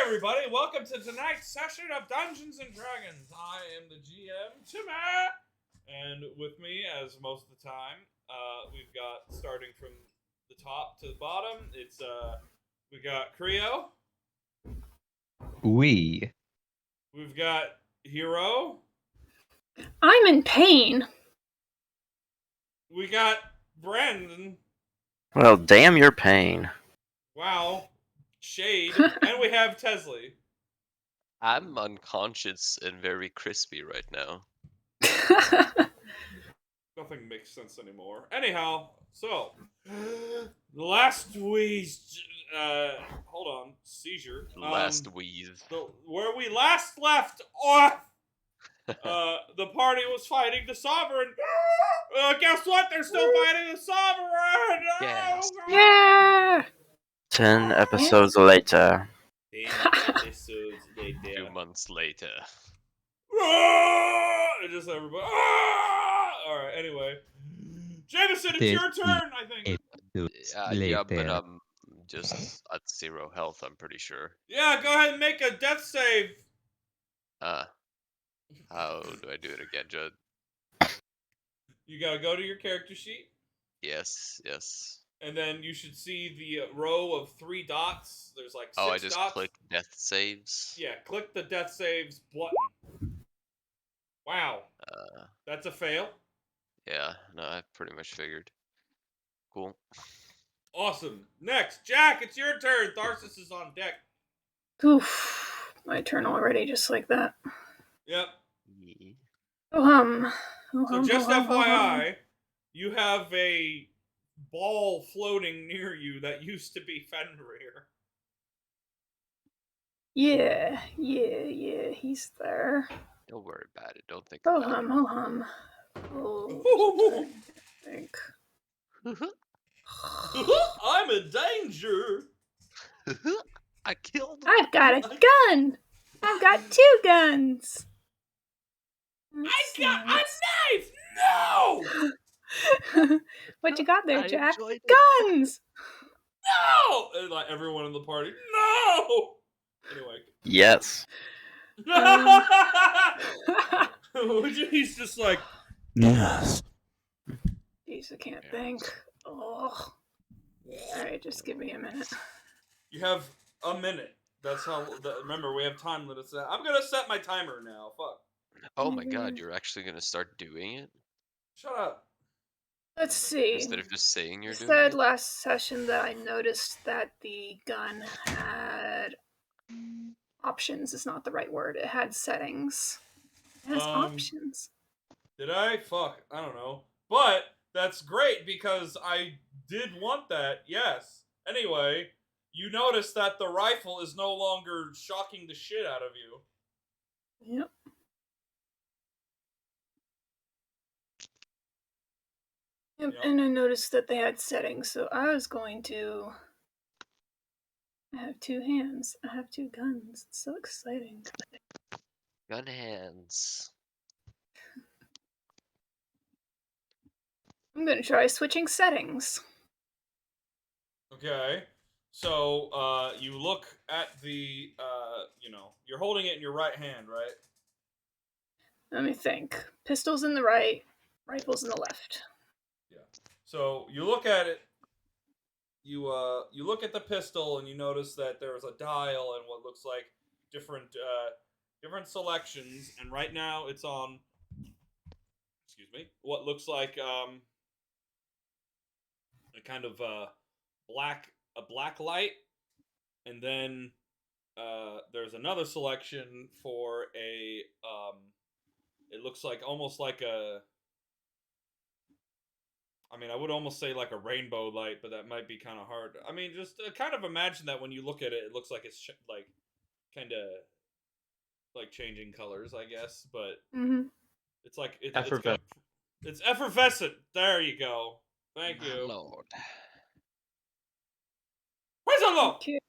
everybody, welcome to tonight's session of Dungeons & Dragons. I am the GM, Timmy, and with me, as most of the time, we've got, starting from the top to the bottom, we got Creo. We've got Hero. I'm in pain. We got Brandon. Well, damn your pain. Wow. Shade. And we have Tesley. I'm unconscious and very crispy right now. Nothing makes sense anymore. Anyhow, so last wheeze, hold on, seizure. Where we last left off, the party was fighting the Sovereign. Guess what? They're still fighting the Sovereign. Yes. Yeah. 10 episodes later. 10 episodes later. 2 months later. Just everybody. Alright, anyway. Jameson, it's your turn, I think. Yeah, but I'm just at 0 health, I'm pretty sure. Yeah, go ahead and make a death save. How do I do it again, Judd? You gotta go to your character sheet. Yes. And then you should see the row of 3 dots. There's like 6 dots. Oh, I just click death saves? Yeah, click the death saves button. Wow. That's a fail. Yeah, no, I pretty much figured. Cool. Awesome. Next, Jack, it's your turn. Tharsis is on deck. Oof. My turn already, just like that. Yep. Yeah. So just FYI, you have a ball floating near you that used to be Fenrir. Yeah, he's there. Don't worry about it. Don't think about it. Oh, I think. I'm in danger. I killed him. I've got a gun. I've got 2 guns. I got a knife. No. What you got there, Jack? Guns. No. And like everyone in the party. No. Anyway. Yes. He's just like, yes. Jeez, I can't think. Oh. Alright, just give me a minute. You have a minute. That's how. Remember, we have time limits. I'm gonna set my timer now. Fuck. Oh my god, you're actually gonna start doing it? Shut up. Let's see. Instead of just saying you're doing said it? last session that I noticed that the gun had options is not the right word. It had settings. It has options. Did I? Fuck. I don't know. But that's great because I did want that. Yes. Anyway, you notice that the rifle is no longer shocking the shit out of you. Yep. Yep. And I noticed that they had settings, so I was going to... I have 2 hands. I have 2 guns. It's so exciting. Gun hands. I'm going to try switching settings. Okay. So, you look at the, you're holding it in your right hand, right? Let me think. Pistols in the right, rifles in the left. Yeah. So, you look at it, you look at the pistol and you notice that there's a dial and what looks like different selections, and right now it's on, what looks like, a kind of, black light, and then there's another selection for a it looks like almost like a, I mean, I would almost say like a rainbow light, but that might be kind of hard. I mean, just kind of imagine that when you look at it, it looks like it's like kind of like changing colors, I guess, but it's like it's effervescent. There you go. Thank you. Lord. Where's the Lord? Okay.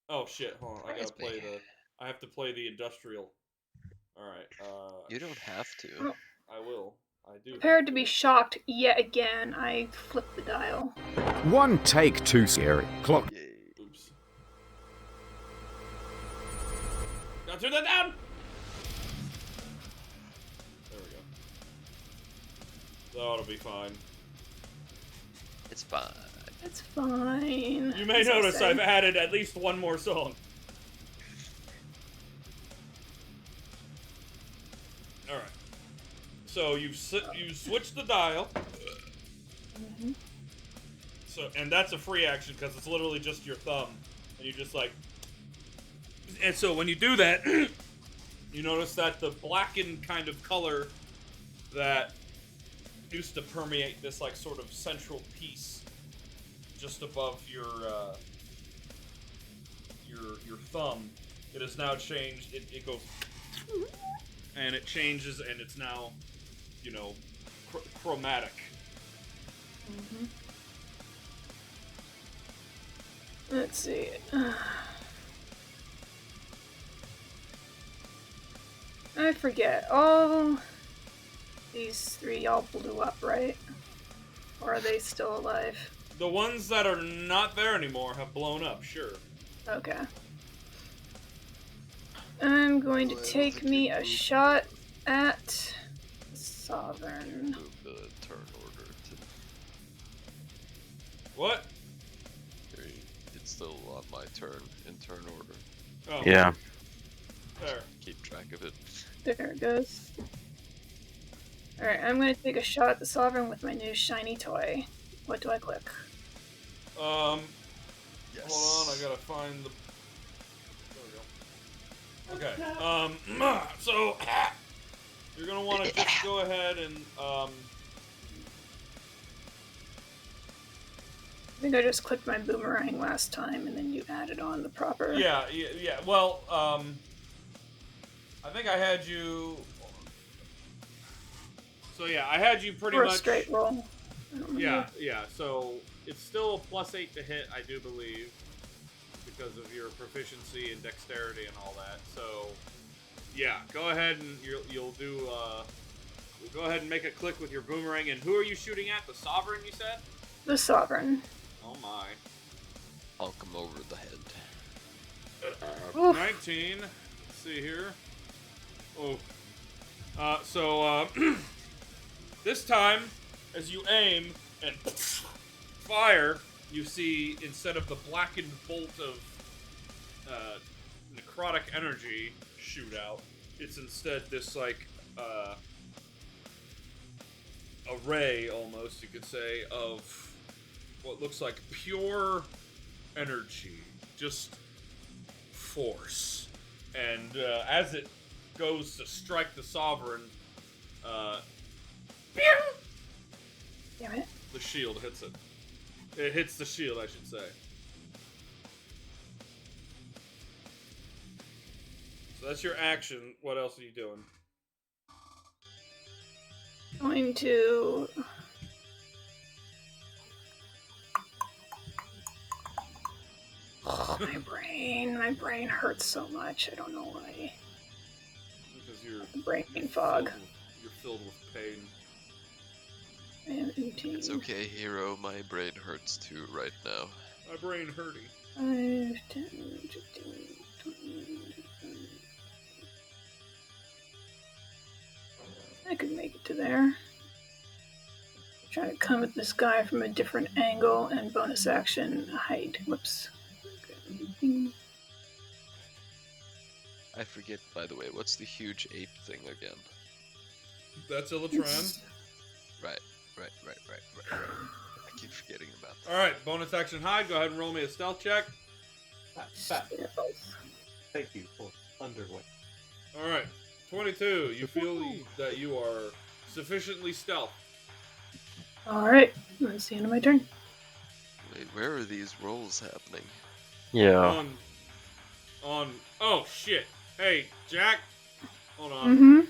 Oh shit! Hold on, I have to play the industrial. All right. You don't have to. I will. I do. Prepared to be shocked yet again. I flipped the dial. One take too scary. Clock. Oops. turn that down! There we go. That ought to be fine. It's fine. It's fine. You may notice I've added at least one more song. Alright. So you switch the dial. Mm-hmm. And that's a free action because it's literally just your thumb. And you just like... And so when you do that, you notice that the blackened kind of color that used to permeate this like sort of central piece just above your thumb, it has now changed. It goes... And it changes and it's now, you know, chromatic. Mm-hmm. Let's see. I forget. All these three all blew up, right? Or are they still alive? The ones that are not there anymore have blown up, sure. Okay. I'm going to take me a shot at Sovereign. Move the turn order to... What? It's still on my turn in turn order. Oh. Yeah. There. Keep track of it. There it goes. Alright, I'm going to take a shot at the Sovereign with my new shiny toy. What do I click? Yes. Hold on, I gotta find the... There we go. Okay, so... You're gonna want to just go ahead and, I think I just clicked my boomerang last time, and then you added on the proper... Yeah, well, I think I had you... So yeah, I had you pretty for much... a straight roll. I don't remember. Yeah, so it's still a +8 to hit, I do believe, because of your proficiency and dexterity and all that. So, yeah, go ahead and you'll do, go ahead and make a click with your boomerang. And who are you shooting at? The Sovereign, you said? The Sovereign. Oh my. I'll come over the head. Oof. 19. Let's see here. Oh. This time, as you aim and fire, you see, instead of the blackened bolt of necrotic energy shoot out, it's instead this, like, a ray, almost, you could say, of what looks like pure energy. Just force. And as it goes to strike the Sovereign, Damn it. the shield hits it. It hits the shield, I should say. So that's your action. What else are you doing? Going to... Oh, my brain hurts so much. I don't know why. Because you're Brain fog. You're filled with pain. And 18. It's okay, hero. My brain hurts too right now. My brain hurty. 5, 10, 15, 20. I could make it to there. Try to come at this guy from a different angle and bonus action hide. Whoops. Okay. I forget, by the way, what's the huge ape thing again? That's Illatran. Right. I keep forgetting about that. Alright, bonus action hide. Go ahead and roll me a stealth check. Thank you for underway. Alright, 22. You feel that you are sufficiently stealth. Alright, that's the end of my turn. Wait, where are these rolls happening? Yeah. On. Oh, shit. Hey, Jack. Hold on. Mm-hmm.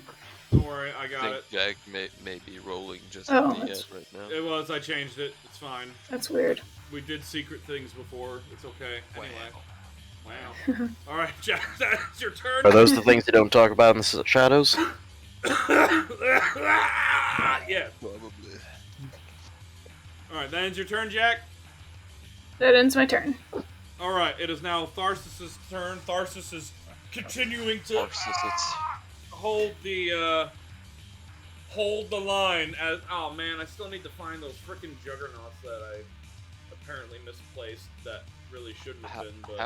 Don't worry, I I got think it. Jack may be rolling just Oh, in the that's- end right now. It was, I changed it. It's fine. That's weird. We did secret things before. It's okay. Anyway. Wow. Wow. Alright, Jack, that's your turn. Are those the things you don't talk about in the shadows? Yeah. Probably. Alright, that ends your turn, Jack. That ends my turn. Alright, it is now Tharsis' turn. Tharsis is continuing to hold the line as. Oh man, I still need to find those frickin' juggernauts that I apparently misplaced that really shouldn't have been. But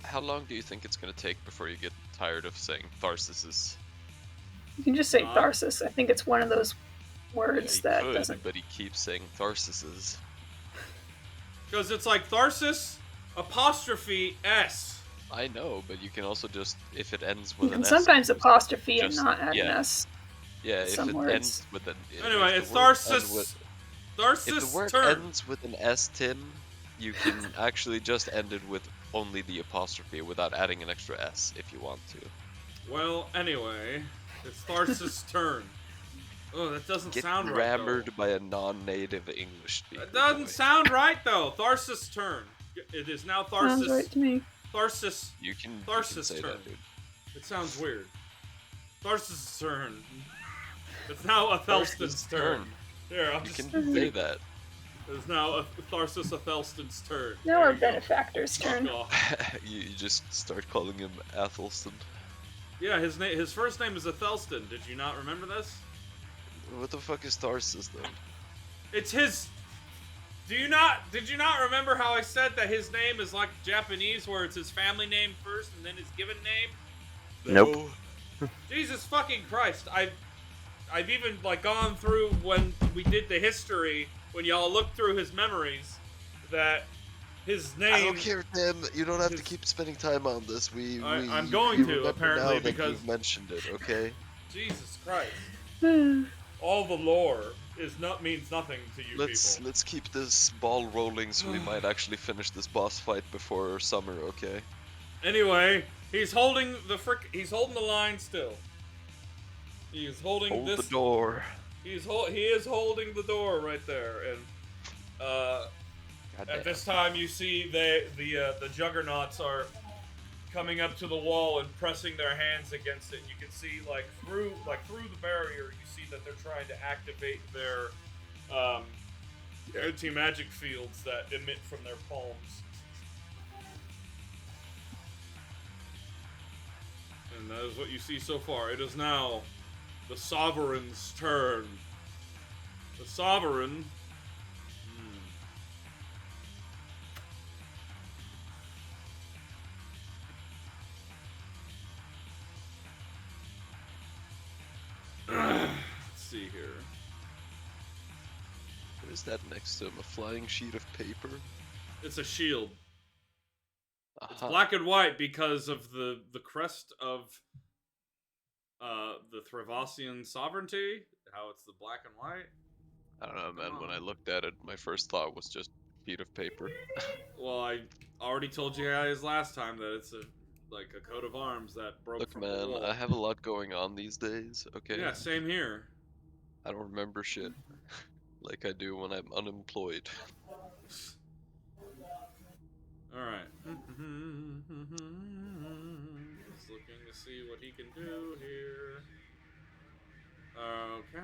how long do you think it's gonna take before you get tired of saying Tharsis? You can just say Tharsis. I think it's one of those words that doesn't. But he keeps saying Tharsis. Because it's like Tharsis apostrophe S. I know, but you can also just, if it ends with You an can S, sometimes apostrophe and not add an S. Yeah, if it ends with an... Anyway, it's Tharsis. Tharsis If the word ends with an S, Tim, you can actually just end it with only the apostrophe without adding an extra S if you want to. Well, anyway, it's Tharsis' turn. Oh, that doesn't sound right, Grammared by a non-native English speaker. That doesn't sound right, though. Tharsis' turn. It is now Tharsis. Sounds right to me. Tharsis. Tharsis' turn. That, dude. It sounds weird. Tharsis' turn. It's now Athelston's turn. Here, you can say that. It's now Tharsis Athelston's turn. Now our benefactor's turn. You just start calling him Athelston. Yeah, his first name is Athelston. Did you not remember this? What the fuck is Tharsis then? It's his. Did you not remember how I said that his name is like Japanese, where it's his family name first and then his given name? Nope. Jesus fucking Christ! I've even like gone through when we did the history, when y'all looked through his memories, that his name. I don't care, Tim. You don't have to keep spending time on this. I'm going to apparently because you mentioned it. Okay. Jesus Christ. All the lore means nothing to you people. Let's keep this ball rolling so we might actually finish this boss fight before summer, okay? Anyway, he's holding the line still. He is holding Hold the door. He is holding the door right there, and at this time you see the juggernauts are coming up to the wall and pressing their hands against it. And you can see through the barrier, you see that they're trying to activate their anti-magic fields that emit from their palms. And that is what you see so far. It is now the Sovereign's turn. The Sovereign. Let's see here. What is that next to him? A flying sheet of paper? It's a shield. It's black and white because of the crest of the Threvasian sovereignty. How it's the black and white. I don't know, man. When I looked at it, my first thought was just a sheet of paper. Well, I already told you guys last time that it's a coat of arms that broke from the wall. Look, man, I have a lot going on these days, okay? Yeah, same here. I don't remember shit like I do when I'm unemployed. Alright. Just looking to see what he can do here. Okay.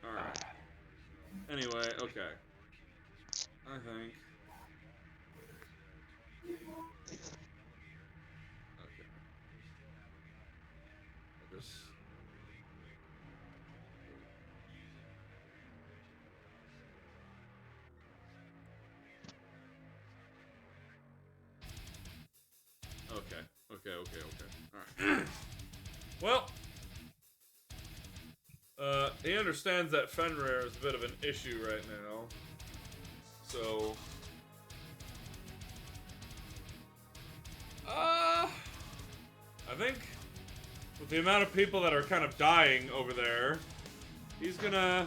Alright. Anyway, okay. I think. Okay. Focus. Okay. Alright. Well, he understands that Fenrir is a bit of an issue right now. So, I think with the amount of people that are kind of dying over there, he's going to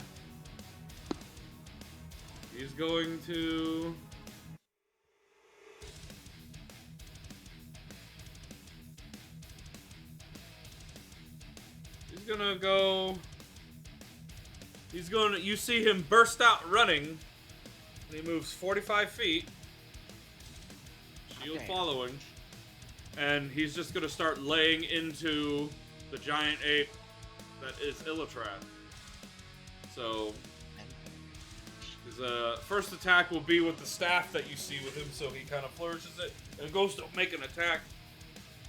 you see him burst out running, and he moves 45 feet, shield following, and he's just gonna start laying into the giant ape that is Illitrat. So, His first attack will be with the staff that you see with him, so he kind of flourishes it, and goes to make an attack.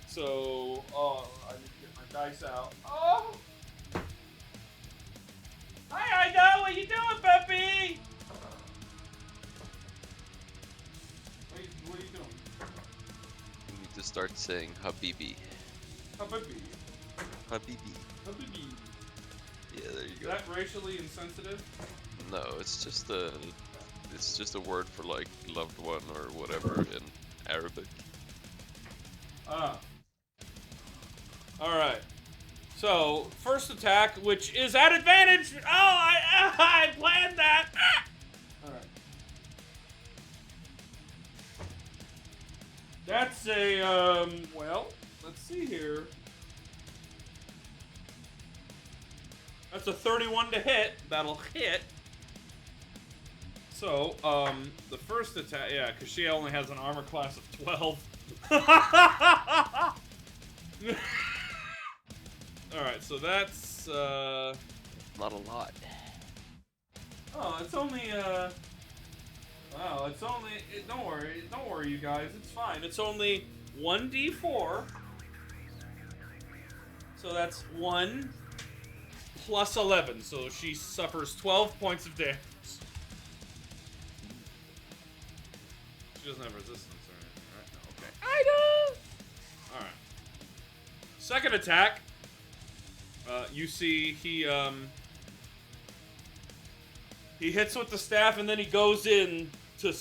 So, I need to get my dice out. Oh! Hi, Ida! What you doing, puppy? What are you doing? You need to start saying Habibi. Habibi. Habibi. Habibi. Yeah, there you Is go. that racially insensitive? No, it's just a word for like loved one or whatever in Arabic. Ah. Alright. So, first attack, which is at advantage! Oh, I planned that! Alright. That's a, well, let's see here. That's a 31 to hit. That'll hit. So, the first attack, yeah, because she only has an armor class of 12. Alright, so that's, Not a lot. oh, it's only, wow, it's only, don't worry, you guys, it's fine. It's only 1d4. So that's 1 plus 11, so she suffers 12 points of damage. She doesn't have resistance or anything, right? No, okay. I know! Alright. Second attack. You see he hits with the staff and then he goes in to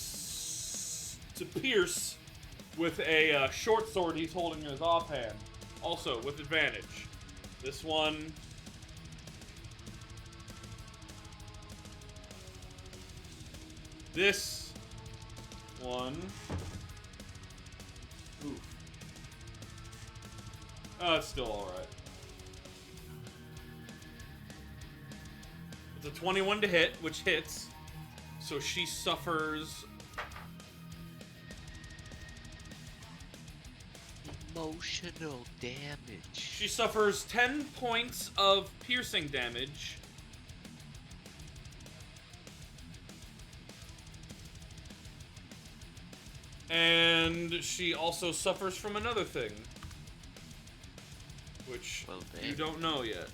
pierce with a short sword he's holding in his offhand. Also, with advantage. This one... This one... Oof. Oh, it's still alright. It's a 21 to hit, which hits. So she suffers... Emotional damage. She suffers 10 points of piercing damage. And she also suffers from another thing. Which you don't know yet.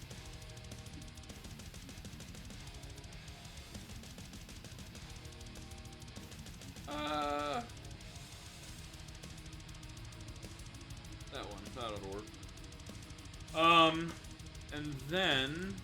That one, that'll work. And then...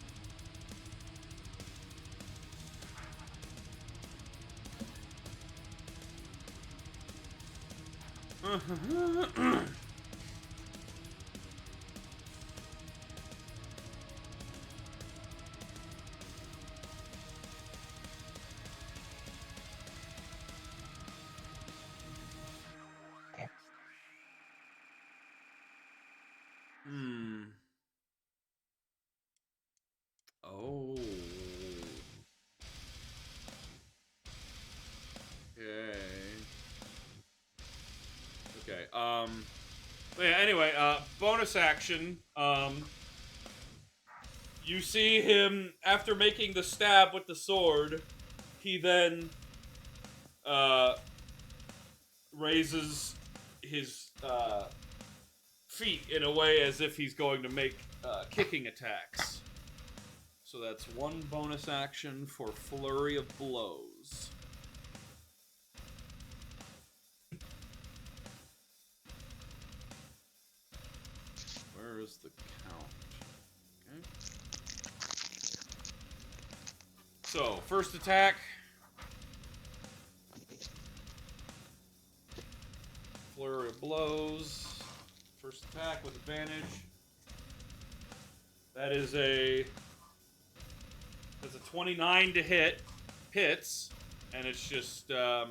Oh. Okay. Yeah, anyway, bonus action. You see him, after making the stab with the sword, he then, raises his, feet in a way as if he's going to make, kicking attacks. So that's one bonus action for Flurry of Blows. Where is the count? Okay. So, first attack. Flurry of Blows. First attack with advantage. That is a... That's a 29 to hit. Hits. And it's just, Oh,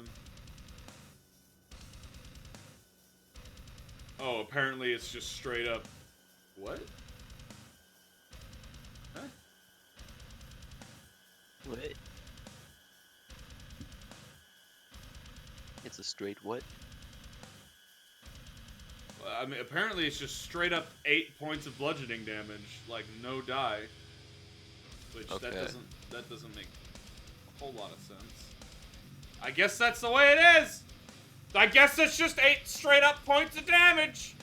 apparently it's just straight up... What? Huh? What? It's a straight what? Well, I mean, apparently it's just straight up 8 points of bludgeoning damage, like no die. Which Okay. that doesn't make a whole lot of sense. I guess that's the way it is. I guess it's just 8 straight up points of damage.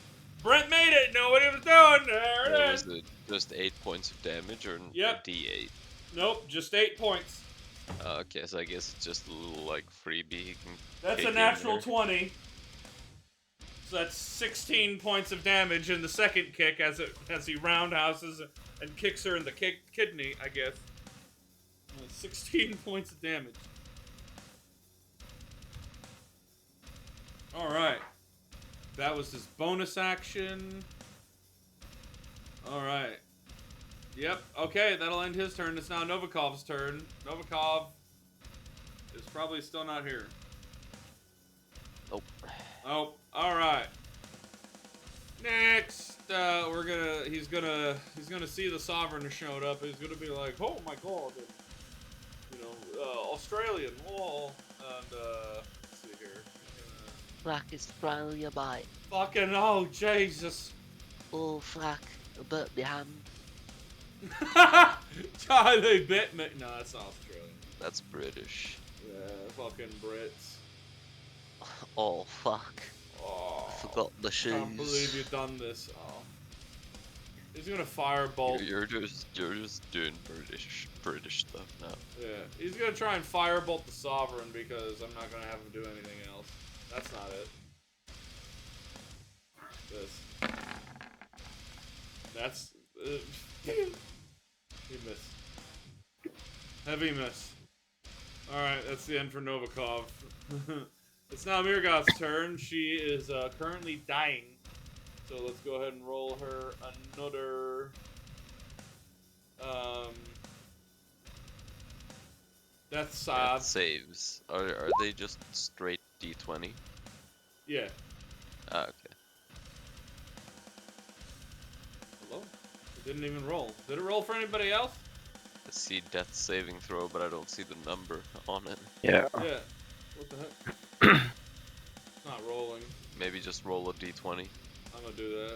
Brent made it. Know what he was doing. There it is. Was it just 8 points of damage or Yep. a D8? Nope, just 8 points. Okay, so I guess it's just a little like freebie. He can That's kick a in natural there. 20. So that's 16 points of damage in the second kick as he roundhouses and kicks her in the kidney, I guess. 16 points of damage. Alright. That was his bonus action. Alright. Yep, okay, that'll end his turn. It's now Novikov's turn. Novikov is probably still not here. Nope. Oh, alright. Next, he's gonna see the Sovereign has showed up. He's gonna be like, oh my god, Australian, oh, and, let's see here. Fuck Australia, mate. Fucking, oh, Jesus. Oh, fuck. I burnt my hand. Charlie bit me. No, that's not Australian. That's British. Yeah, fucking Brits. Oh, fuck. Oh, I forgot the shoes. Can't believe you've done this. Oh. He's gonna firebolt. You're just doing British stuff now. Yeah, he's gonna try and firebolt the Sovereign because I'm not gonna have him do anything else. That's not it. This. That's. He missed. Heavy miss. Alright, that's the end for Novikov. It's now Mirgoth's turn. She is currently dying. So let's go ahead and roll her another... Death save. Death saves. Are they just straight D20? Yeah. Ah, okay. Hello? It didn't even roll. Did it roll for anybody else? I see death saving throw, but I don't see the number on it. Yeah. Yeah. What the heck? It's not rolling. Maybe just roll a D20. I'm gonna do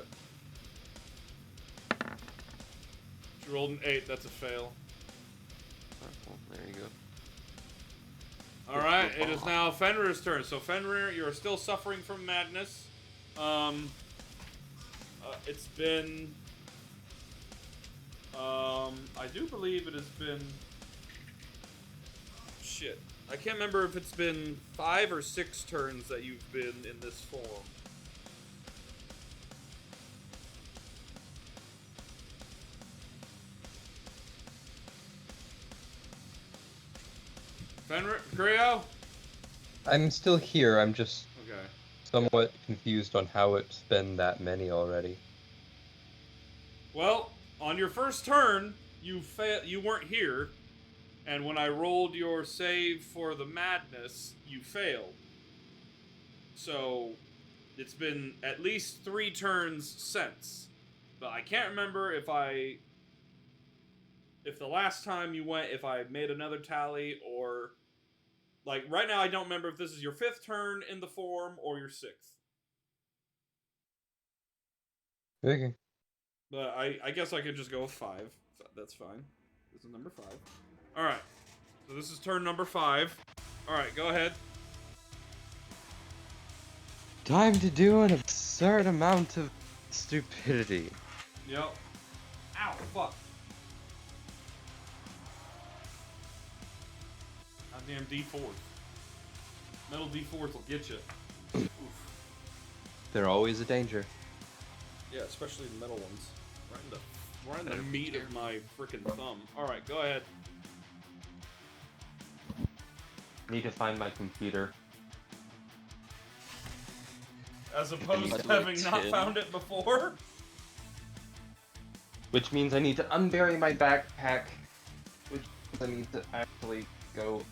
that. She rolled an 8. That's a fail. Oh, well, there you go. Alright, it is now Fenrir's turn. So Fenrir, you're still suffering from madness. It's been... I do believe it has been... Shit. I can't remember if it's been 5 or 6 turns that you've been in this form. Fenrir? Griot? I'm still here. I'm just Okay. somewhat confused on how it's been that many already. Well, on your first turn, you weren't here, and when I rolled your save for the madness, you failed. So, it's been at least 3 turns since. But I can't remember if the last time you went, if I made another tally, or... Like, right now I don't remember if this is your 5th turn in the form, or your 6th. Okay. But I guess I could just go with 5. That's fine. This is number 5. Alright. So this is turn number 5. Alright, go ahead. Time to do an absurd amount of stupidity. Yep. Ow, fuck. Goddamn D4. Metal D4s will get you. Oof. They're always a danger. Yeah, especially the metal ones. Right in the meat of my freaking thumb. Alright, go ahead. Need to find my computer. As opposed to Like having not 10. found it before. Which means I need to unbury my backpack. Which means I need to actually go.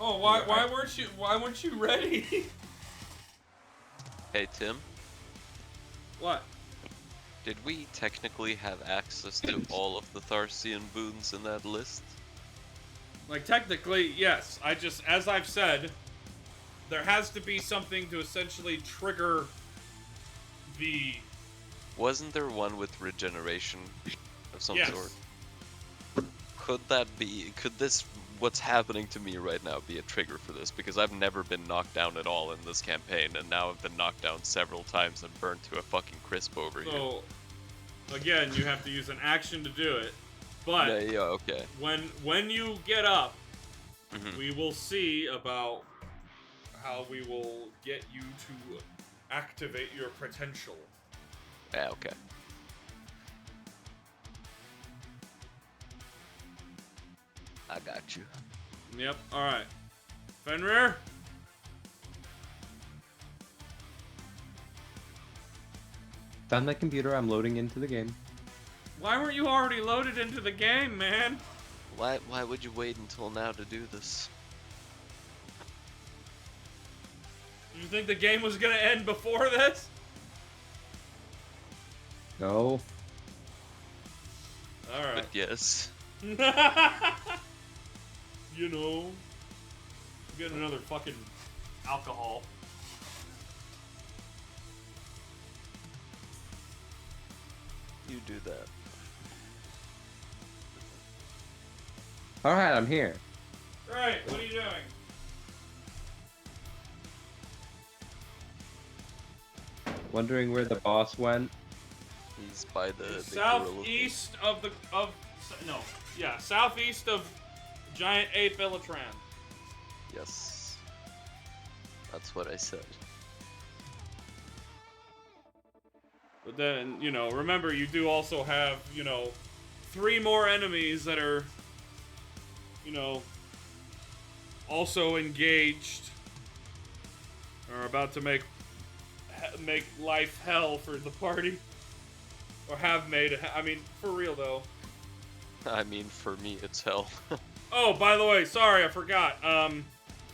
Oh, why weren't you ready? Hey, Tim. What? Did we technically have access to all of the Tharsian boons in that list? Like, technically, yes. As I've said, there has to be something to essentially trigger the... Wasn't there one with regeneration of some Yes. sort? Could this what's happening to me right now be a trigger for this, because I've never been knocked down at all in this campaign, and now I've been knocked down several times and burned to a fucking crisp over here. So, again, you have to use an action to do it. But Yeah, okay. when you get up, Mhm. we will see about how we will get you to activate your potential. Yeah, okay. I got you. Yep. All right. Fenrir. Found my computer. I'm loading into the game. Why weren't you already loaded into the game, man? Why would you wait until now to do this? Did you think the game was gonna end before this? No. All right. But yes. You know, get another fucking alcohol. You do that. All right, I'm here. Right. What are you doing? Wondering where the boss went. He's by the Southeast of the southeast of giant ape Illitran. Yes. That's what I said. But then, you know, remember you do also have, you know, 3 more enemies that are, you know, also engaged or about to make life hell for the party. Or have made it. I mean, for real though. I mean, for me, it's hell. Oh, by the way, sorry, I forgot.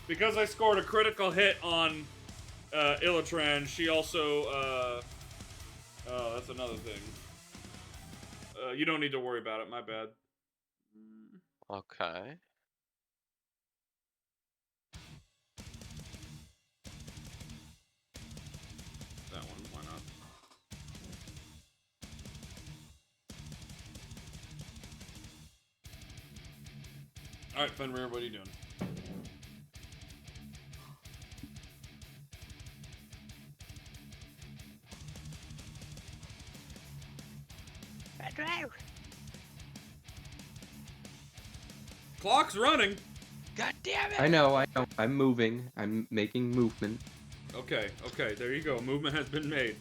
Because I scored a critical hit on Illitran, she also, oh, that's another thing. You don't need to worry about it, my bad. Okay. That one, why not? Alright, Fenrir, what are you doing? Clock's running. God damn it! I know. I'm moving. I'm making movement. Okay, there you go. Movement has been made.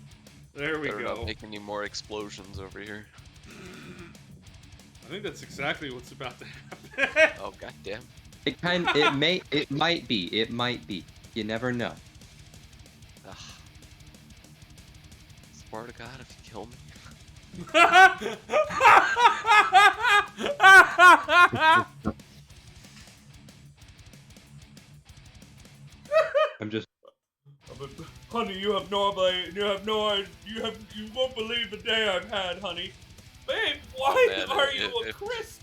There we Better go. not make any more explosions over here. I think that's exactly what's about to happen. Oh, goddamn. It might be. You never know. Ugh. Swear to God, if you kill me. I'm just. Honey, you won't believe the day I've had, honey. Babe, why man, are you a if- crisp?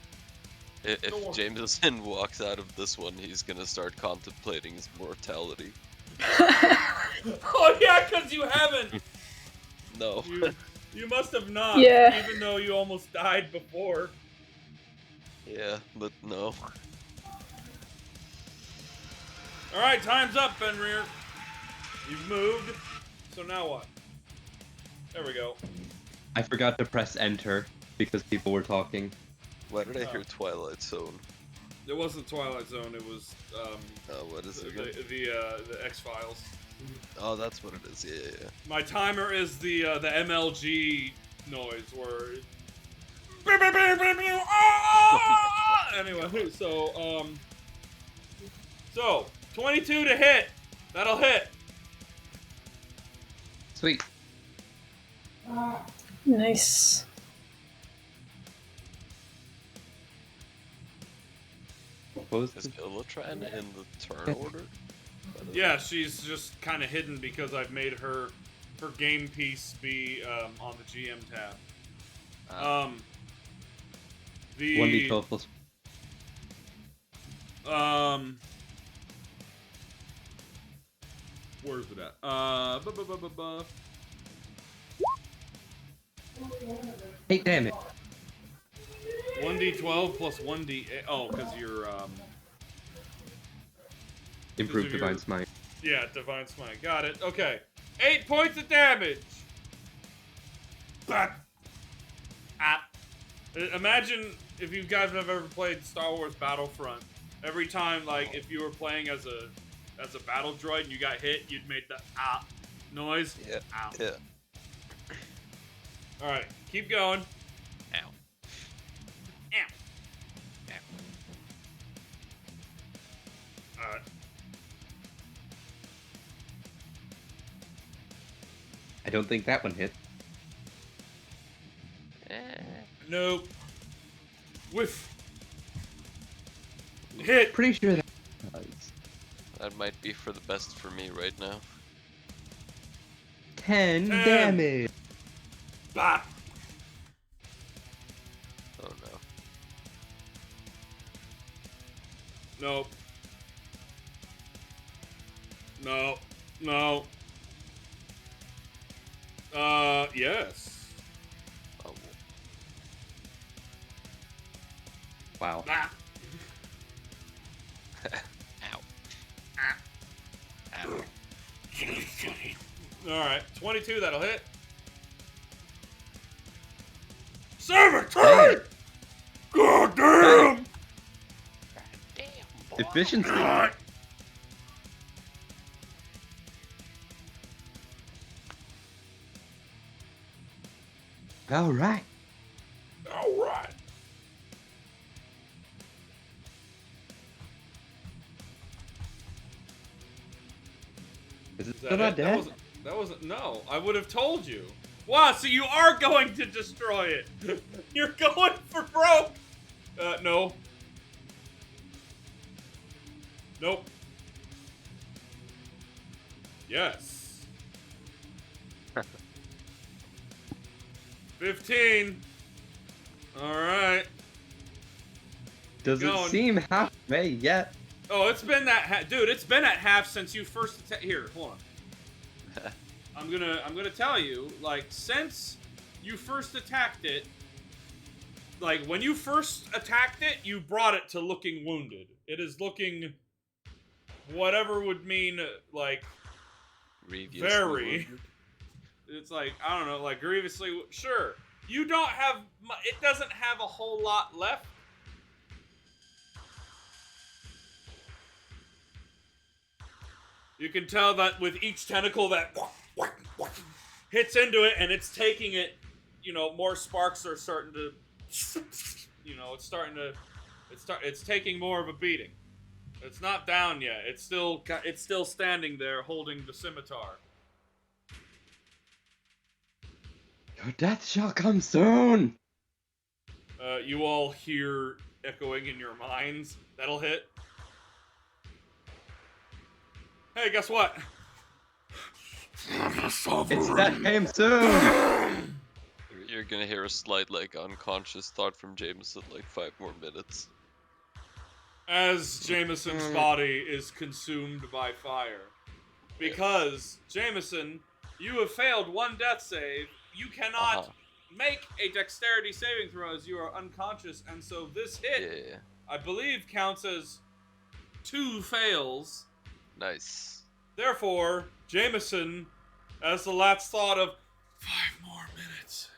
If Jameson walks out of this one, he's gonna start contemplating his mortality. Oh yeah, because you haven't. No. You must have not. Yeah. Even though you almost died before. Yeah, but no. All right, time's up, Fenrir. You've moved. So now what? There we go. I forgot to press enter because people were talking. Why did I hear Twilight Zone? It wasn't Twilight Zone. It was What is it again? the X-Files. Oh, that's what it is. Yeah. My timer is the MLG noise where. Anyway, so 22 to hit. That'll hit. Sweet. Nice. What was Is this? Illitran in the turn order? Yeah, she's just kind of hidden because I've made her game piece be on the GM tab. The 1d12 plus. Where's it at? 8 damage. 1d12 plus 1d8. Oh, because you're Improve of your- Divine Smite. Yeah, Divine Smite. Got it. Okay. 8 points of damage. Bap. Ah. Imagine if you guys have ever played Star Wars Battlefront. Every time, like, if you were playing as a battle droid and you got hit, you'd make the ah noise. Yeah. Ow. Yeah. All right, keep going. Ow. Ow. All right. I don't think that one hit. Nope. Whiff. Hit. Pretty sure that does. That might be for the best for me right now. 10 10. damage. Bop. Oh no. Nope. No. No. Yes. Oh, Wow. Ah. ow. Ah. Ow. Alright, 22, that'll hit. Servitude! God damn! Damn, boy. Efficiency. God. All right. Alright. Is it Is still that not it? dead? That wasn't, no, I would have told you. Wow, so you are going to destroy it. You're going for broke. No. Nope. Yes. 15. Alright. Does it going. seem halfway yet? Oh, it's been that dude. It's been at half since you first here. Hold on. I'm gonna tell you, like, since you first attacked it, like when you first attacked it, you brought it to looking wounded. It is looking, whatever would mean, like, Grievously very. wounded. It's like, I don't know, like grievously. Sure, you don't have. It doesn't have a whole lot left. You can tell that with each tentacle that hits into it, and it's taking it, you know, more sparks are starting to, you know, it's starting to, it's taking more of a beating. It's not down yet. It's still standing there holding the scimitar. Your death shall come soon. You all hear echoing in your minds. That'll hit. Hey, guess what? It's that time soon. You're gonna hear a slight, like, unconscious thought from Jameson, like 5 more minutes. As Jameson's body is consumed by fire. Because, Jameson, you have failed one death save. You cannot make a dexterity saving throw as you are unconscious, and so this hit, Yeah. I believe, counts as 2 fails. Nice. Therefore, Jameson, as the last thought of 5 more minutes,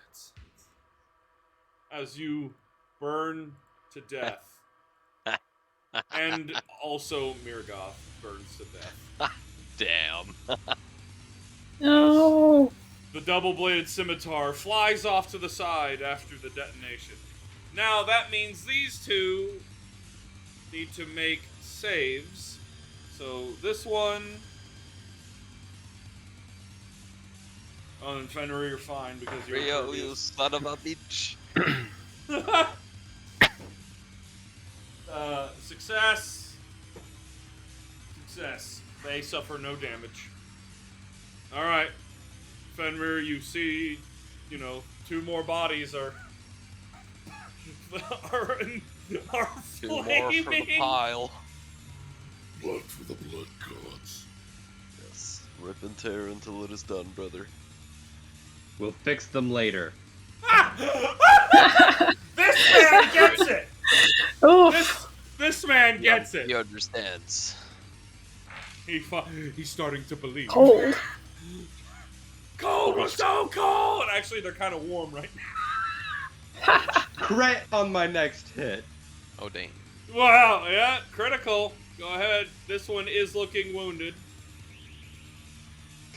as you burn to death. And also Mirgoth burns to death. Damn. No. The double-bladed scimitar flies off to the side after the detonation. Now, that means these two need to make saves. So, this one... Oh, and Fenrir, you're fine because you're... Rio, you son of a bitch. Success. Success. They suffer no damage. Alright. Fenrir, you see, you know, 2 more bodies are... are 2 more from the flaming. pile. Blood for the blood gods. Yes. Rip and tear until it is done, brother. We'll fix them later. This man gets it! Oof. This man gets it! He understands. He's starting to believe. Cold. Cold was so cold! Actually, they're kind of warm right now. Crit on my next hit. Oh, dang. Wow, yeah, critical. Go ahead. This one is looking wounded.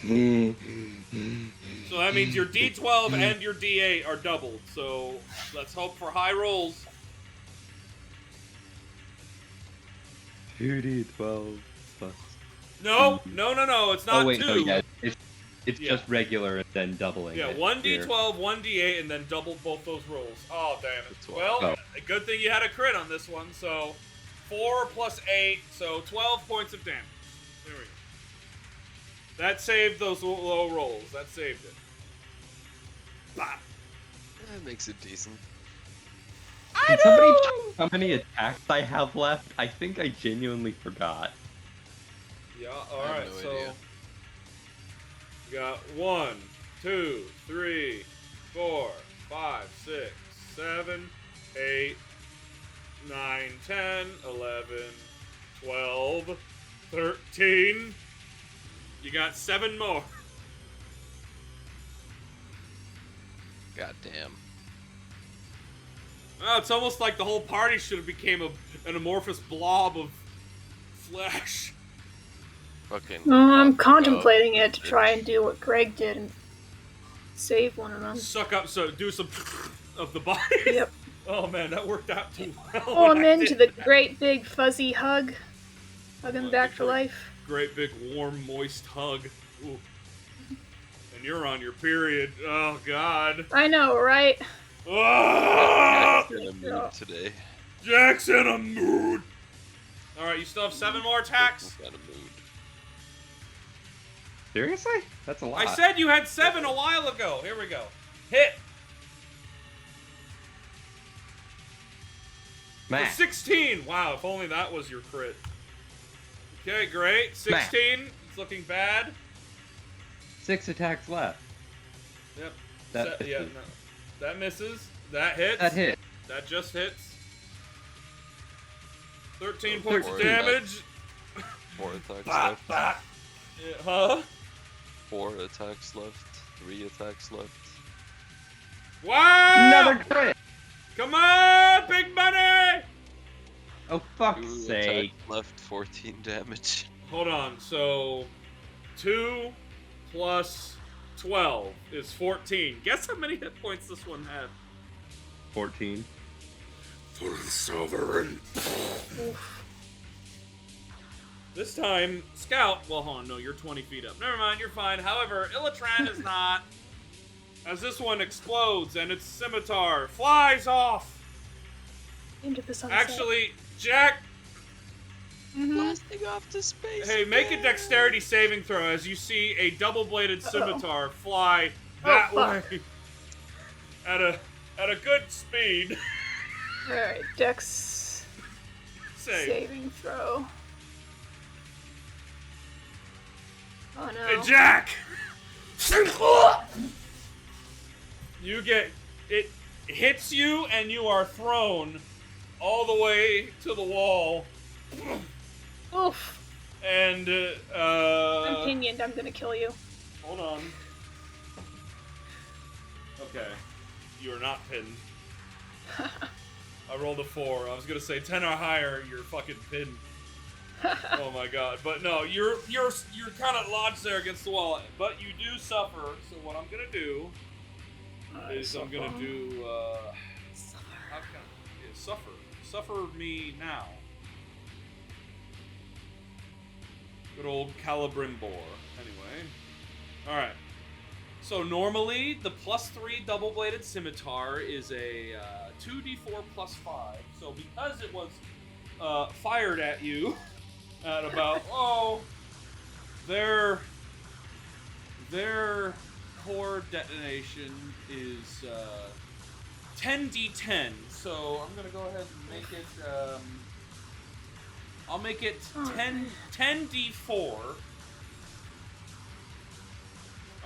So that means your D12 and your D8 are doubled. So let's hope for high rolls. 2d12 plus. No, it's not Oh wait, 2. no, yeah, it's Yeah. just regular and then doubling. Yeah, it 1 here. D12, 1 D8, and then double both those rolls. Oh, damn it. That's what- Well, Oh. good thing you had a crit on this one. So 4 plus 8, so 12 points of damage. There we go. That saved those low rolls. That saved it. Bop. That makes it decent. Can somebody check how many attacks I have left? I think I genuinely forgot. Yeah, I have alright, no so idea. we got 1, 2, 3, 4, 5, 6, 7, 8, 9, 10, 11, 12, 13. You got 7 more. God damn. Oh, it's almost like the whole party should have became an amorphous blob of flesh. Fucking. I'm contemplating it to try and do what Greg did and save one of them. Suck up, so do some of the body. Yep. Oh man, that worked out too well. Pull when him I into did the great big fuzzy hug. Hug him back for life. Great big warm moist hug. Ooh. And you're on your period. Oh god. I know, right? Ah! In a mood today. Jack's in a mood. All right, you still have 7 more attacks. Got a mood. Seriously? That's a lot. I said you had 7 a while ago. Here we go. Hit. For Matt. 16. Wow, if only that was your crit. Okay, great. 16. It's looking bad. 6 attacks left. Yep. That Yeah, misses. no. That misses. That hits. That hit. That just hits. 13 Oh, points of 14. damage. 4 attacks Bah, left. bah. Yeah, huh? 4 attacks left. 3 attacks left. Wow! Another crit! Come on, big money! Oh, fuck's 2 sake. attacks left. 14 damage. Hold on, so 2 plus 12 is 14. Guess how many hit points this one had? 14. For the sovereign. This time, Scout. Well, hold on, no, you're 20 feet up. Never mind, you're fine. However, Illitran is not. As this one explodes and its scimitar flies off. Into the sunset. Actually, Jack, Blasting off to space. hey, make a dexterity saving throw as you see a double-bladed scimitar fly that fuck. way at a good speed. Alright, Dex Save. saving throw. Oh no. Hey, Jack! You get it hits you and you are thrown all the way to the wall. Oof. And I'm pinioned, I'm gonna kill you. hold on. Okay. You are not pinned. I rolled a 4. I was gonna say 10 or higher, you're fucking pinned. Oh my god. But no, you're kind of lodged there against the wall. But you do suffer, so what I'm gonna do is I'm gonna do how can I, yeah, suffer me now. Good old Calibrimbor. Anyway, all right. So normally the +3 double-bladed scimitar is a 2d4 + 5. So because it was fired at you at about their core detonation is 10d10. So I'm gonna go ahead and make it. I'll make it 10d4.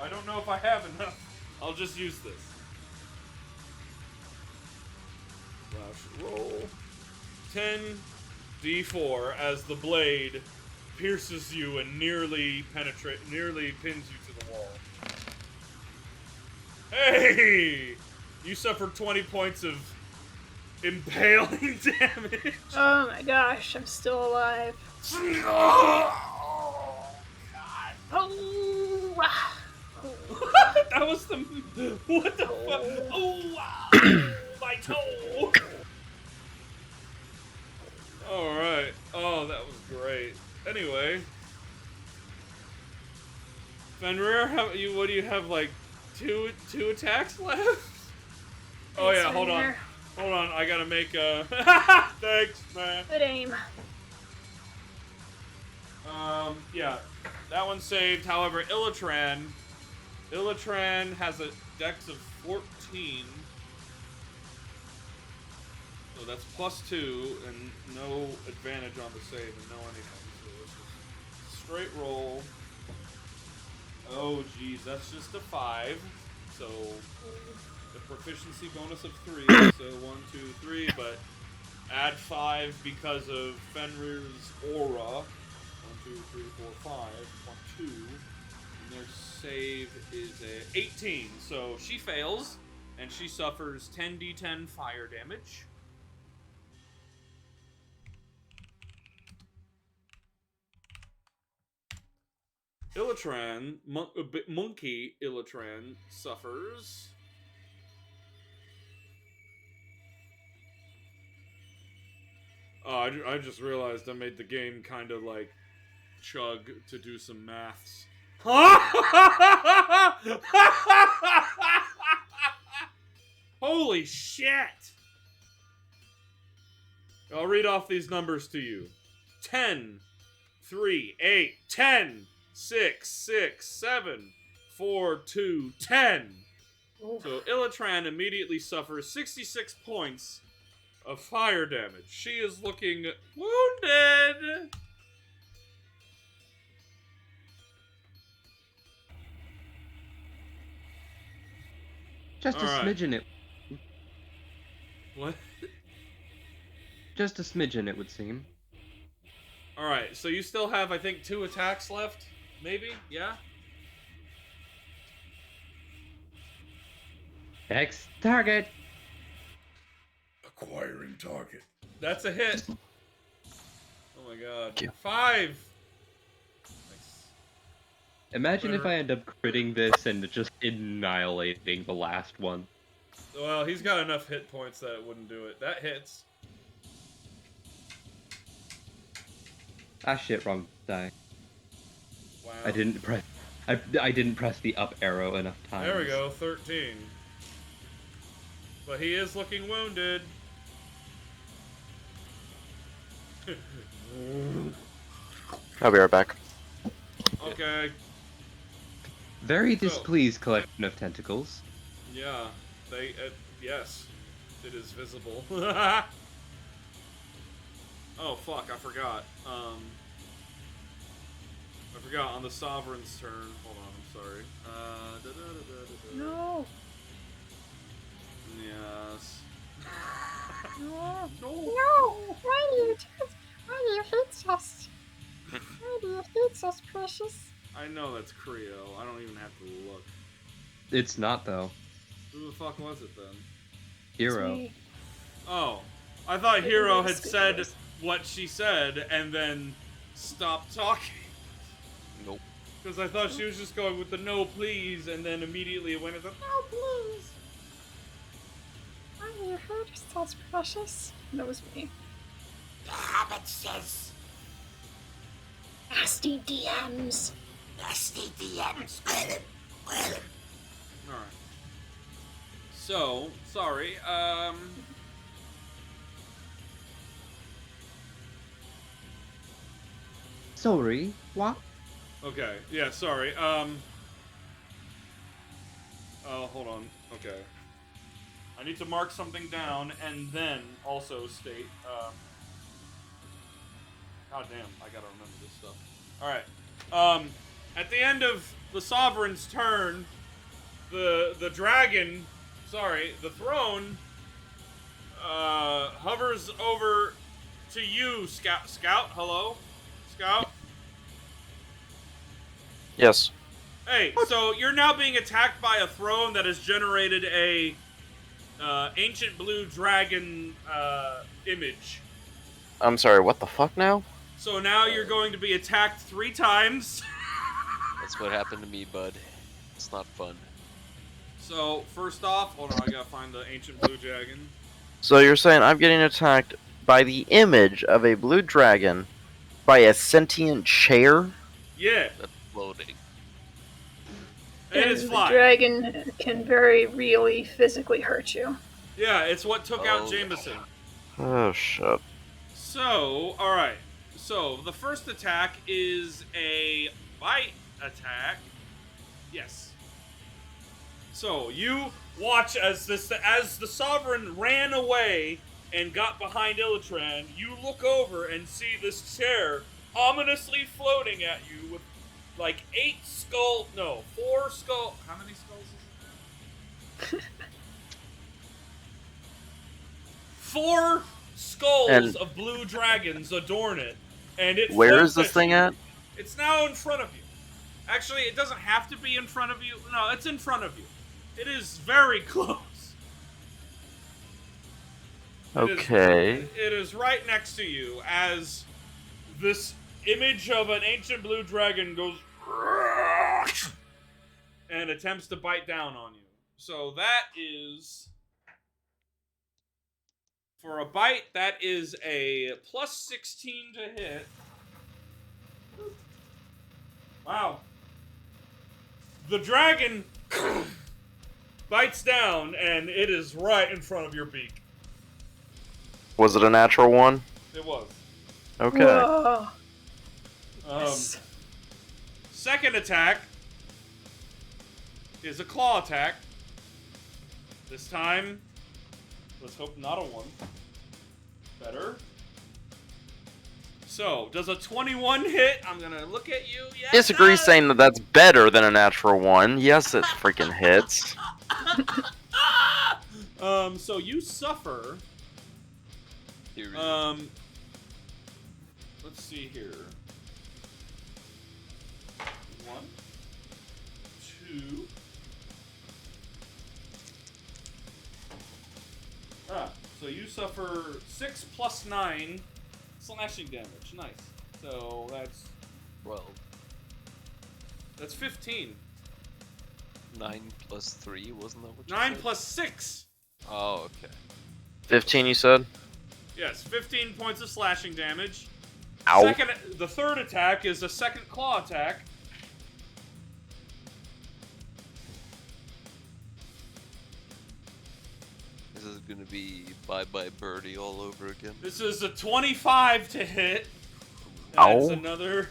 I don't know if I have enough. I'll just use this. Flash roll. 10d4 as the blade pierces you and nearly pins you to the wall. Hey! You suffered 20 points of impaling damage. Oh my gosh, I'm still alive. Oh, God. Oh, That was the... What the fuck? Oh, wow. My toe. Alright. Oh, that was great. Anyway. Fenrir, what do you have, like, two attacks left? Oh yeah, hold on. Hold on, I gotta make a... Thanks, man. Good aim. Yeah. That one saved. However, Illatran has a dex of 14. So that's +2 and no advantage on the save and no anything. So it's just straight roll. Oh geez, that's just a 5. So the proficiency bonus of 3. So 1, 2, 3, but add 5 because of Fenrir's aura. 1, 2, 3, 4, 5. 1, 2. And their save is a 18. So she fails, and she suffers 10d10 fire damage. Illatran, monkey Illatran, suffers... Oh, I just realized I made the game kind of like chug to do some maths. Holy shit! I'll read off these numbers to you. 10, 3, 8, 10, 6, 6, 7, 4, 2, 10. So Illatran immediately suffers 66 points of fire damage. She is looking wounded. Just a smidgen it. What? Just a smidgen, it would seem. Alright, so you still have, I think, 2 attacks left? Maybe? Yeah? X target. Acquiring target. That's a hit. Oh my god. 5! Nice. Imagine if I end up critting this and just annihilating the last one. Well, he's got enough hit points that it wouldn't do it. That hits. Ah shit, wrong die. Wow. I didn't press the up arrow enough times. There we go, 13. But he is looking wounded. I'll be right back. Okay. Very displeased collection of tentacles. Yeah, they, yes, it is visible. Oh, fuck, I forgot. I forgot on the Sovereign's turn. Hold on, I'm sorry. No. Yes. No. No. No. Why do you hate us? Why do you hate us, precious? I know that's Creo. I don't even have to look. It's not though. Who the fuck was it then? Hero. Oh, I thought Hero had said what she said and then stopped talking. Nope. Because I thought she was just going with the no please and then immediately it went into no please. Why do you hurt us, precious? That was me. The habit says Nasty DMs. nasty DMs. Alright. So, sorry, Sorry, what? okay, yeah, sorry, oh, hold on, okay. I need to mark something down and then also state, god damn, I gotta remember this stuff. Alright, at the end of the Sovereign's turn, the dragon, sorry, the throne, hovers over to you, Scout, hello? Scout? Yes. Hey, so you're now being attacked by a throne that has generated a ancient blue dragon image. I'm sorry, what the fuck now? So now you're going to be attacked 3 times. That's what happened to me, bud. It's not fun. So first off, hold on, I gotta find the ancient blue dragon. So you're saying I'm getting attacked by the image of a blue dragon by a sentient chair? Yeah, That's floating. it And is the flying. dragon can very really physically hurt you. Yeah, it's what took out Oh. Jameson. Oh, shit. So, alright. So, the first attack is a bite attack. Yes. So, you watch as the Sovereign ran away and got behind Illitran. You look over and see this chair ominously floating at you with like 4 skull. How many skulls is it? 4 skulls And- of blue dragons adorn it, and it. Where is floats this thing at? It's now in front of you. Actually, it doesn't have to be in front of you. No, it's in front of you. It is very close. Okay. It is right next to you as this image of an ancient blue dragon goes and attempts to bite down on you. So that is, for a bite, that is a plus 16 to hit. Wow. The dragon bites down, and it is right in front of your beak. Was it a natural one? It was. Okay. Whoa. Second attack is a claw attack. This time, let's hope not a 1. Better. So, does a 21 hit? I'm gonna look at you. Yes, Disagree saying that that's better than a natural one. Yes, it freaking hits. So you suffer. Here. Let's see here. 1, 2. So you suffer 6 plus 9 slashing damage. Nice. So that's 12. 15. 9 plus 3, wasn't that what you 9 said? plus 6. Oh, okay. 15, you said? Yes, 15 points of slashing damage. Ow. The third attack is a second claw attack. This is gonna be bye-bye birdie all over again. This is a 25 to hit. That's Ow. another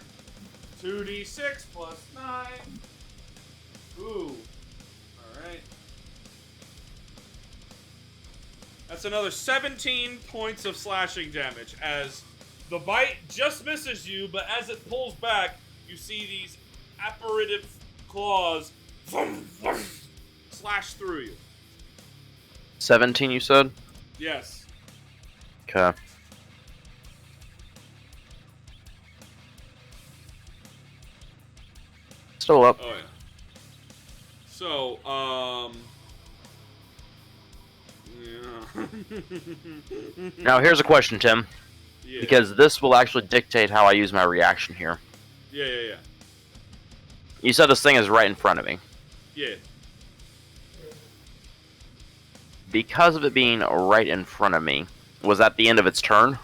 2d6 plus 9. Ooh. Alright. That's another 17 points of slashing damage as the bite just misses you, but as it pulls back, you see these apparitive claws slash through you. 17, you said? Yes. Okay. Still up. Oh, yeah. So, yeah. Now, here's a question, Tim. Yeah. Because this will actually dictate how I use my reaction here. Yeah. You said this thing is right in front of me. Yeah. Because of it being right in front of me, was that the end of its turn?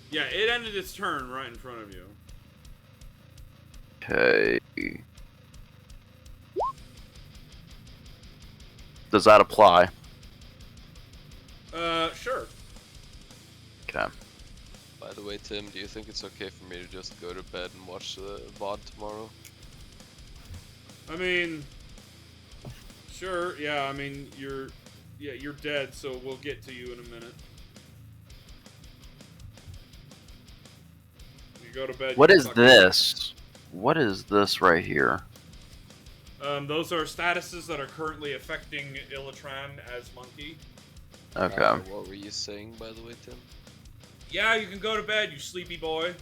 Yeah, it ended its turn right in front of you. Okay. Does that apply? Sure. Okay. By the way, Tim, do you think it's okay for me to just go to bed and watch the VOD tomorrow? I mean, sure. Yeah, I mean, you're dead, so we'll get to you in a minute. You go to bed. What you is fucking- this? What is this right here? Those are statuses that are currently affecting Illitran as Monkey. Okay. What were you saying, by the way, Tim? Yeah, you can go to bed, you sleepy boy.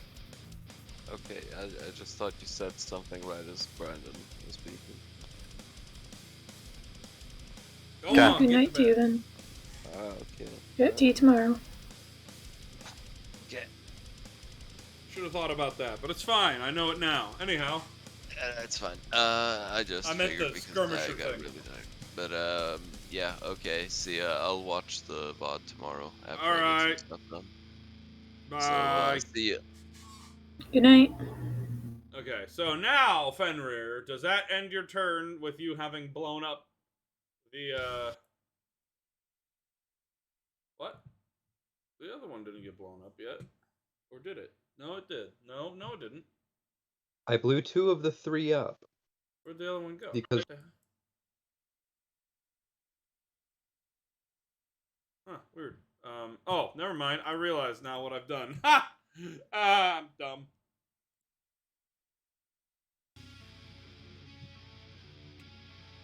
Okay, I just thought you said something right as Brandon was speaking. Go Okay. on, Good get night to to you bed. then. Okay. Get to you tomorrow. Okay. Should have thought about that, but it's fine. I know it now. Anyhow, That's fine. I just I meant figured the because skirmisher I got thing. really tired. But yeah, okay. See, I'll watch the VOD tomorrow after all I get some right. stuff done. Bye. So, see ya. Good night. Okay, so now Fenrir, does that end your turn with you having blown up the what? The other one didn't get blown up yet. Or did it? No, it did. No, it didn't. I blew 2 of the 3 up. Where'd the other one go? Because- What the hell? Huh, weird. Oh, never mind. I realize now what I've done. Ha! I'm dumb.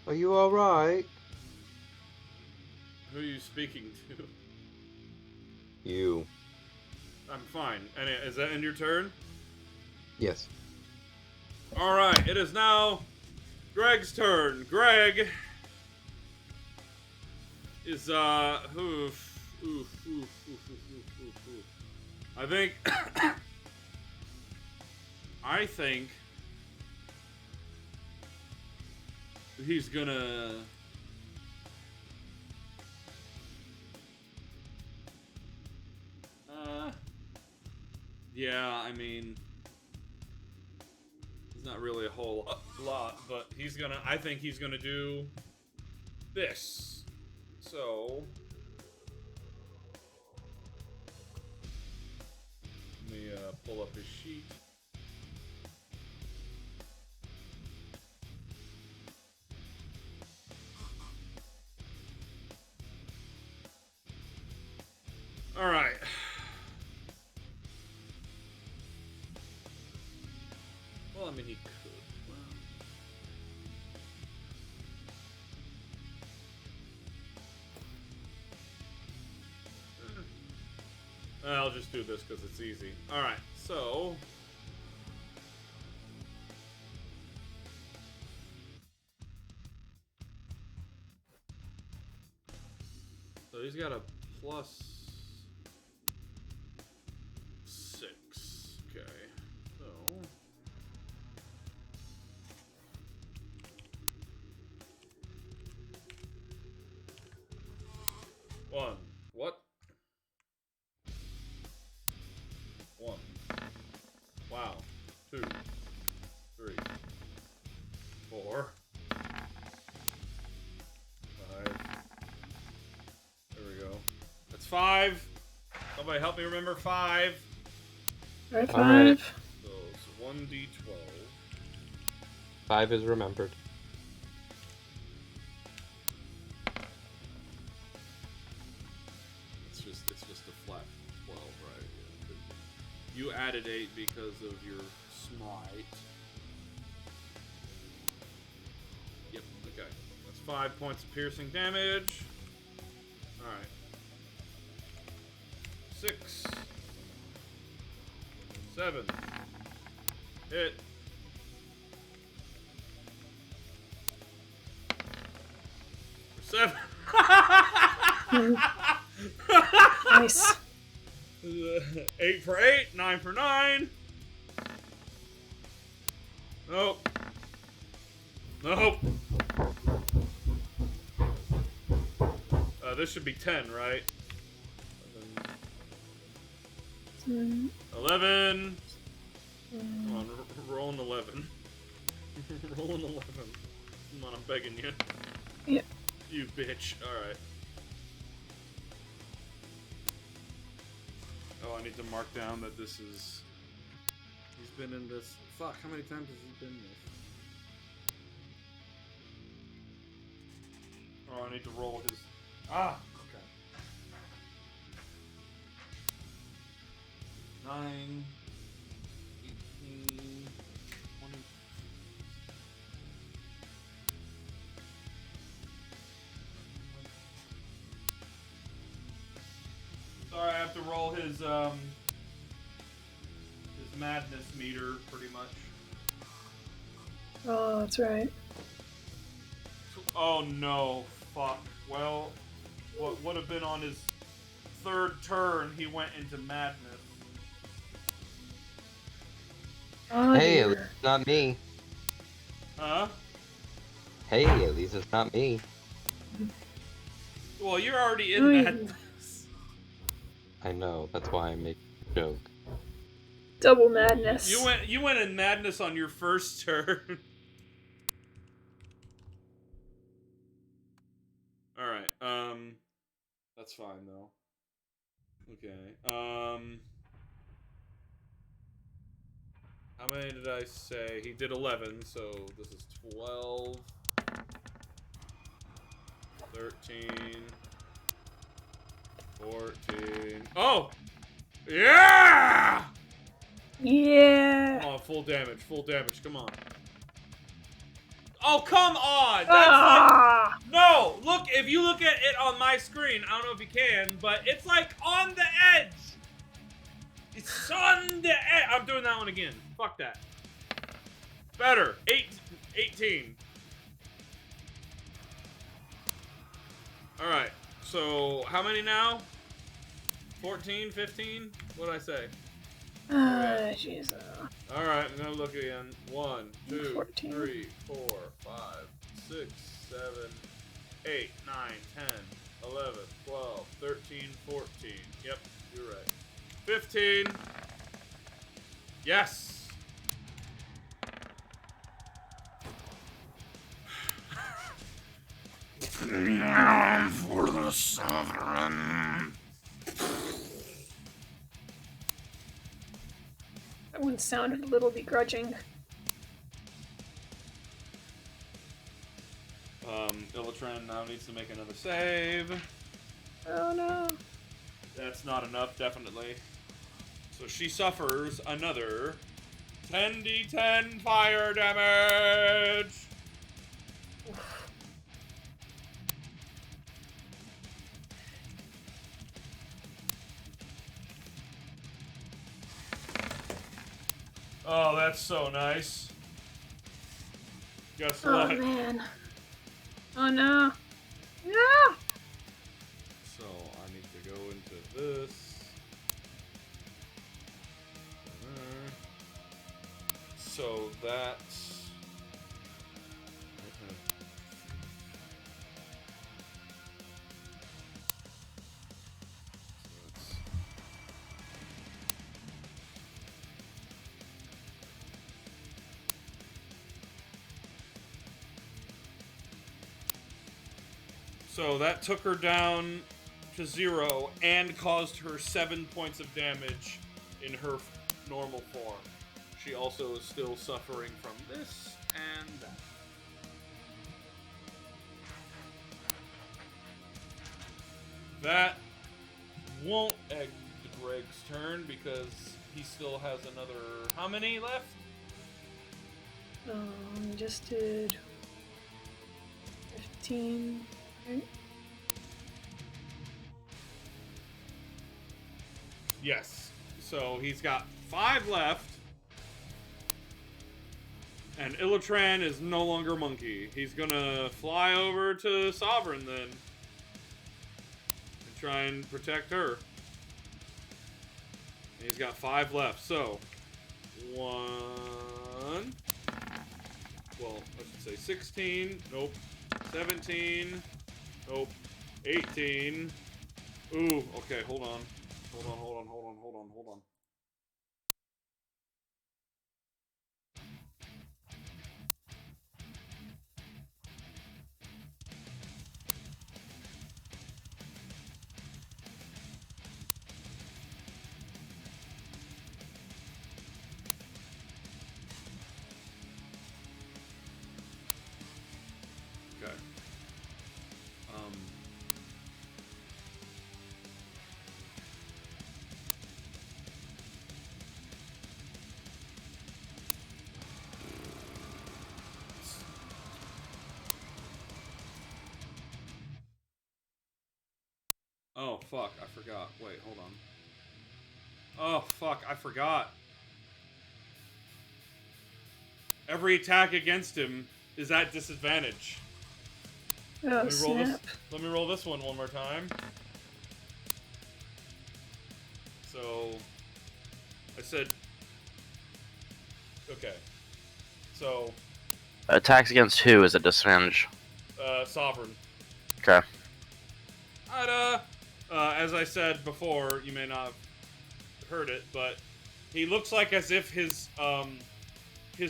Are you alright? Who are you speaking to? You. I'm fine. And is that end your turn? Yes. Alright, it is now Greg's turn. Greg is, oof. I think, he's gonna, yeah, I mean, it's not really a whole lot, but I think he's gonna do this. So, let me pull up his sheet. All right. Well, I mean, he could. I'll just do this because it's easy. All right, so. So he's got a +6. Okay. So. One. What? 1. Wow. 2. 3. 4. 5. There we go. That's 5. Somebody help me remember 5. Alright, All right. 5. So it's 1d12. 5 is remembered. It's just a flat 12, right? Yeah. You added 8 because of your smite. Yep, okay. That's 5 points of piercing damage. Alright. 6. 7. Hit. 7. Nice. 8 for 8, 9 for 9. Nope. Nope. This should be 10, right? 11. Come on, roll an 11. Roll an 11. Come on, I'm begging you. Yep. You bitch. Alright. Oh, I need to mark down that this is... He's been in this... Fuck, how many times has he been in this? Oh, I need to roll his... Ah! Okay. 9... 18... 20... Sorry, I have to roll his madness meter, pretty much. Oh, that's right. Oh no, fuck. Well, what would have been on his third turn, he went into madness. Oh, Hey, at dear. least it's not me. Huh? Hey, at least it's not me. Well, you're already in Ooh. madness. I know, that's why I make a joke. Double madness. You went in madness on your first turn. Alright, that's fine though. Okay, how many did I say? He did 11, so this is 12, 13, 14. Oh! Yeah! Yeah. Come on, full damage, come on. Oh, come on! That's Ah! like... No! Look, if you look at it on my screen, I don't know if you can, but it's like on the edge! It's on the edge! I'm doing that one again. Fuck that. Better. 18. Alright, so how many now? 14, 15? What did I say? Ah, Jesus. Alright, I'm gonna look again. 1, 2, 14. 3, 4, 5, 6, 7, 8, 9, 10, 11, 12, 13, 14. Yep, you're right. 15. Yes! For the sovereign. That one sounded a little begrudging. Illatran now needs to make another save. Oh no. That's not enough, definitely. So she suffers another 10d10 fire damage! Oh, that's so nice. Guess Oh what? man. Oh no. No! So I need to go into this. So that's... So that took her down to 0 and caused her 7 points of damage in her normal form. She also is still suffering from this and that. That won't egg Greg's turn because he still has another... How many left? Just did 15. Right? Yes. So he's got 5 left. And Illatran is no longer monkey. He's gonna fly over to Sovereign then. And try and protect her. And he's got 5 left. So, 1. Well, I should say 16. Nope. 17. Nope. 18. Ooh, okay, hold on. Hold on. Okay. Oh, fuck, I forgot. Wait, hold on. Oh, fuck, I forgot. every attack against him is at disadvantage. Oh, Let me roll this. snap. Let me roll this one more time. So, I said. Okay. So, Attacks against who is a disadvantage? Sovereign. Okay. Ida, as I said before, you may not have heard it, but he looks like as if his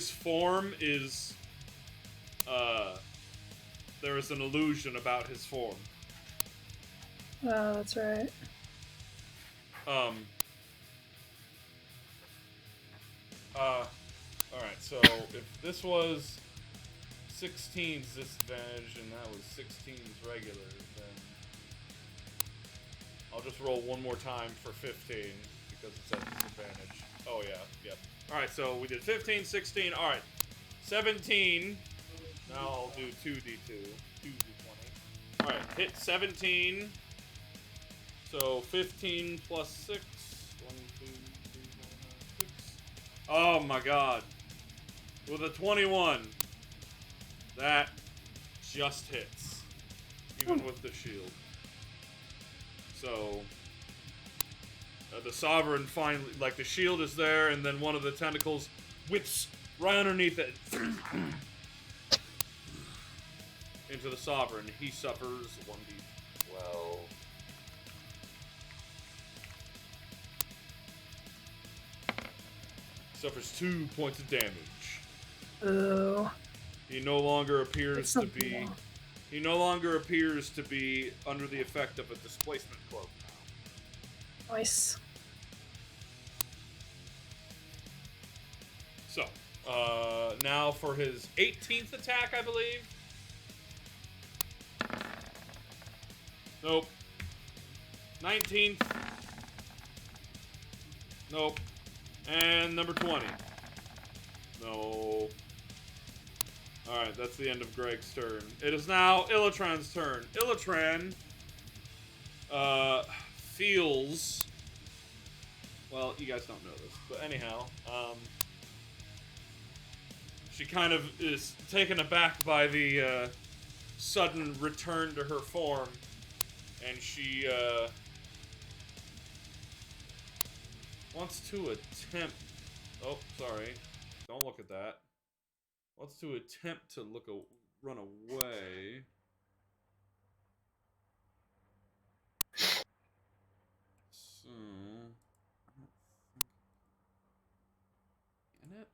form is, there is an illusion about his form. Oh, that's right. Alright, so if this was 16's disadvantage and that was 16's regular, then I'll just roll one more time for 15 because it's at disadvantage. Oh yeah, yep. Alright, so we did 15, 16, alright. 17. Now I'll do 2d2. 2d20. Alright, hit 17. So 15 plus 6. 1, 2, 3, 4, 5, 6. Oh my god. With a 21. That just hits. Even with the shield. So, the Sovereign finally, like, the shield is there, and then one of the tentacles whips right underneath it into the Sovereign. He suffers 1d12. Suffers 2 points of damage. Oh. He no longer appears That's to something be. wrong. He no longer appears to be under the effect of a displacement cloak now. Nice. So, now for his 18th attack, I believe. Nope. 19th. Nope. And number 20. No. Alright, that's the end of Greg's turn. It is now Illitran's turn. Illitran feels... Well, you guys don't know this, but anyhow, she kind of is taken aback by the sudden return to her form, and she wants to attempt... Oh, sorry. Don't look at that. Wants to attempt to run away. So... Can it?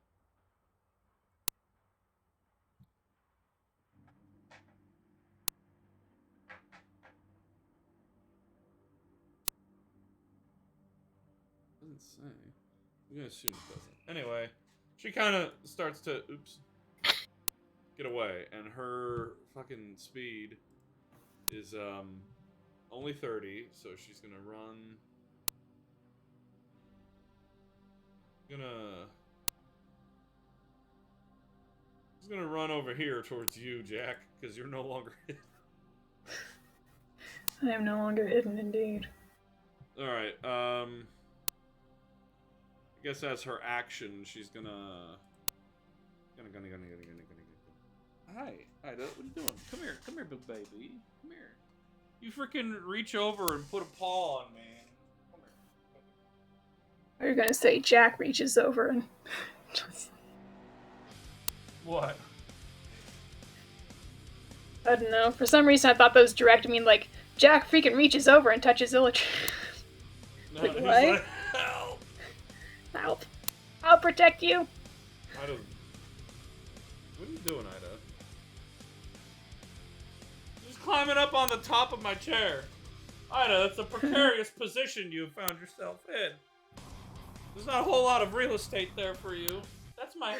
Doesn't say. I'm gonna assume it doesn't. Anyway, she kind of starts to get away, and her fucking speed is only 30, so she's gonna run. She's gonna run over here towards you, Jack, because you're no longer hidden. I am no longer hidden, indeed. All right. I guess as her action, she's gonna. Hi, Ida. What are you doing? Come here, big baby. Come here. You freaking reach over and put a paw on me. Come here. Are you gonna say Jack reaches over and What? I don't know. For some reason, I thought that was direct. I mean, like, Jack freaking reaches over and touches Illich. No, Like, he's what? like, help! Help. I'll protect you. Ida. What are you doing, Ida? Just climbing up on the top of my chair. Ida, that's a precarious position you found yourself in. There's not a whole lot of real estate there for you. That's my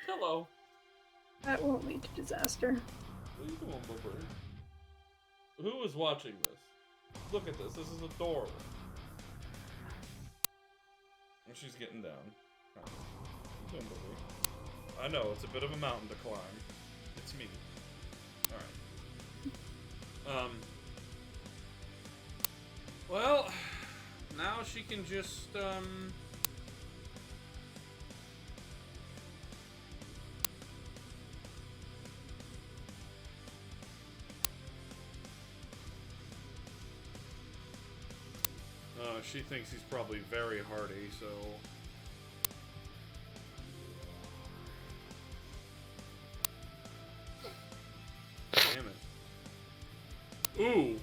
pillow. That won't lead to disaster. What are you doing, Boober? Who is watching this? Look at this. This is adorable. And she's getting down. What are you doing, Boober? I know, it's a bit of a mountain to climb. It's me. Alright. Well, now she can just, she thinks he's probably very hardy, so... Damn it. Ooh!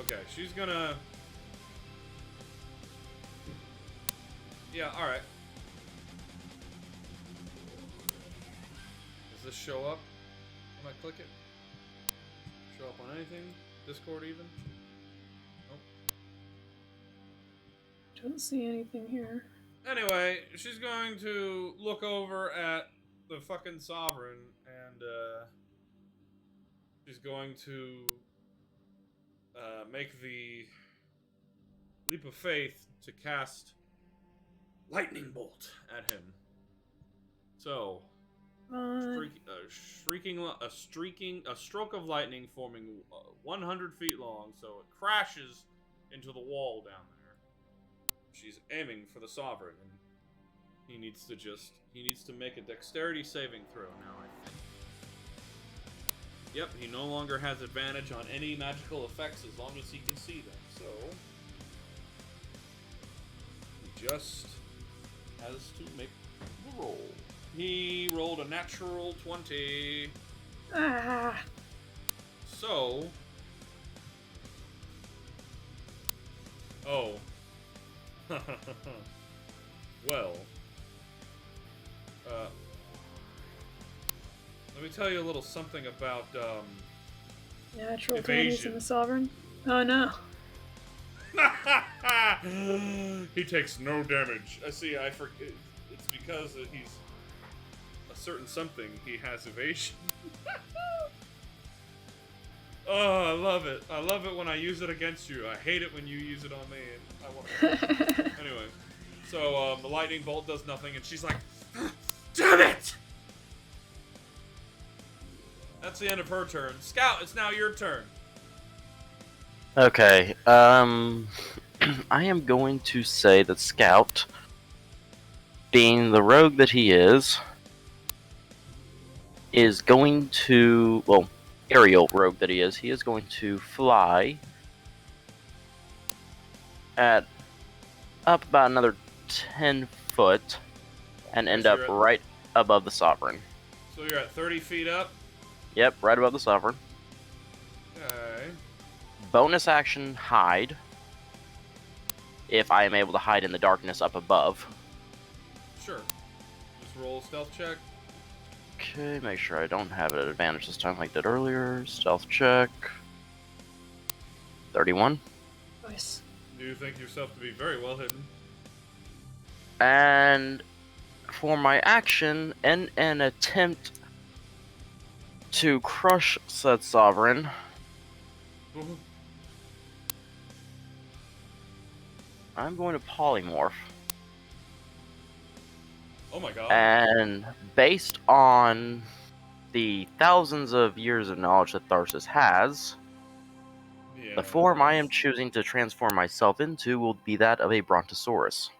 Okay, she's gonna... Yeah, alright. Does this show up when I click it? Show up on anything? Discord even? Nope. Don't see anything here. Anyway, she's going to look over at the fucking Sovereign and, she's going to make the leap of faith to cast Lightning Bolt at him. So, a stroke of lightning forming 100 feet long, so it crashes into the wall down there. She's aiming for the Sovereign, and he needs to make a dexterity saving throw now, I think. Yep, he no longer has advantage on any magical effects as long as he can see them, so... He just has to make the roll. He rolled a natural 20. Ah. So... Oh. Well... let me tell you a little something about, Natural 20s evasion. in the Sovereign? Oh no. He takes no damage. I see, I forget. It's because he's a certain something. He has evasion. Oh, I love it. I love it when I use it against you. I hate it when you use it on me. And I want to... Anyway. So, the lightning bolt does nothing, and she's like, damn it! That's the end of her turn. Scout, it's now your turn. Okay, I am going to say that Scout, being the rogue that he is going to, well, aerial rogue that he is going to fly at up about another 10 foot and end up right above the Sovereign. So you're at 30 feet up? Yep, right above the Sovereign. Okay. Bonus action, hide. If I am able to hide in the darkness up above. Sure. Just roll a stealth check. Okay, make sure I don't have it at advantage this time like I did earlier. Stealth check. 31. Nice. You think yourself to be very well hidden. And for my action, in an attempt to crush said Sovereign, I'm going to polymorph. Oh my god. And based on the thousands of years of knowledge that Tharsis has, the form I am choosing to transform myself into will be that of a Brontosaurus.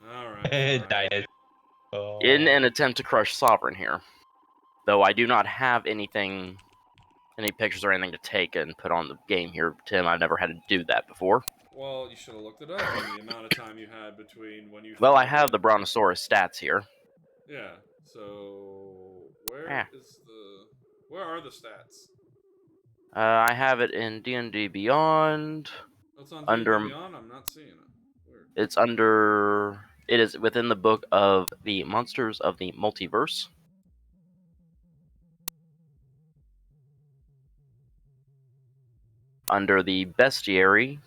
Alright. In an attempt to crush Sovereign here. Though I do not have any pictures or anything to take and put on the game here, Tim. I've never had to do that before. Well, you should have looked it up in the amount of time you had between when you... Well, I have the Brontosaurus stats here. Yeah, so... Where are the stats? I have it in D&D Beyond. It's on D&D Beyond? I'm not seeing it. Weird. It is within the book of the Monsters of the Multiverse. Under the Bestiary.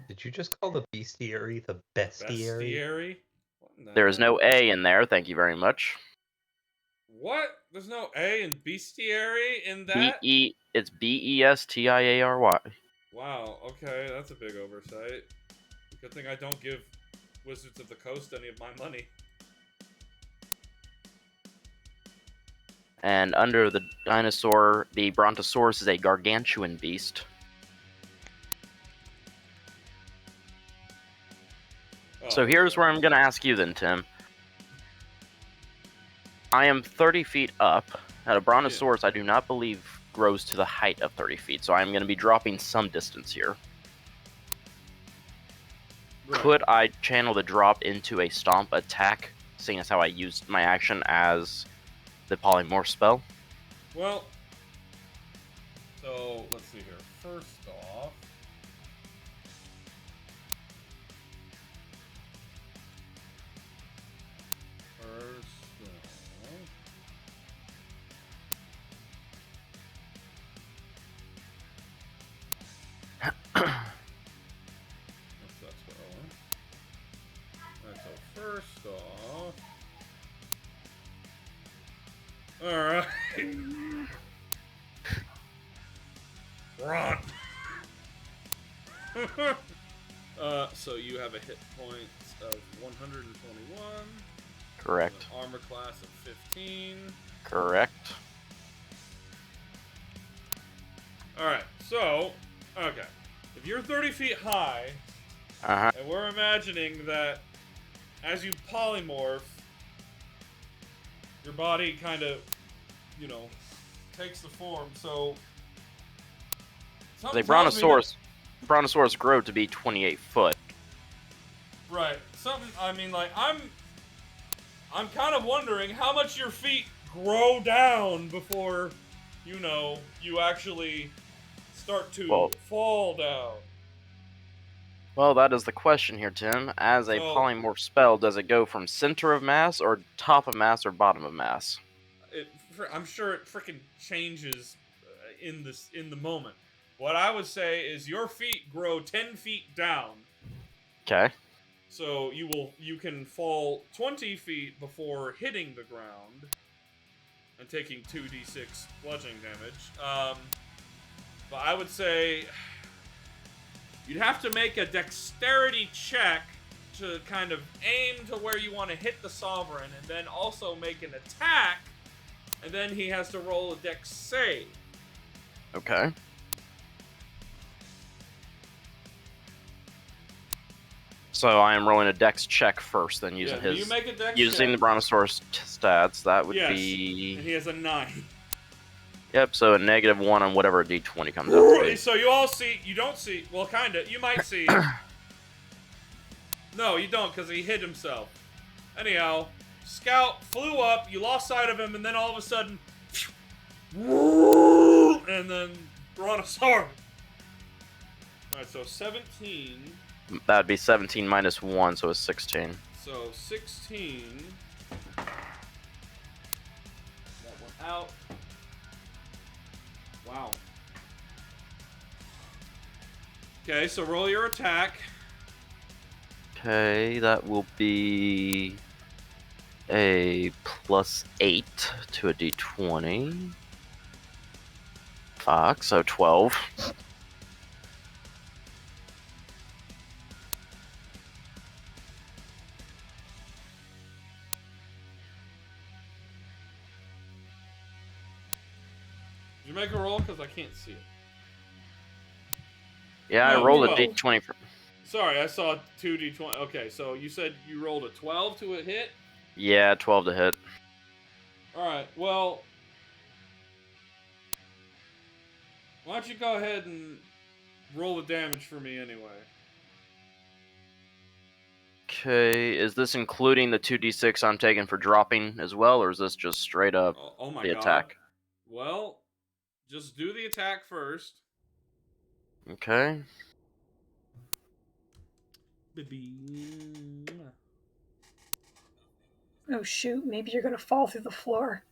Did you just call the bestiary the bestiary? Bestiary? There is no A in there, thank you very much. What? There's no A in bestiary in that? It's Bestiary. Wow, okay, that's a big oversight. Good thing I don't give Wizards of the Coast any of my money. And under the dinosaur, the Brontosaurus is a gargantuan beast. Oh, So here's okay. where I'm going to ask you then, Tim. I am 30 feet up. Now, a Brontosaurus, I do not believe, grows to the height of 30 feet, so I'm going to be dropping some distance here. Right. Could I channel the drop into a stomp attack, seeing as how I used my action as the polymorph spell? Well, so let's see here. First off, first off, alright. Run! So you have a hit points of 121. Correct. An armor class of 15. Correct. Alright, so, okay. If you're 30 feet high, and we're imagining that as you polymorph, your body kind of, you know, takes the form, so... The Brontosaurus grew to be 28 foot. Right. I mean, like, I'm kind of wondering how much your feet grow down before, you know, you actually start to fall down. Well, that is the question here, Tim. As a polymorph spell, does it go from center of mass, or top of mass, or bottom of mass? I'm sure it freaking changes in the moment. What I would say is your feet grow 10 feet down. Okay. So you can fall 20 feet before hitting the ground and taking 2d6 bludgeoning damage. But I would say you'd have to make a dexterity check to kind of aim to where you want to hit the Sovereign, and then also make an attack, and then he has to roll a dex save. Okay. So I am rolling a dex check first, then using you make a dex using check. the Brontosaurus stats. That would be. And he has a 9. Yep. So a -1 on whatever a d20 comes out to be. So you all see. You don't see. Well, kinda. You might see. No, you don't, because he hit himself. Anyhow, Scout flew up. You lost sight of him, and then all of a sudden, and then Brontosaurus. All right. So 17. That'd be 17 minus 1, so it's 16. So 16. That one out. Wow. Okay, so roll your attack. Okay, that will be a +8 to a d20. Fuck, so 12. Did you make a roll? Because I can't see it. Yeah, no, I rolled 12. A d20 for... Sorry, I saw 2d20. Okay, so you said you rolled a 12 to a hit? Yeah, 12 to hit. Alright, well... Why don't you go ahead and roll the damage for me anyway? Okay, is this including the 2d6 I'm taking for dropping as well, or is this just straight up the attack? Well, just do the attack first. Okay. Oh shoot, maybe you're gonna fall through the floor.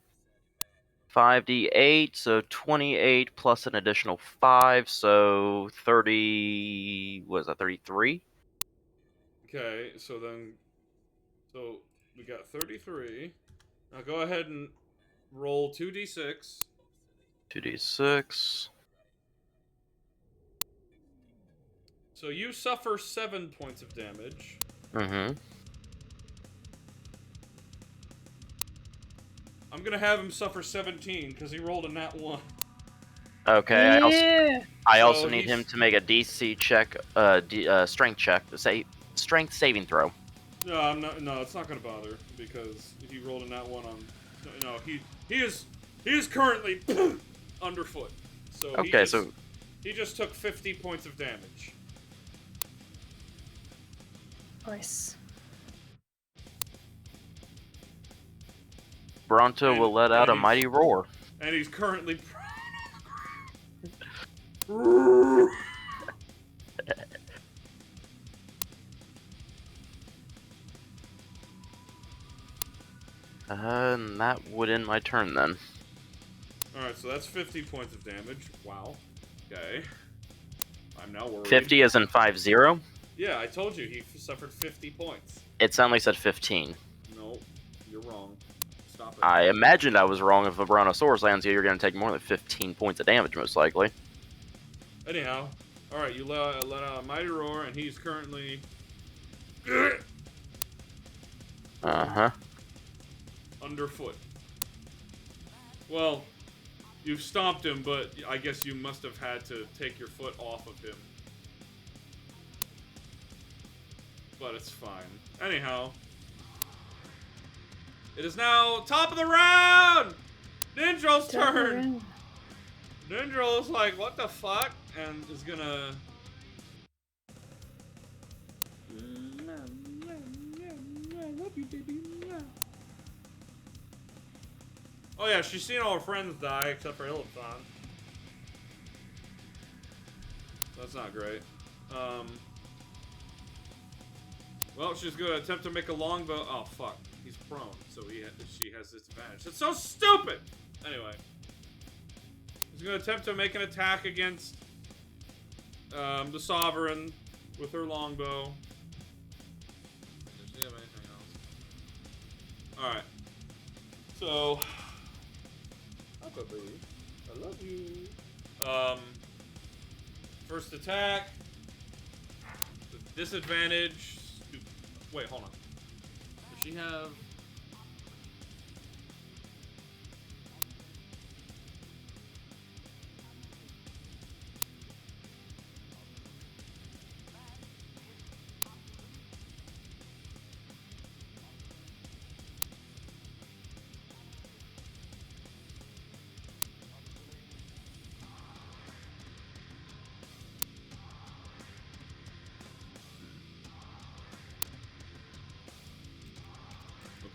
5d8, so 28 plus an additional 5, so 30... what is that, 33? Okay, so we got 33. Now go ahead and roll 2d6. 2d6. So you suffer 7 points of damage. Mm-hmm. I'm gonna have him suffer 17 because he rolled a nat 1. Okay, Yeah. I So also need he's- him to make a DC check, strength check, strength saving throw. No, I'm not. No, it's not gonna bother because he rolled a nat 1 on. No, he is currently underfoot. So Okay, so he just took 50 points of damage. Nice. Bronto will let out a he's- mighty roar. And he's currently. And that would end my turn then. Alright, so that's 50 points of damage. Wow. Okay. I'm now worried. 50 as in 50? Yeah, I told you he suffered 50 points. It sounded like it said 15. No, you're wrong. Stop it. I imagined I was wrong. If a Brontosaurus lands here, you're going to take more than 15 points of damage, most likely. Anyhow, alright, you let out a mighty roar, and he's currently. Uh-huh. Underfoot. Well, you've stomped him, but I guess you must have had to take your foot off of him. But it's fine. Anyhow, it is now top of the round! Ninjal's turn! Ninjal's like, what the fuck? And is gonna... I love you, baby. Oh yeah, she's seen all her friends die except for Illiton. That's not great. Well, she's gonna attempt to make a longbow. Oh fuck, he's prone, so she has disadvantage. It's so stupid. Anyway, she's gonna attempt to make an attack against the Sovereign with her longbow. Does she have anything else? All right. So. I love you. First attack. Disadvantage. Wait, hold on. Does she have...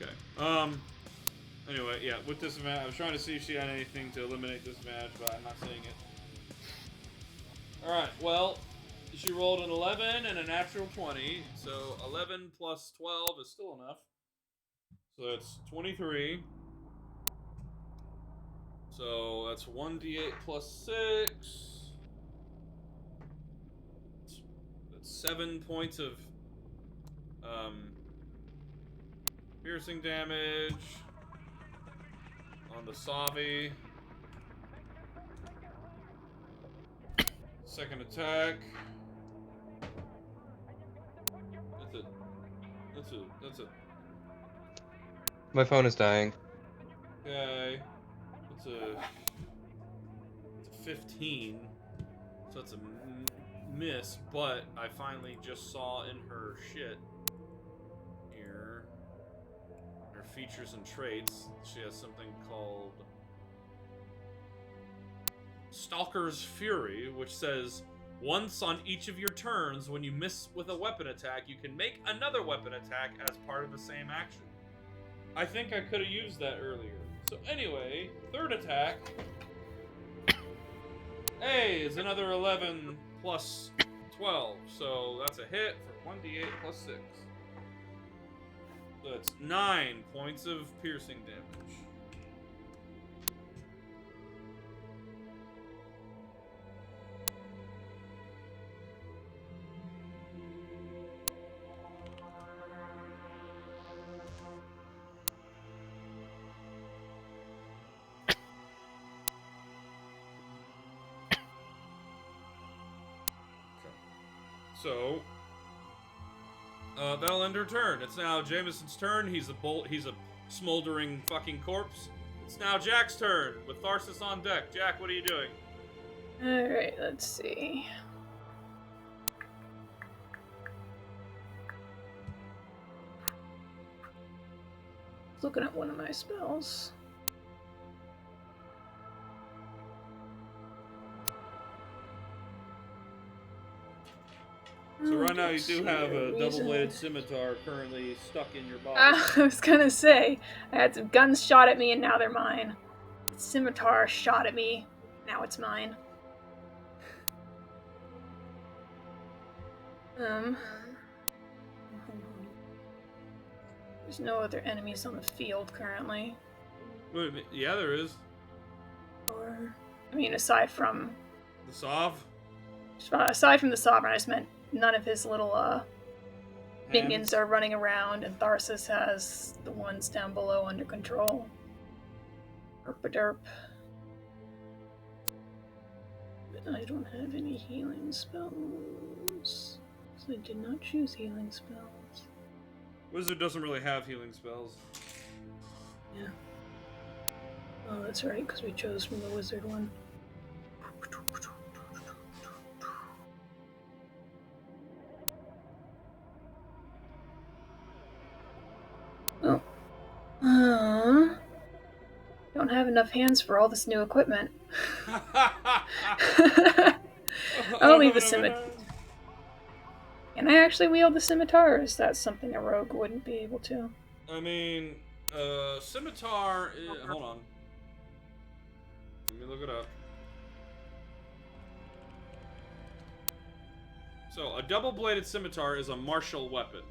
Okay. Anyway, yeah, with this match, I was trying to see if she had anything to eliminate this match, but I'm not seeing it. Alright, well, she rolled an 11 and a natural 20, so 11 plus 12 is still enough. So that's 23. So that's 1d8 plus 6. That's 7 points of piercing damage on the Savi. Second attack. That's a. My phone is dying. Okay. It's a 15. So it's a miss, but I finally just saw in her shit here, her features and traits, she has something called Stalker's Fury, which says once on each of your turns, when you miss with a weapon attack, you can make another weapon attack as part of the same action. I think I could have used that earlier. So anyway, third attack. Hey, is another 11 plus 12. So that's a hit for 1d8 plus 6. So that's 9 points of piercing damage. So that'll end her turn. It's now Jameson's turn. He's a smoldering fucking corpse. It's now Jack's turn with Tharsis on deck. Jack, what are you doing? Alright, let's see. Looking at one of my spells. So right now you do have a double-bladed scimitar currently stuck in your body. I was gonna say, I had some guns shot at me and now they're mine. The scimitar shot at me, now it's mine. There's no other enemies on the field currently. Wait, yeah, there is. Or, I mean, aside from the Sov. Aside from the Sovereign, I just meant none of his little minions are running around, and Tharsis has the ones down below under control. Derp-a-derp. But I don't have any healing spells. So I did not choose healing spells. Wizard doesn't really have healing spells. Yeah. Oh, that's right, because we chose from the wizard one. Oh. Don't have enough hands for all this new equipment. I'll leave the scimitar. Can I actually wield the scimitar, or is that something a rogue wouldn't be able to? I mean, scimitar hold on. Let me look it up. So, a double-bladed scimitar is a martial weapon.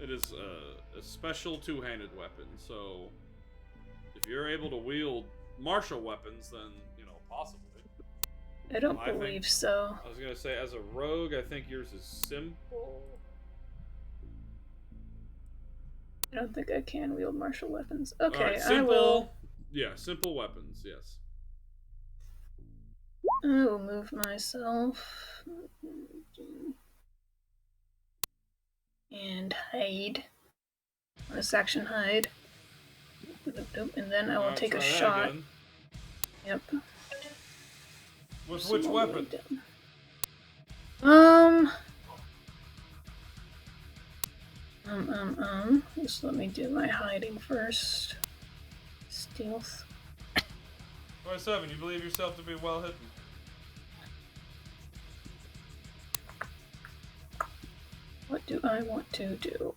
It is a special two-handed weapon, so if you're able to wield martial weapons, then, you know, possibly. I don't believe so. I was gonna say, as a rogue, I think yours is simple. I don't think I can wield martial weapons. Okay, right, simple, I will. Yeah, simple weapons, yes. I will move myself. And hide. Bonus action hide. And then I will take a shot. Again. Yep. With which weapon? Just let me do my hiding first. Stealth. 27, you believe yourself to be well hidden. What do I want to do?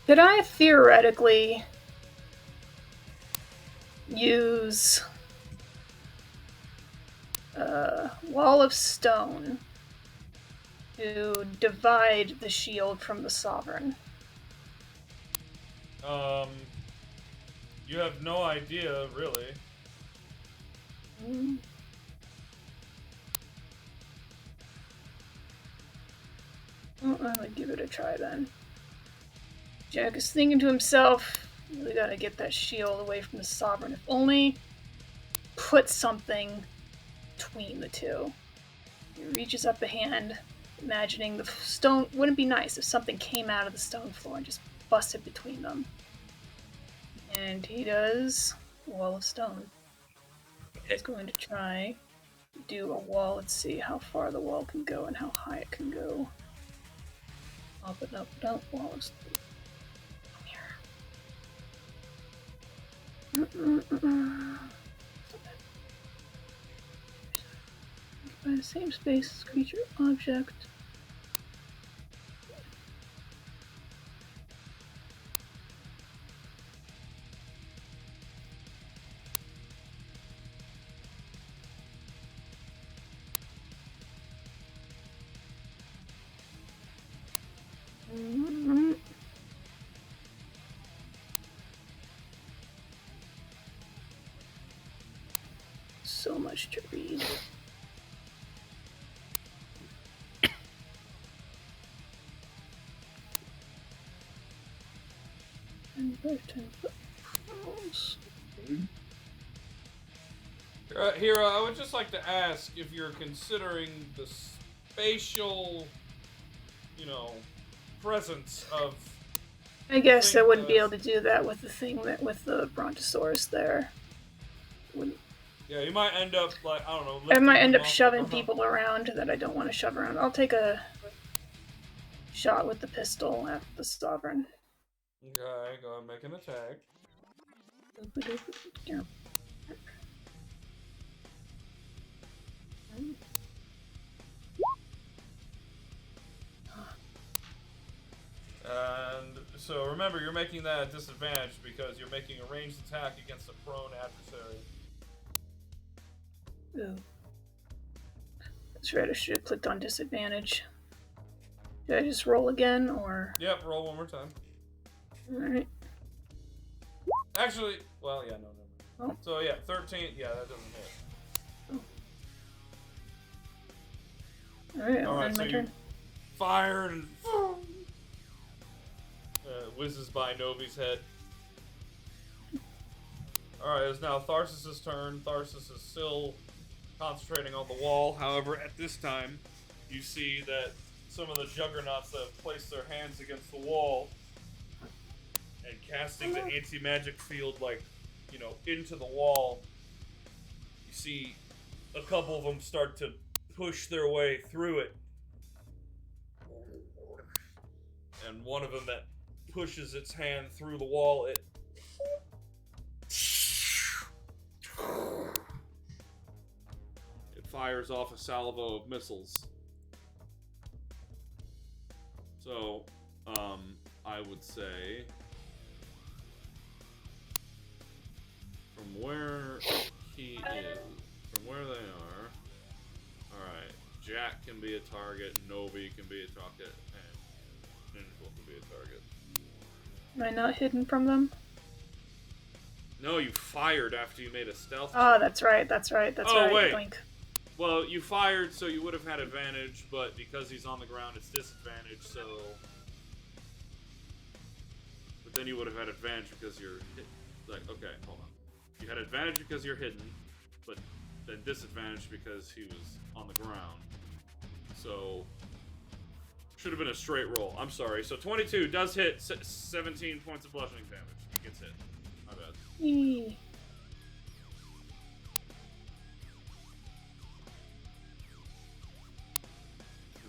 Could I theoretically use a wall of stone to divide the shield from the Sovereign? You have no idea, really. Well, I'm gonna give it a try then. Jack is thinking to himself, we gotta get that shield away from the Sovereign. If only put something between the two. He reaches up a hand, imagining the stone. Wouldn't it be nice if something came out of the stone floor and just busted between them? And he does a wall of stone. He's going to try to do a wall. Let's see how far the wall can go and how high it can go. Up and up and up. Wall of stone. By the same space as creature object. So much to read. And 10 foot walls. Hira, I would just like to ask if you're considering the spatial, presence of. I guess I wouldn't be able to do that with the thing with the Brontosaurus there. Wouldn't. Yeah, you might end up I don't know. I might end up shoving people around that I don't want to shove around. I'll take a shot with the pistol at the Sovereign. Okay, go ahead and make an attack. And so remember, you're making that at disadvantage because you're making a ranged attack against a prone adversary. Ooh. That's right, I should have clicked on disadvantage. Did I just roll again, or? Yep, roll one more time. Alright. Actually, well, yeah, no. Oh. So yeah, 13, yeah, that doesn't hit. Alright, so my turn. You fire and whizzes by Novi's head. Alright, it's now Tharsis' turn. Tharsis is still concentrating on the wall. However, at this time, you see that some of the juggernauts that have placed their hands against the wall and casting the anti-magic field, into the wall, you see a couple of them start to push their way through it. And one of them that pushes its hand through the wall, it fires off a salvo of missiles. So, I would say from where he is, from where they are, alright, Jack can be a target, Novi can be a target, and Ninja can be a target. Am I not hidden from them? No, you fired after you made a stealth check. Oh, that's right. Oh, wait. Blink. Well, you fired, so you would have had advantage, but because he's on the ground, it's disadvantage, so... But then you would have had advantage because you're okay, hold on. You had advantage because you're hidden, but then disadvantage because he was on the ground. So... Should have been a straight roll. I'm sorry. So 22 does hit 17 points of bludgeoning damage. He gets hit. My bad. Eee.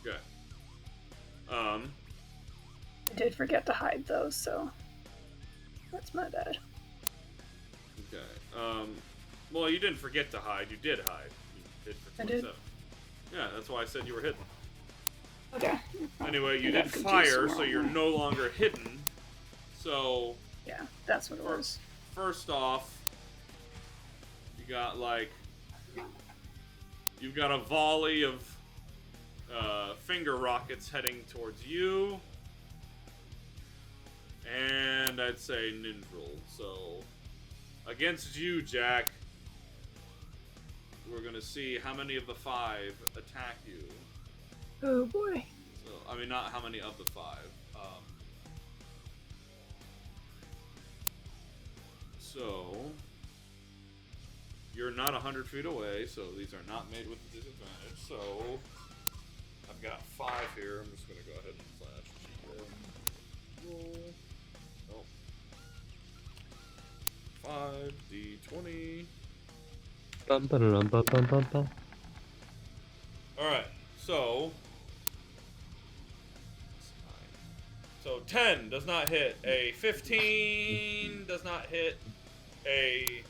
Okay. I did forget to hide those, so that's my bad. Okay. Well, you didn't forget to hide. You did hide. You did for 27. I did? Yeah, that's why I said you were hidden. Okay. Anyway, you did fire, so you're no longer hidden. So... Yeah, that's what it was. First off, you got, you've got a volley of finger rockets heading towards you. And I'd say Nindril. So, against you, Jack, we're gonna see how many of the 5 attack you. Oh boy. So, I mean, not how many of the 5. So, you're not 100 feet away, so these are not made with disadvantage. So, I've got 5 here. I'm just gonna go ahead and flash. Roll. 5d20. Bum, ba-da-dum, bum, bum, bum, bum. Alright, so 10 does not hit. A 15 does not hit. A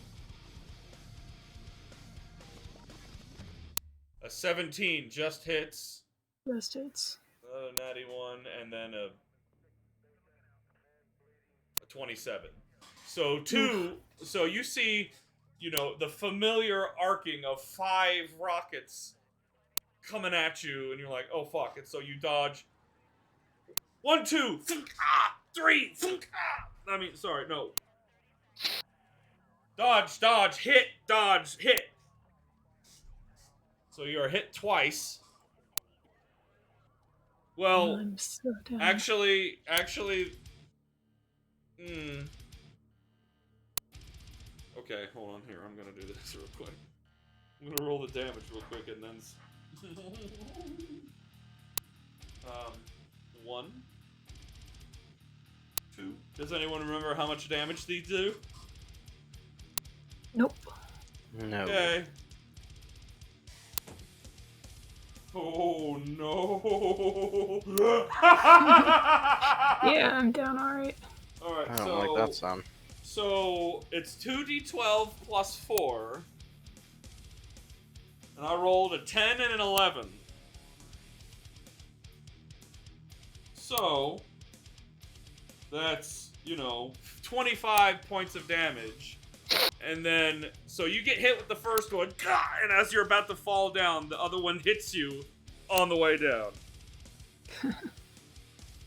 17 just hits. Just hits. Another natty 1, and then a 27. So 2. So you see, the familiar arcing of 5 rockets coming at you, and you're like, oh fuck. And so you dodge. 1, 2, 3, I mean, sorry, no. Dodge, hit, dodge, hit. So you are hit twice. Well, I'm so done. actually, Okay, hold on here. I'm gonna do this real quick. I'm gonna roll the damage real quick and then. 1, 2. Does anyone remember how much damage these do? Nope. No. Okay. Oh no. Yeah, I'm down alright. Alright, I so. don't like that sound. So it's 2d12 plus 4. And I rolled a 10 and an 11. So that's, 25 points of damage. And then, so you get hit with the first one, and as you're about to fall down, the other one hits you on the way down.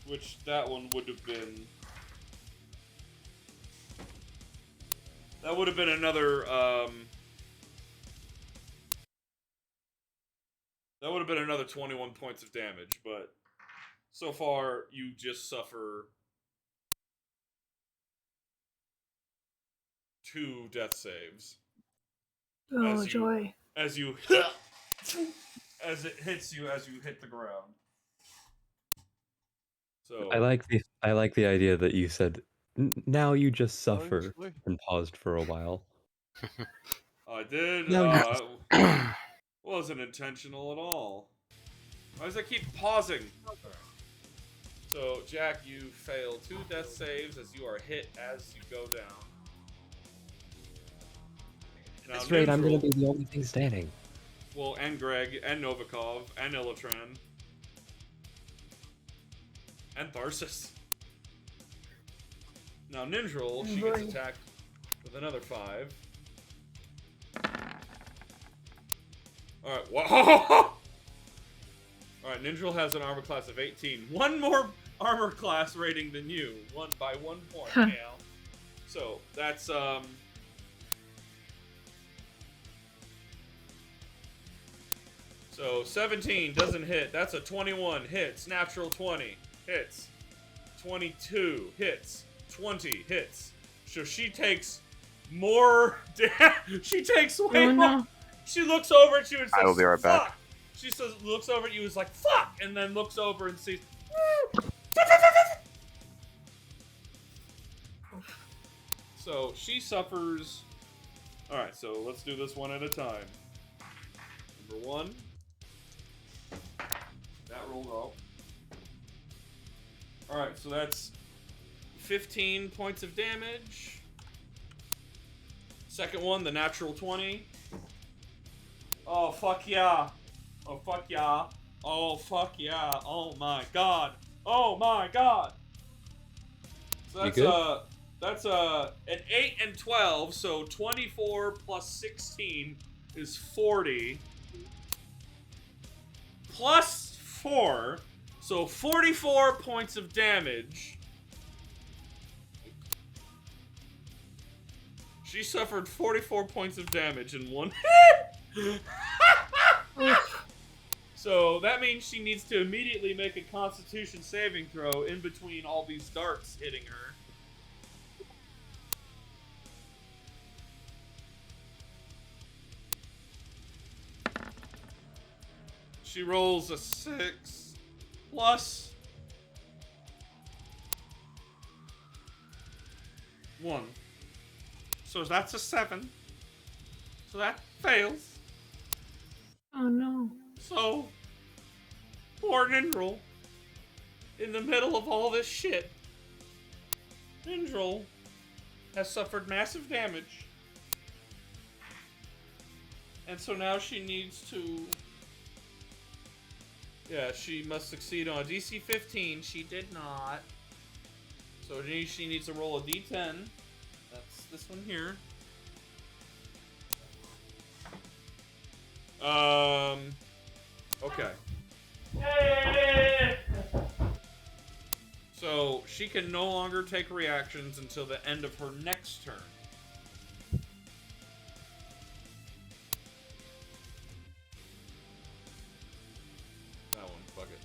Which, that one would have been... That would have been another, That would have been another 21 points of damage, but so far, you just suffer 2 death saves. Oh, joy. As it hits you as you hit the ground. So I like the idea that you said now you just suffer and paused for a while. I did. No, Wasn't intentional at all. Why does it keep pausing? So Jack, you fail 2 death saves as you are hit as you go down. Now, That's right. I'm Neutral- gonna be the only thing standing. Well, and Greg, and Novikov, and Illatran. And Tharsis. Now, Ninjal, she gets attacked with another 5. Alright, whoa! Alright, Ninjal has an armor class of 18. One more armor class rating than you. By 1 point, yeah. So, that's, So, 17 doesn't hit. That's a 21. Hits. Natural 20. Hits. 22. Hits. 20. Hits. So she takes more damage. She takes way more. She looks over at you and says, I will be right back. Fuck. She says, looks over at you and is like, fuck! And then looks over and sees... So, she suffers... Alright, so let's do this one at a time. Number 1... That rolled off. Alright, so that's 15 points of damage. Second one, the natural 20. Oh, fuck yeah. Oh, fuck yeah. Oh, fuck yeah. Oh my god. Oh my god. So that's an 8 and 12, so 24 plus 16 is 40. Plus 4, so 44 points of damage. She suffered 44 points of damage in one hit. So that means she needs to immediately make a Constitution saving throw in between all these darts hitting her. She rolls a 6 plus 1. So that's a 7. So that fails. Oh no. So, poor Nindral, in the middle of all this shit, Nindral has suffered massive damage. And so now she needs to... Yeah, she must succeed on a DC 15. She did not. So she needs to roll a D10. That's this one here. Okay. So she can no longer take reactions until the end of her next turn. That one, fuck it.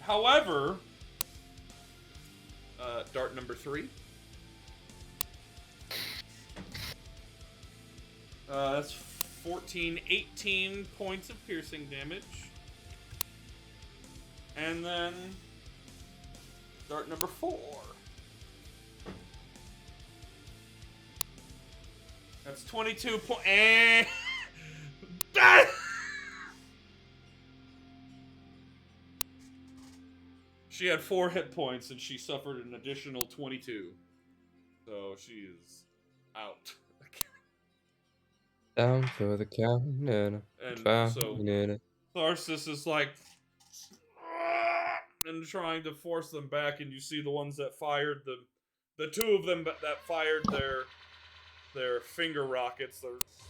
However, dart number 3. That's 14, 18 points of piercing damage. And then dart number 4. That's 22 points. And she had 4 hit points and she suffered an additional 22. So she is out. Down for the count, and so Tharsis is like and trying to force them back, and you see the ones that fired the 2 of them that fired their finger rockets.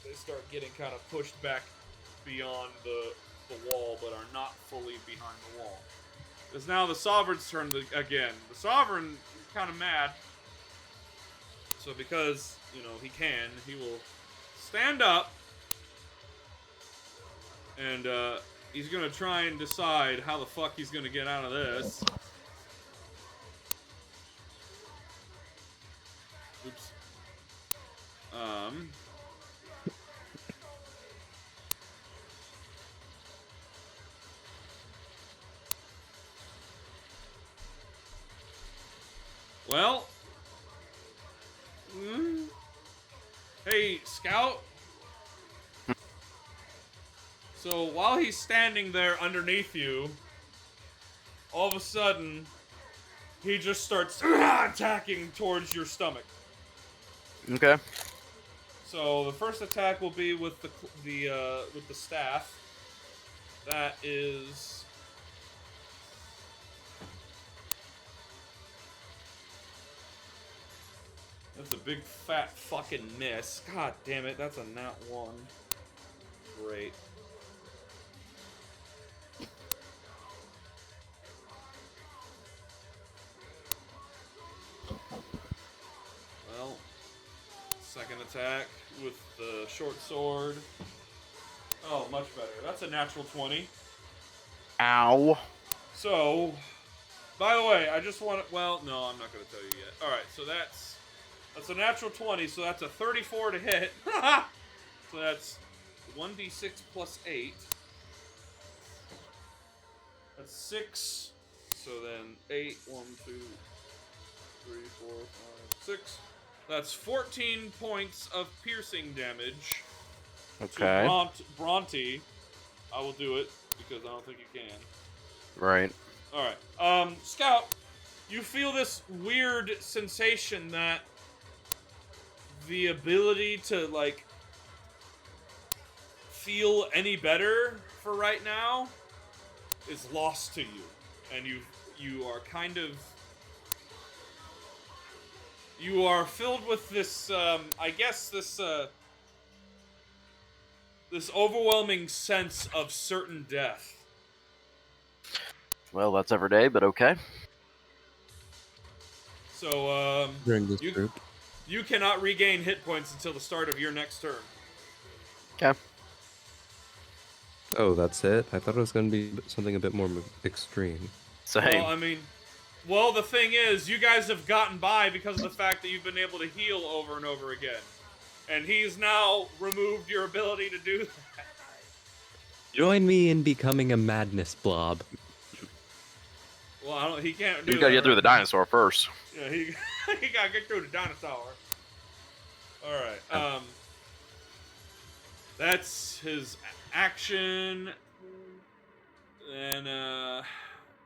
They start getting kind of pushed back beyond the wall, but are not fully behind the wall. It's now the Sovereign's turn again. The Sovereign is kind of mad. So because, you know, he will stand up and he's going to try and decide how the fuck he's going to get out of this. Oops. Well. Hey, Scout. So while he's standing there underneath you, all of a sudden, he just starts attacking towards your stomach. Okay. So the first attack will be with the staff. That is that's a big fat fucking miss. God damn it, that's a nat 1. Great. Well, second attack with the short sword. Oh, much better. That's a natural 20. Ow. So, by the way, I just want to... Well, no, I'm not going to tell you yet. Alright, so that's a natural 20, so that's a 34 to hit. So that's 1d6 plus 8. That's 6. So then 8, 1, 2, 3, 4, 5, 6. That's 14 points of piercing damage. Okay. To Bronte. I will do it because I don't think you can. Right. Alright. Scout, you feel this weird sensation that the ability to, like, feel any better for right now is lost to you. And you are kind of... You are filled with this, I guess this overwhelming sense of certain death. Well, that's every day, but okay. So, During this group. You cannot regain hit points until the start of your next turn. Okay. Oh, that's it? I thought it was going to be something a bit more extreme. Same. Well, I mean... Well, the thing is, you guys have gotten by because of the fact that you've been able to heal over and over again. And he's now removed your ability to do that. Join me in becoming a madness blob. Well, he can't do that. You gotta get through the dinosaur first. Yeah, he gotta get through the dinosaur. Alright, that's his action. And,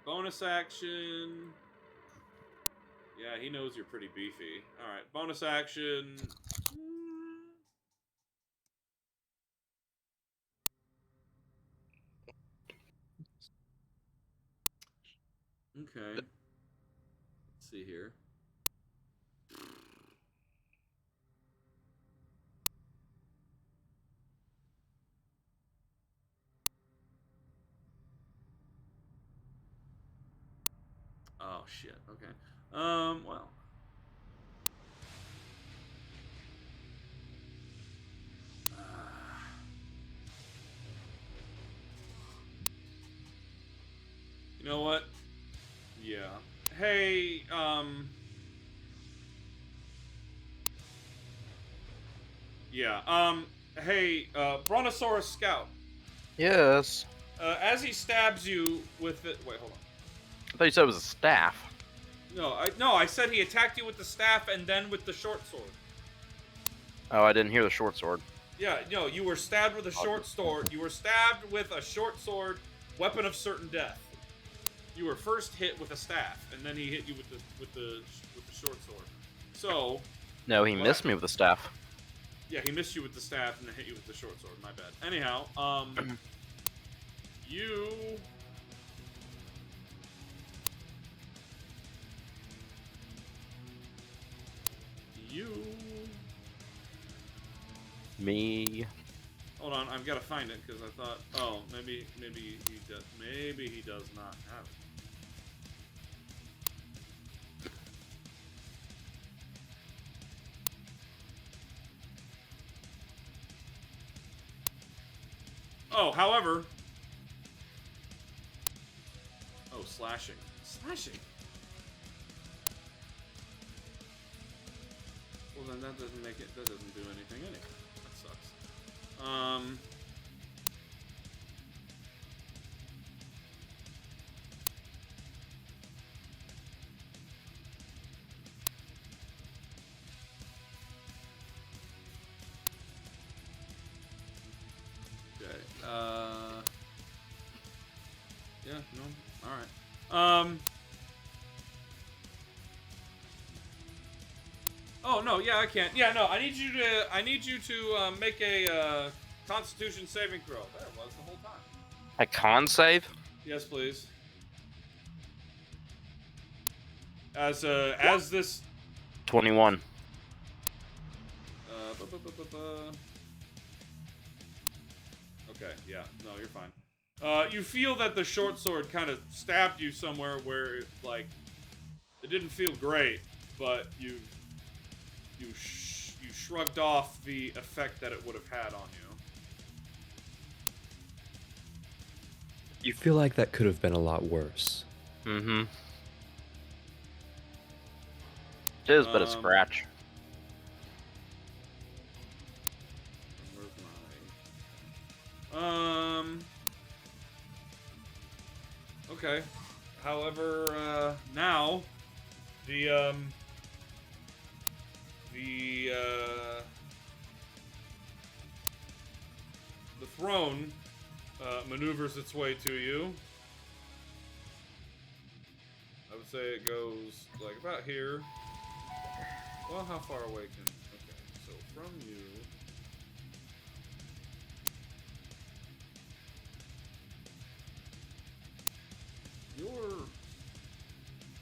bonus action. Yeah, he knows you're pretty beefy. Alright, bonus action. Okay. Let's see here. Oh, shit. Okay. Well. You know what? Yeah. Hey, yeah, Hey, Brontosaurus Scout. Yes. As he stabs you with it. Wait, hold on. I thought you said it was a staff. No, I said he attacked you with the staff and then with the short sword. Oh, I didn't hear the short sword. Yeah, no, you were stabbed with a short sword. You were stabbed with a short sword, weapon of certain death. You were first hit with a staff, and then he hit you with the short sword. So. No, he missed me with the staff. Yeah, he missed you with the staff and then hit you with the short sword. My bad. Anyhow, you. Me. Hold on, I've got to find it because I thought, oh, maybe he does. Maybe he does not have it. Oh, however. Oh, slashing. Slashing. Well, then that doesn't make it. That doesn't do anything anyway. That sucks. Okay. Yeah. No. All right. Oh no, yeah, I can't. Yeah, no, I need you to make a Constitution saving throw. There it was the whole time. A con save? Yes, please. As this. 21. Okay, yeah, no, you're fine. You feel that the short sword kind of stabbed you somewhere where it, like, it didn't feel great, but you shrugged off the effect that it would have had on you. You feel like that could have been a lot worse. Mm-hmm. It is but a scratch. Where's my... Okay. However, now the throne maneuvers its way to you. I would say it goes like about here. Well, how far away can? Okay, so from you.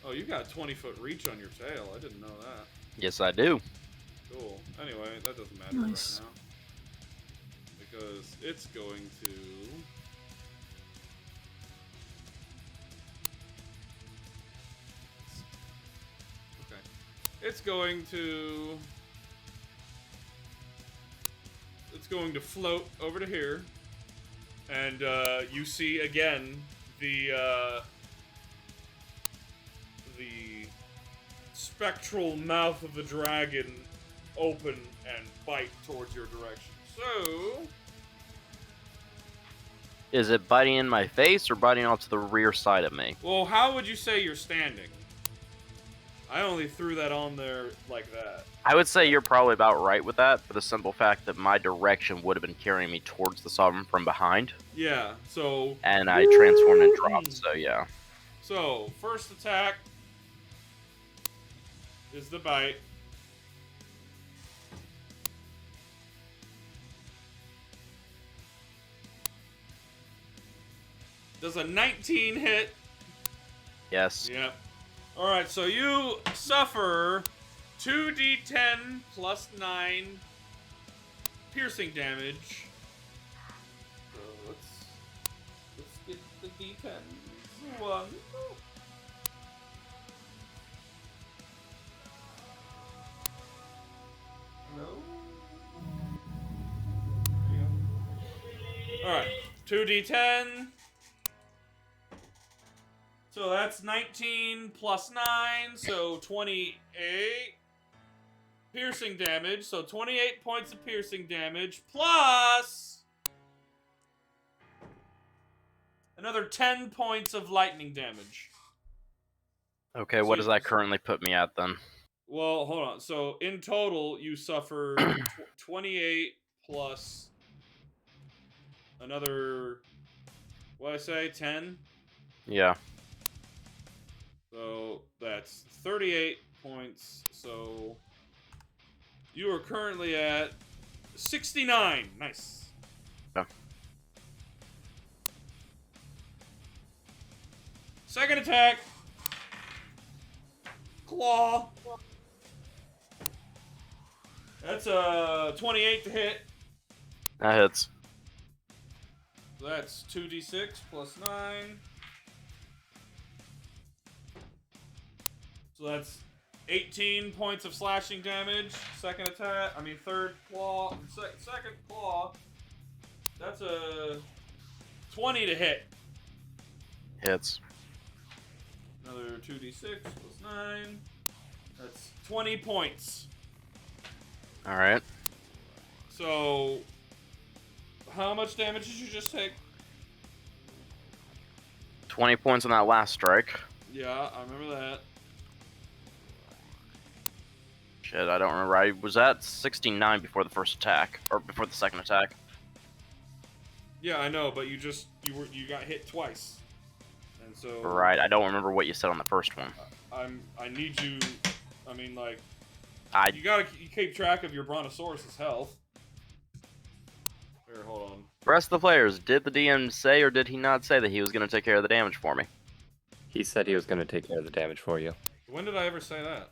Oh, you got 20-foot reach on your tail. I didn't know that. Yes, I do. Cool. Anyway, that doesn't matter Nice. right now. Because it's going to... Okay. It's going to... It's going to float over to here. And you see again the spectral mouth of the dragon open and bite towards your direction. So... Is it biting in my face or biting onto the rear side of me? Well, how would you say you're standing? I only threw that on there like that. I would say you're probably about right with that, for the simple fact that my direction would have been carrying me towards the Sovereign from behind. Yeah, so... And I transformed and dropped, so yeah. So, first attack is the bite. Does a 19 hit? Yes. Yep. Alright, so you suffer 2d10 plus 9 piercing damage. So let's get the d10s. 1. No. Alright, 2d10. So that's 19 plus 9, so 28. piercing damage, so 28 points of piercing damage, plus another 10 points of lightning damage. Okay, what does that currently put me at then? Well, hold on. So in total, you suffer 28 plus another, what did I say, 10? Yeah. So that's 38 points. So you are currently at 69. Nice. Yeah. Second attack. Claw. That's a 28 to hit. That hits. So that's 2d6 plus 9. So that's 18 points of slashing damage. Second attack, third claw, second claw. That's a 20 to hit. Hits. Another 2d6 plus 9. That's 20 points. Alright. So, how much damage did you just take? 20 points on that last strike. Yeah, I remember that. Shit, I don't remember. I was at 69 before the first attack, or before the second attack. Yeah, I know, but you you got hit twice. And so Right, I don't remember what you said on the first one. I need you, you keep track of your Brontosaurus's health. Here, hold on. Rest of the players, did the DM say or did he not say that he was going to take care of the damage for me? He said he was going to take care of the damage for you. When did I ever say that?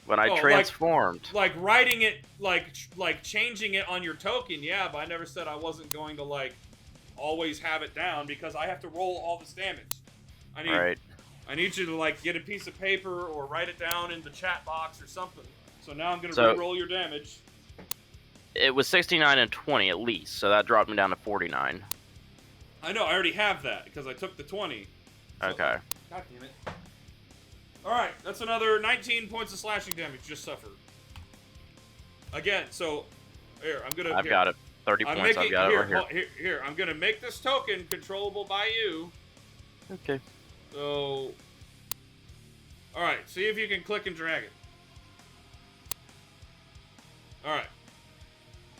When I transformed. Like writing it, like changing it on your token, yeah, but I never said I wasn't going to, always have it down because I have to roll all this damage. I need you to, get a piece of paper or write it down in the chat box or something. So now I'm going to re-roll your damage. It was 69 and 20 at least, so that dropped me down to 49. I know, I already have that because I took the 20. So, Okay. God damn it. Alright, that's another 19 points of slashing damage just suffered. Again, so here, I've got it. 30 points, I've got it right here. Here, I'm gonna make this token controllable by you. Okay. So, alright, see if you can click and drag it. Alright.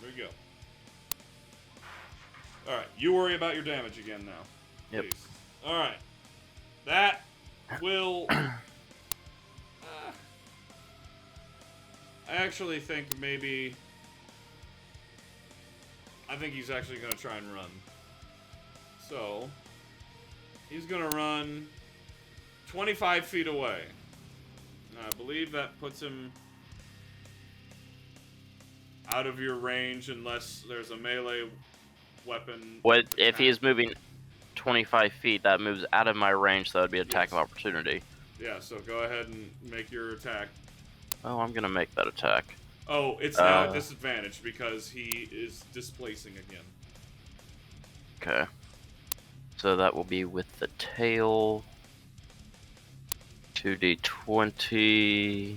There you go. Alright, you worry about your damage again now. Yep. Please. Alright. That will... I actually think maybe... I think he's actually going to try and run. So, he's going to run 25 feet away. And I believe that puts him out of your range unless there's a melee weapon. What if he is moving 25 feet? That moves out of my range, so that would be an attack of opportunity. Yeah, so go ahead and make your attack. Oh, I'm gonna make that attack. Oh, it's now at disadvantage because he is displacing again. Okay. So that will be with the tail. 2d20.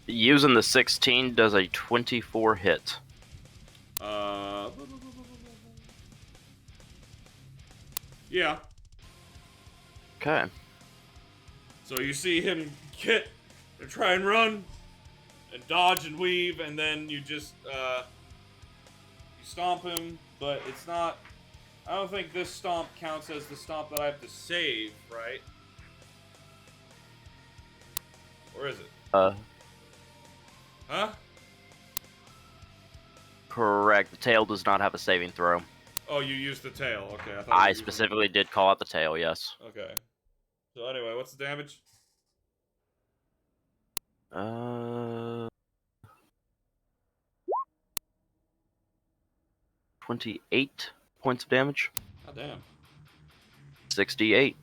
Using the 16 does a 24 hit. Yeah. Okay. So you see him get and try and run and dodge and weave, and then you just you stomp him, but it's not. I don't think this stomp counts as the stomp that I have to save, right? Or is it? Huh? Correct. The tail does not have a saving throw. Oh, you used the tail. Okay, I specifically did call out the tail, yes. Okay. So anyway, what's the damage? 28 points of damage. God damn. 68.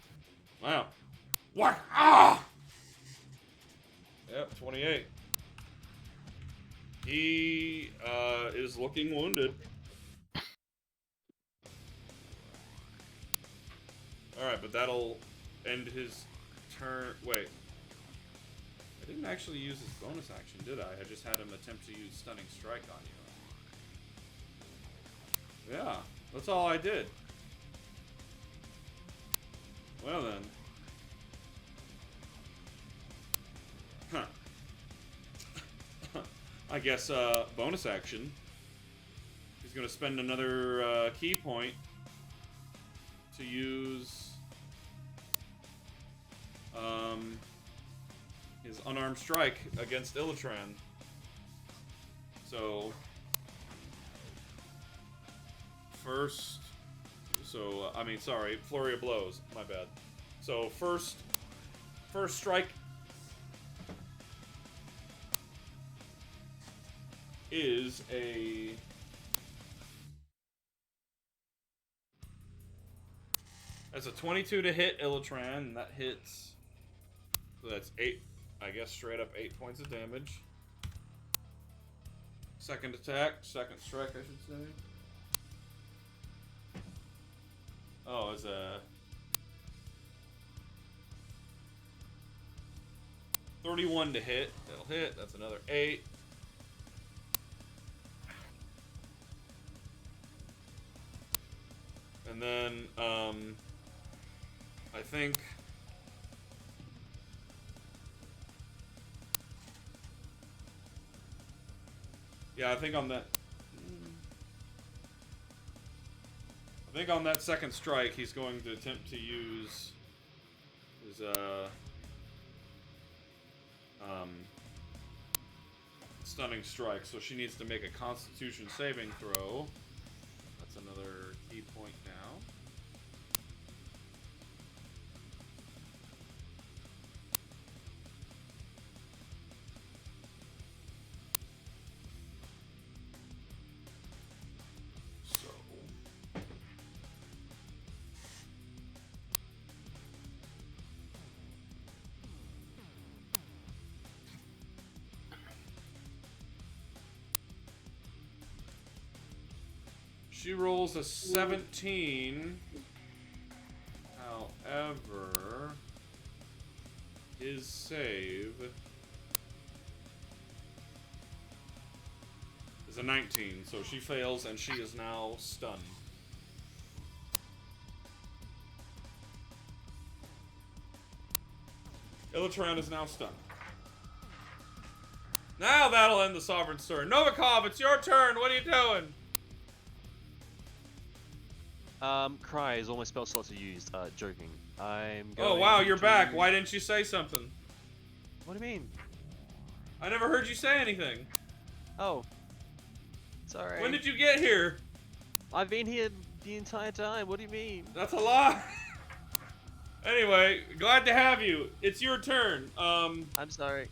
Wow. What? Ah! Yep, 28. He is looking wounded. Alright, but that'll end his turn. Wait. didn't actually use his bonus action, did I? I just had him attempt to use Stunning Strike on you. Yeah, that's all I did. Well then. Huh. I guess, bonus action. He's gonna spend another, key point to use, his unarmed strike against Illitran. So, sorry, flurry of blows, my bad. So, first strike is a... That's a 22 to hit Illitran, and that hits... So that's 8, I guess straight up 8 points of damage. Second attack, second strike, I should say. Oh, it's a... 31 to hit. That'll hit. That's another 8. And then, I think... Yeah, I think on that second strike, he's going to attempt to use his, Stunning Strike. So she needs to make a Constitution saving throw. That's another key point now. She rolls a 17. However, his save is a 19, so she fails and she is now stunned. Illitran is now stunned. Now that'll end the Sovereign's turn. Novikov, it's your turn. What are you doing? Cry is all my spell slots are used. Joking. I'm going Oh wow, you're to... back. Why didn't you say something? What do you mean? I never heard you say anything. Oh. Sorry. When did you get here? I've been here the entire time. What do you mean? That's a lie. Anyway, glad to have you. It's your turn. I'm sorry.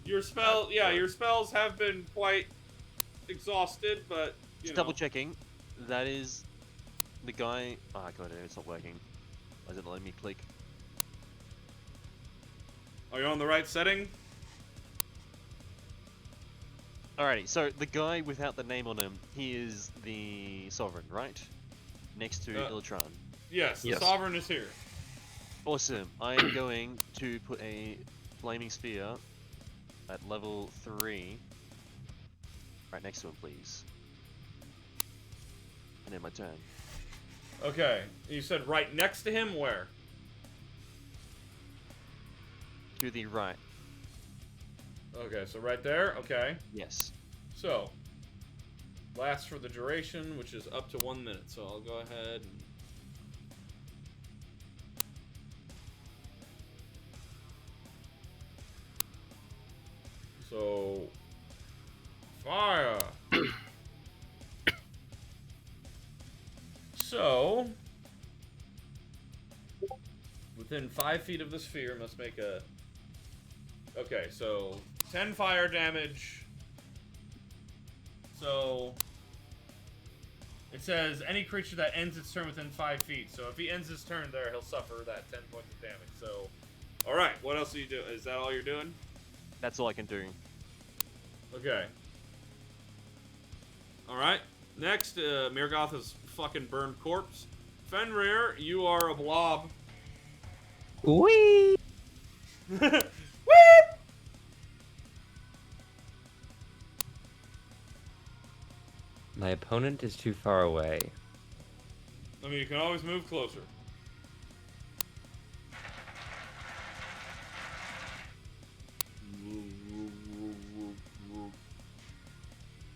Your spells have been quite exhausted, but Just double checking. That is the guy. Oh god, it's not working. Why is it not letting me click? Are you on the right setting? Alrighty, so the guy without the name on him, he is the Sovereign, right? Next to Illitran. Yes, the Sovereign is here. Awesome. I am going to put a Flaming Sphere at level 3 right next to him, please. And then my turn. Okay, you said right next to him, where? To the right. Okay, so right there, okay. Yes. So, lasts for the duration, which is up to 1 minute, so I'll go ahead and... So, fire! So, within 5 feet of the sphere must make a... Okay, so 10 fire damage. So, it says any creature that ends its turn within 5 feet. So if he ends his turn there, he'll suffer that 10 points of damage. So, alright, what else are you doing? Is that all you're doing? That's all I can do. Okay. Alright, next, Mirgoth is fucking burned corpse. Fenrir, you are a blob. Wee! Whee! My opponent is too far away. I mean, you can always move closer.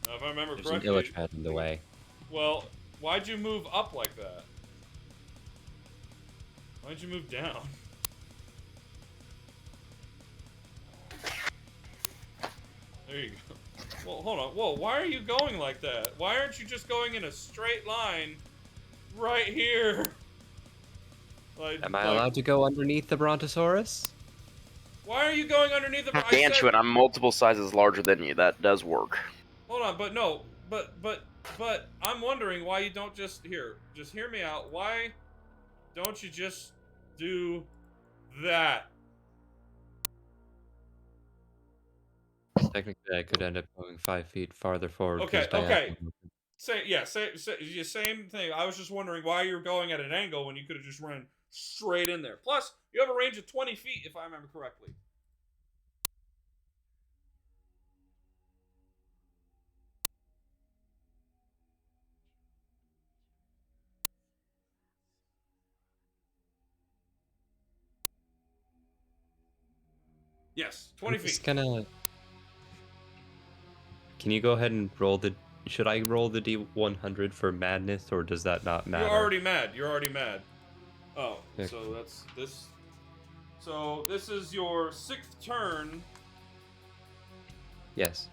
Now, if I remember There's an correctly... Illithid in the way. Well, why'd you move up like that? Why'd you move down? There you go. Well, hold on. Whoa, why are you going like that? Why aren't you just going in a straight line right here? Like, Am I allowed to go underneath the Brontosaurus? Why are you going underneath the... Gargantuan, I'm multiple sizes larger than you. That does work. Hold on, but no. But I'm wondering why you don't just... Here, just hear me out. Why don't you just do that? Technically, I could end up going 5 feet farther forward. Okay, okay. Same thing. I was just wondering why you're going at an angle when you could have just run straight in there. Plus, you have a range of 20 feet, if I remember correctly. Yes, 20 I'm feet. just gonna... Can you go ahead and roll the... Should I roll the D100 for madness, or does that not matter? You're already mad. You're already mad. Oh, Okay. so that's this. So this is your 6th turn. Yes.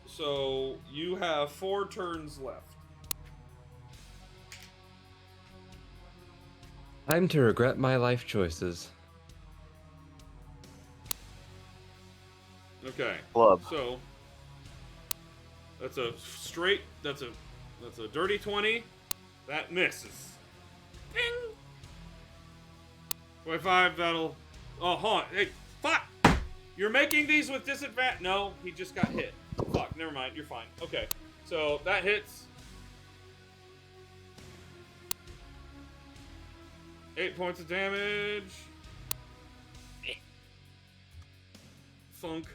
So you have 4 turns left. Time to regret my life choices. Okay. Club. So that's a straight. That's a dirty 20. That misses. Ding. 25. That'll. Oh, hold on. Hey, fuck! You're making these with disadvantage. No, he just got hit. Fuck. Never mind. You're fine. Okay. So that hits. 8 points of damage. Funk.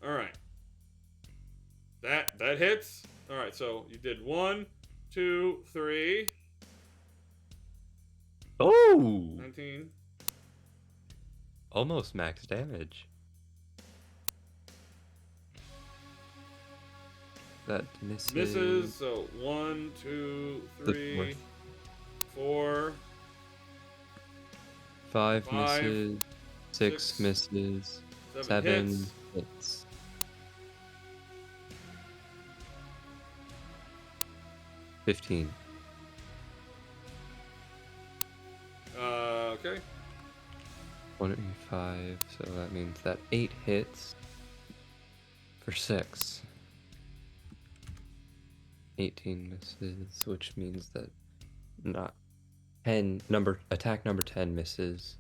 All right. That hits. All right, so you did 1, 2, 3. Oh! 19. Almost max damage. That misses. Misses. So 1, 2, 3, 4. 5 misses. 6 misses. 7 hits. hits. $15. Okay. 185, so that means that 8 hits for 6. 18 misses, which means that not 10 attack number 10 misses.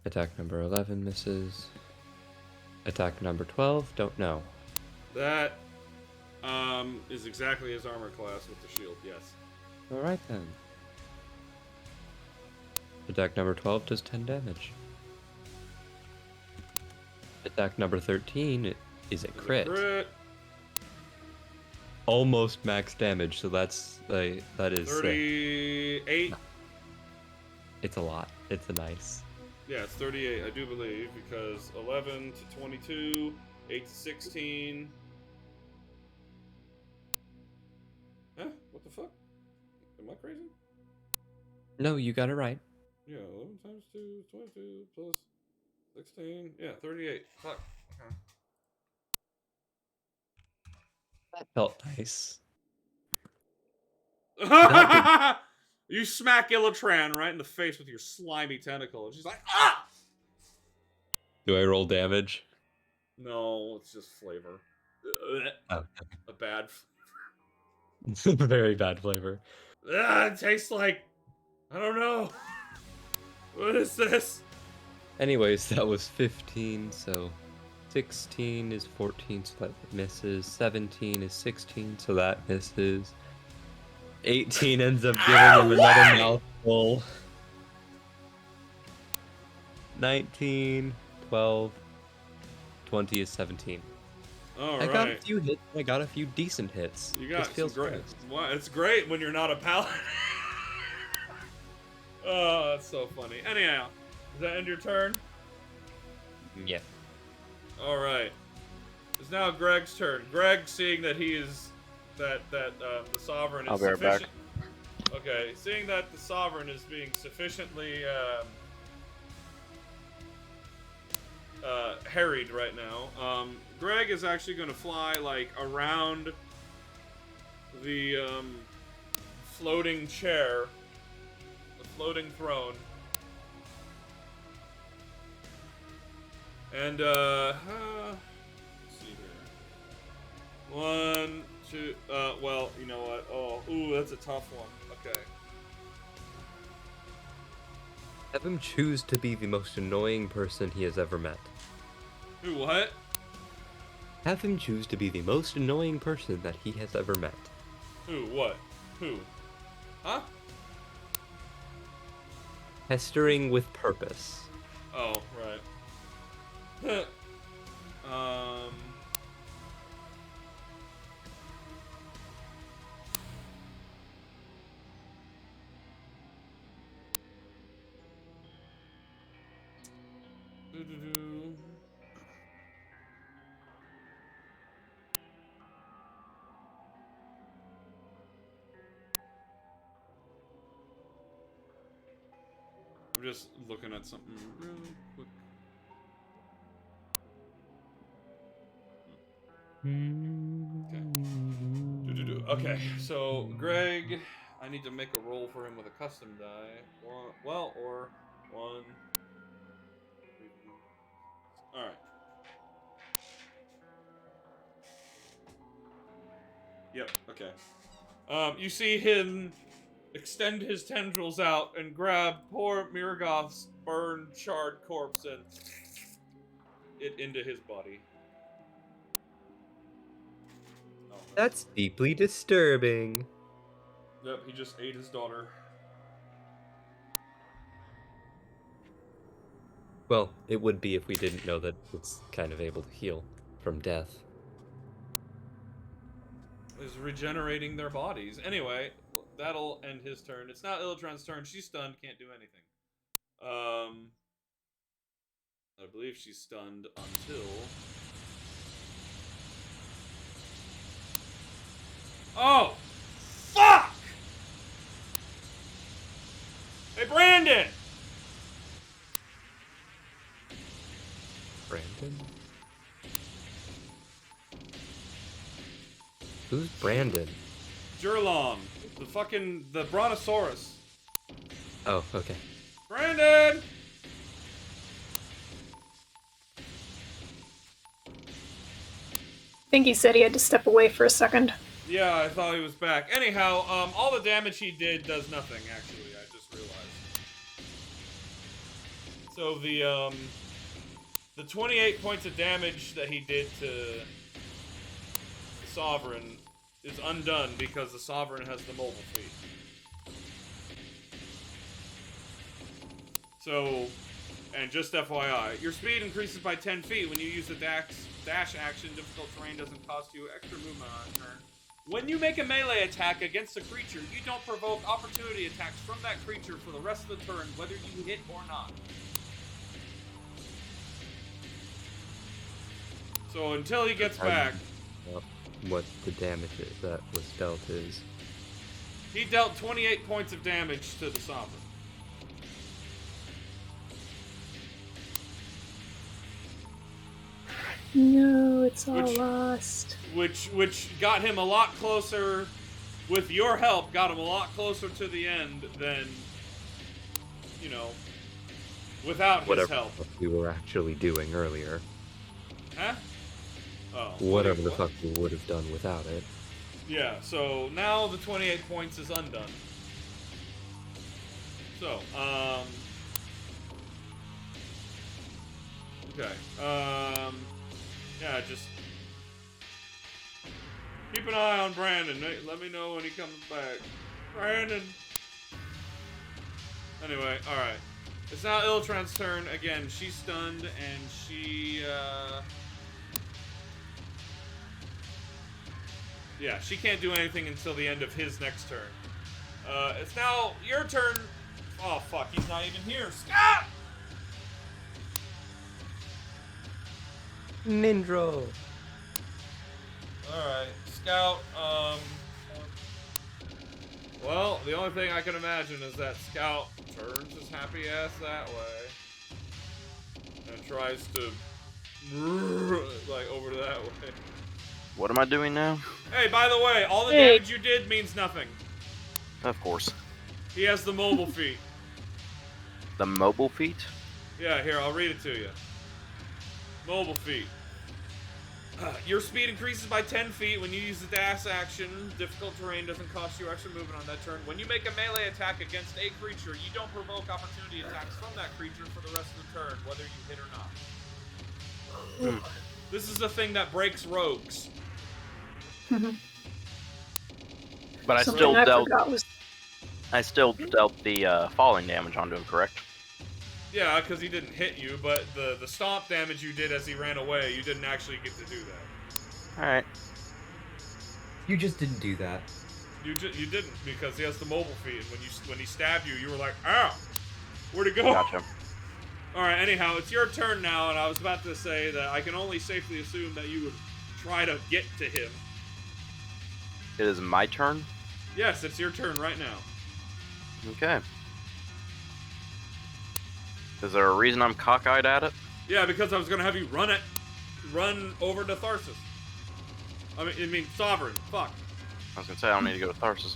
Attack number 11 misses. Attack number 12, don't know. That is exactly his armor class with the shield. Yes. All right then. Attack number 12 does 10 damage. Attack number 13 is a crit. Crit. Almost max damage, so that is 38. It's a lot. It's a nice. Yeah, it's 38, I do believe, because 11 to 22, 8 to 16. Huh? What the fuck? Am I crazy? No, you got it right. Yeah, 11 times 2 is 22 plus 16. Yeah, 38. Fuck. Okay. That felt nice. You smack Illitran right in the face with your slimy tentacle, and she's like, ah! Do I roll damage? No, it's just flavor. Oh. A bad. It's a very bad flavor. It tastes like, I don't know. What is this? Anyways, that was 15, so 16 is 14, so that misses. 17 is 16, so that misses. 18 ends up giving him another mouthful Roll. 19, 12, 20 is 17. All I right. got a few hits. I got a few decent hits. You got this feels some great. great. Wow, it's great when you're not a paladin. Oh, that's so funny. Anyhow, does that end your turn? Yeah. All right. It's now Greg's turn. Greg, seeing that he is the sovereign is I'll be right back. sufficient. Okay, seeing that the sovereign is being sufficiently harried right now, Greg is actually going to fly like around the floating chair, the floating throne, and let's see here. 1, 2. Well, you know what? Oh, ooh, that's a tough one. Okay. Have him choose to be the most annoying person he has ever met. Who? What? Have him choose to be the most annoying person that he has ever met. Who? What? Who? Huh? Pestering with purpose. Oh, right. Doo-doo-doo. I'm just looking at something really quick. Okay. Doo-doo-doo. Okay, so Greg, I need to make a roll for him with a custom die. Or one. All right. Yep. Okay. You see him extend his tendrils out and grab poor Miragoth's burned, charred corpse and it into his body. Oh, That's deeply disturbing. Yep, he just ate his daughter. Well, it would be if we didn't know that it's kind of able to heal from death. Is regenerating their bodies. Anyway, that'll end his turn. It's not Illitron's turn. She's stunned, can't do anything. I believe she's stunned until... Oh! Fuck! Hey, Brandon! Brandon? Who's Brandon? Jurlong. The Brontosaurus. Oh, okay. Brandon! I think he said he had to step away for a second. Yeah, I thought he was back. Anyhow, all the damage he did does nothing, actually. I just realized. So the 28 points of damage that he did to the Sovereign is undone because the Sovereign has the mobile feat. So, and just FYI, your speed increases by 10 feet when you use the dash action. Difficult terrain doesn't cost you extra movement on a turn. When you make a melee attack against a creature, you don't provoke opportunity attacks from that creature for the rest of the turn, whether you hit or not. So until he gets back... What the damage that was dealt is. He dealt 28 points of damage to the Sovereign. No, it's all lost. Which got him a lot closer, with your help, got him a lot closer to the end than, you know, without his help. Whatever we were actually doing earlier. Huh? Oh. Whatever the fuck we would have done without it. Yeah, so now the 28 points is undone. So, okay, yeah, just keep an eye on Brandon. Let me know when he comes back. Brandon! Anyway, alright. It's now Iltron's turn. Again, she's stunned, and she, yeah, she can't do anything until the end of his next turn. It's now your turn. Oh, fuck, he's not even here. Stop! Nindro. Alright, Scout, well, the only thing I can imagine is that Scout turns his happy ass that way. And tries to, like, over that way. What am I doing now? Hey, by the way, all the damage you did means nothing. Of course. He has the mobile feat. The mobile feat? Yeah, here, I'll read it to you. Mobile feat. Your speed increases by 10 feet when you use the dash action. Difficult terrain doesn't cost you extra movement on that turn. When you make a melee attack against a creature, you don't provoke opportunity attacks from that creature for the rest of the turn, whether you hit or not. This is the thing that breaks rogues. But I still dealt the falling damage onto him, correct? Yeah, because he didn't hit you, but the stomp damage you did as he ran away, you didn't actually get to do that. Alright. You just didn't do that. You didn't, because he has the mobile feat, and when he stabbed you, you were like, ow! Where'd it go? Gotcha. Alright, anyhow, it's your turn now, and I was about to say that I can only safely assume that you would try to get to him. It is my turn? Yes, it's your turn right now. Okay. Is there a reason I'm cockeyed at it? Yeah, because I was gonna have you run over to Tharsis. I mean Sovereign. Fuck. I was gonna say I don't need to go to Tharsis.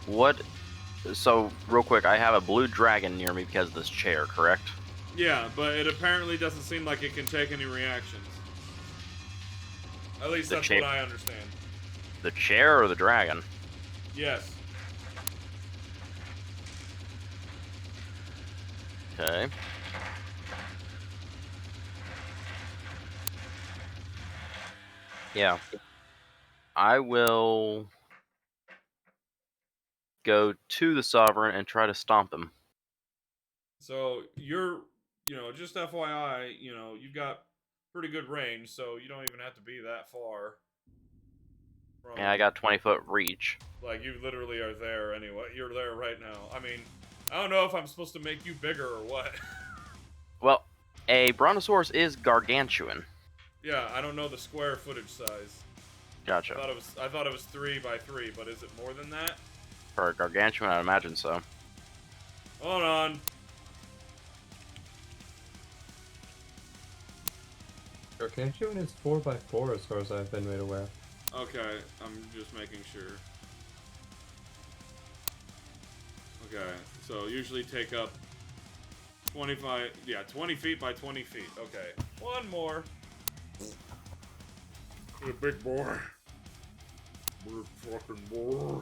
What? So, real quick, I have a blue dragon near me because of this chair, correct? Yeah, but it apparently doesn't seem like it can take any reactions. At least that's what I understand. The chair or the dragon? Yes. Okay. Yeah. I will go to the Sovereign and try to stomp him. So you're, just FYI, you've got pretty good range, so you don't even have to be that far. Yeah, I got 20-foot reach. Like, you literally are there anyway. You're there right now. I mean, I don't know if I'm supposed to make you bigger or what. Well, a Brontosaurus is gargantuan. Yeah, I don't know the square footage size. Gotcha. I thought it was 3 by 3, but is it more than that? For a gargantuan, I'd imagine so. Hold on. Gargantuan is 4 by 4 as far as I've been made aware. Okay, I'm just making sure. Okay, so usually take up 20 feet by 20 feet. Okay, one more. You're a big boy. Big fucking boy.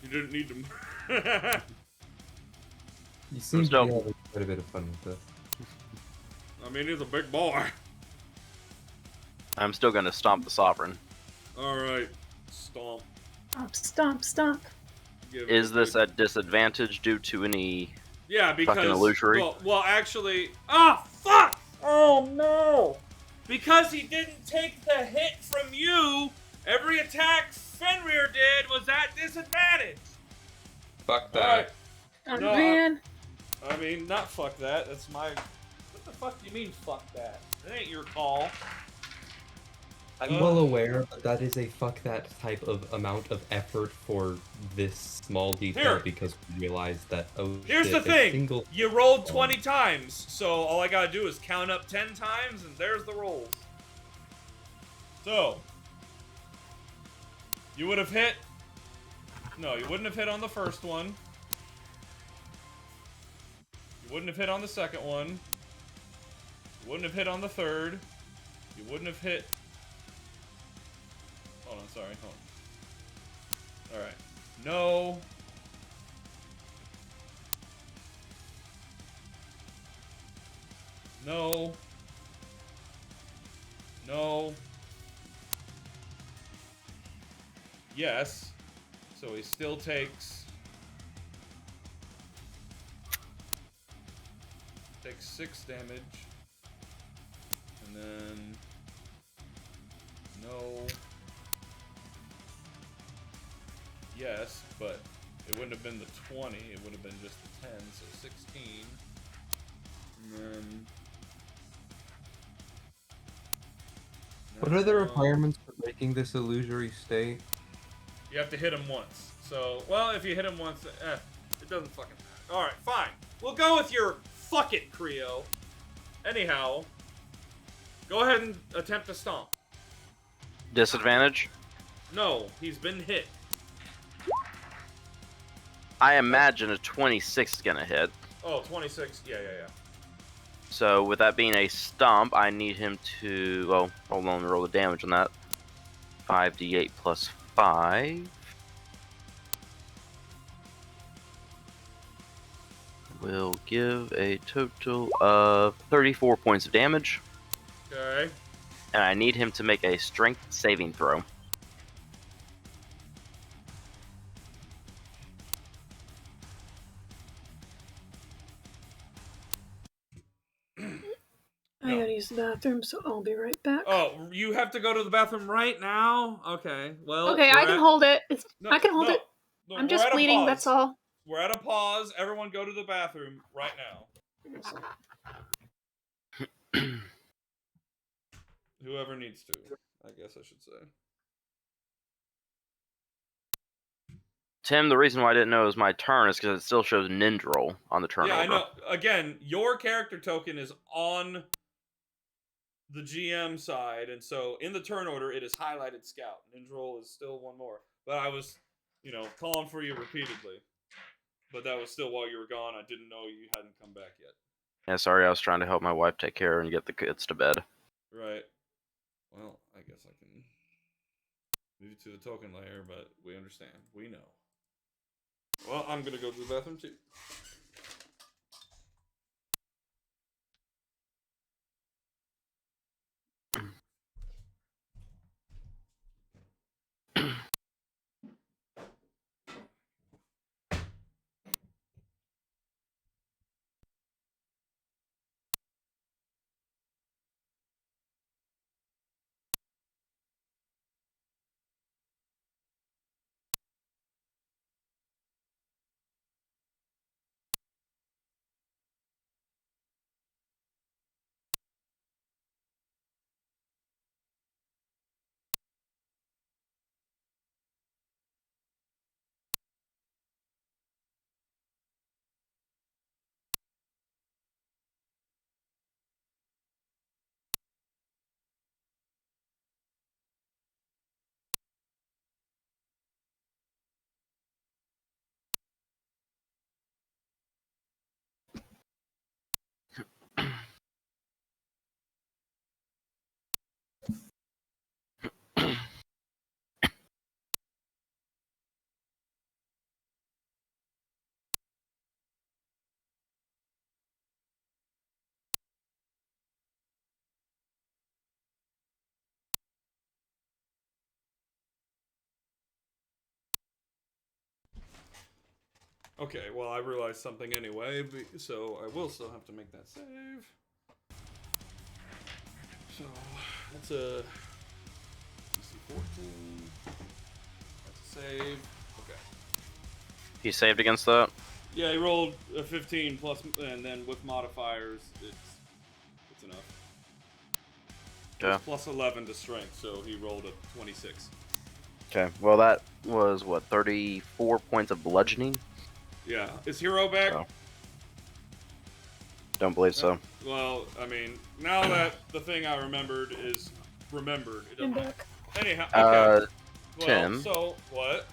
You didn't need to. You seem to be having quite a bit of fun with this. I mean, he's a big boy. I'm still gonna stomp the Sovereign. Alright, stomp. Stomp. Is this at disadvantage due to any because fucking illusory? Well, actually, fuck! Oh no! Because he didn't take the hit from you, every attack Fenrir did was at disadvantage. Fuck that. Oh No, man. I mean, not fuck that. That's my. What the fuck do you mean, fuck that? That ain't your call. I'm well aware, but that is a fuck that type of amount of effort for this small detail because we realized that, Here's the thing! You rolled 20 times, so all I gotta do is count up 10 times, and there's the rolls. So, you would have hit... No, you wouldn't have hit on the first one. You wouldn't have hit on the second one. You wouldn't have hit on the third. You wouldn't have hit... Hold on, sorry, hold on. Alright. No. No. No. Yes. So he still takes 6 damage. And then no. Yes, but it wouldn't have been the 20, it would have been just the 10, so 16. And then What are the requirements for breaking this illusory state? you have to hit him once. So, well, if you hit him once, it doesn't fucking matter. Alright, fine. We'll go with your fuck it, Creo. Anyhow, go ahead and attempt to stomp. Disadvantage? No, he's been hit. I imagine a 26 is gonna hit. Oh, 26. Yeah. So with that being a stomp, I need him to. Well, hold on, let me roll the damage on that. 5d8 plus 5. Will give a total of 34 points of damage. Okay. And I need him to make a strength saving throw. I gotta use the bathroom, so I'll be right back. Oh, you have to go to the bathroom right now? Okay, well... Okay, I can hold it. I can hold it. No, I'm just bleeding, that's all. We're at a pause. Everyone go to the bathroom right now. Whoever needs to, I guess I should say. Tim, the reason why I didn't know it was my turn is because it still shows Nindrol on the turn order. Yeah, I know. Again, your character token is on the GM side, and so in the turn order, it is highlighted Scout. Nindrol is still one more. But I was, calling for you repeatedly. But that was still while you were gone. I didn't know you hadn't come back yet. Yeah, sorry, I was trying to help my wife take care and get the kids to bed. Right. Well, I guess I can move you to the token layer, but we understand. We know. Well, I'm gonna go to the bathroom too. Okay, well, I realized something anyway, so I will still have to make that save. So, that's a DC 14. That's a save. Okay. He saved against that? Yeah, he rolled a 15 plus, and then with modifiers, it's enough. Yeah. It's plus 11 to strength, so he rolled a 26. Okay, well that was, 34 points of bludgeoning? Yeah. Is Hero back? Oh. Don't believe so. Well, I mean, now that the thing I remembered is remembered. It doesn't matter. Anyhow, okay. Tim. So, what?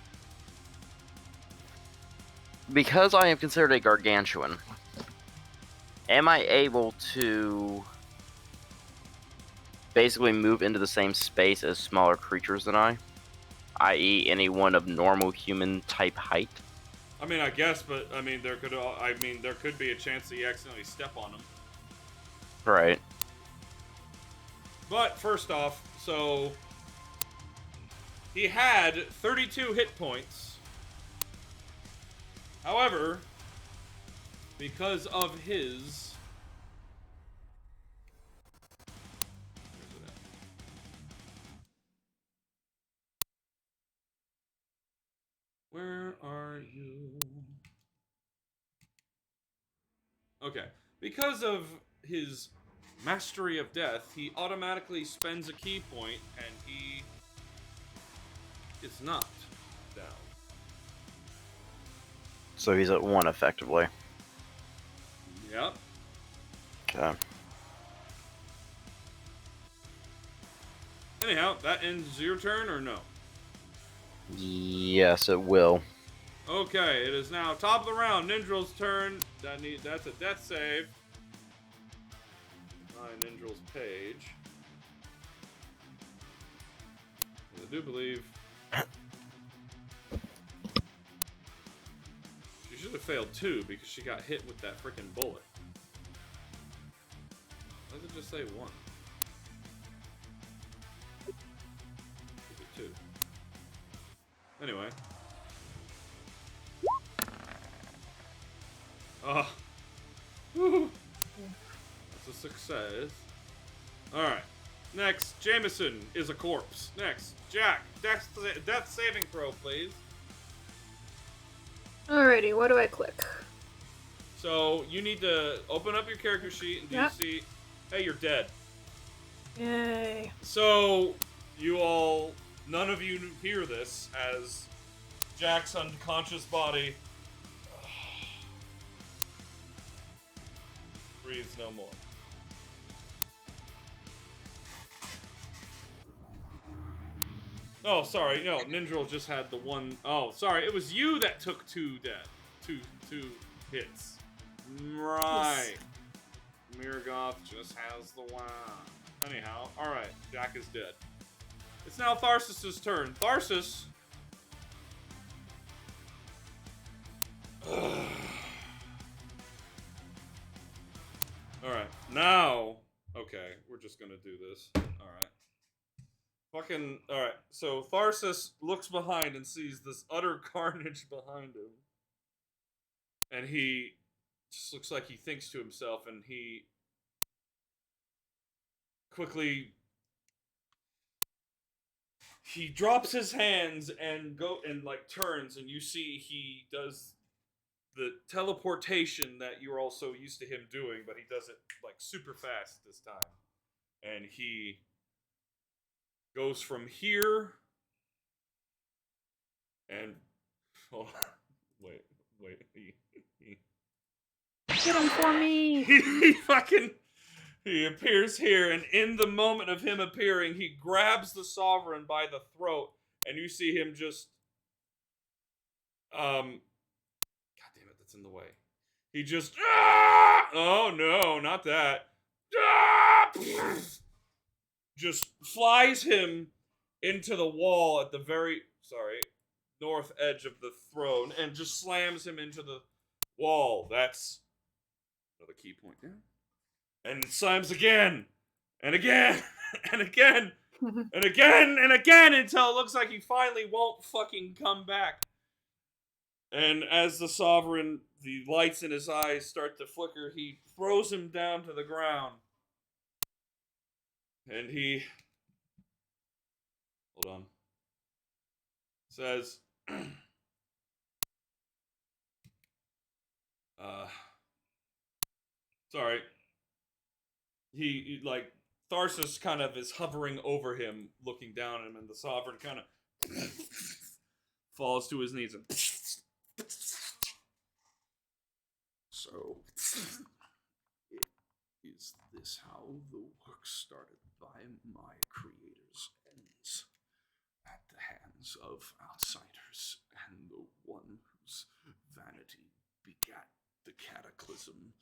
Because I am considered a gargantuan, am I able to basically move into the same space as smaller creatures than I? I.e., anyone of normal human type height? I mean, I guess, but I mean, there could be a chance that you accidentally step on them. Right. But first off, so He had 32 hit points. However, because of his... Where's it at? Where are you? Okay. Because of his mastery of death, he automatically spends a key point, and he is knocked down. So he's at 1 effectively. Yep. Okay. Anyhow, that ends your turn, or no? Yes, it will. Okay, it is now top of the round. Nindral's turn. That's a death save. Nindral's page. I do believe she should have failed 2 because she got hit with that freaking bullet. Why does it just say 1? Is it 2? Anyway. Oh. Woo. That's a success. Alright. Next, Jameson is a corpse. Next, Jack. Death saving throw, please. Alrighty, what do I click? So, you need to open up your character sheet and do you see... Hey, you're dead. Yay. So, you all... None of you hear this as Jack's unconscious body breathes no more. Oh, sorry. No, Nindral just had the one... Oh, sorry. It was you that took 2 two hits. Right. Miragoth just has the one. Anyhow, alright. Jack is dead. It's now Tharsis' turn. Tharsis... Alright. Now... Okay, we're just gonna do this. Alright. Fucking... Alright, so Tharsis looks behind and sees this utter carnage behind him. And he just looks like he thinks to himself, and he quickly... He drops his hands and turns, and you see he does the teleportation that you're also used to him doing, but he does it like super fast this time. And he goes from here and wait. Get him for me! He appears here, and in the moment of him appearing, he grabs the Sovereign by the throat, and you see him just God damn it, that's in the way. He just oh no, not that. Just flies him into the wall at the very north edge of the throne and just slams him into the wall. That's another key point there. And slams again and again and again and again and again until it looks like he finally won't fucking come back. And as the Sovereign, the lights in his eyes start to flicker, he throws him down to the ground. And he... Hold on. Says... Sorry. He Tharsis kind of is hovering over him, looking down at him, and the Sovereign kind of falls to his knees and... So, is this how the work started by my creators ends? At the hands of outsiders, and the one whose vanity begat the cataclysm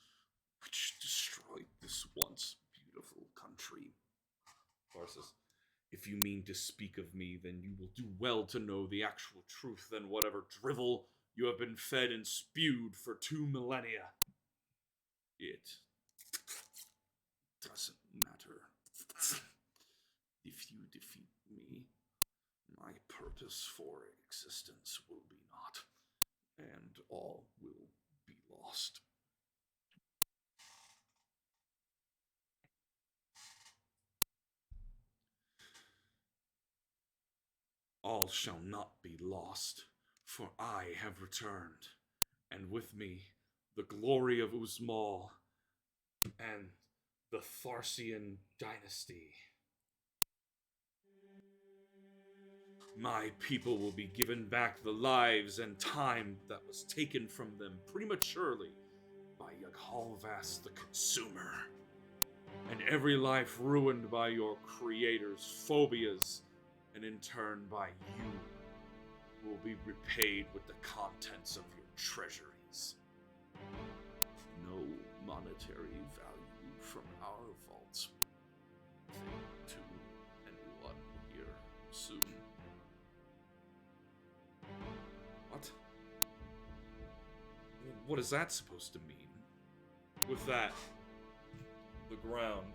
which destroyed this once beautiful country. Tharsis, if you mean to speak of me, then you will do well to know the actual truth than whatever drivel you have been fed and spewed for 2 millennia. It doesn't matter. If you defeat me, my impetus for existence will be not, and all will be lost. All shall not be lost, for I have returned, and with me the glory of Uzmal and the Tharsian dynasty. My people will be given back the lives and time that was taken from them prematurely by Yaghalvas the Consumer, and every life ruined by your creators' phobias, and in turn by you, will be repaid with the contents of your treasuries. No monetary value from our vaults to anyone here soon. What? What is that supposed to mean? With that, the ground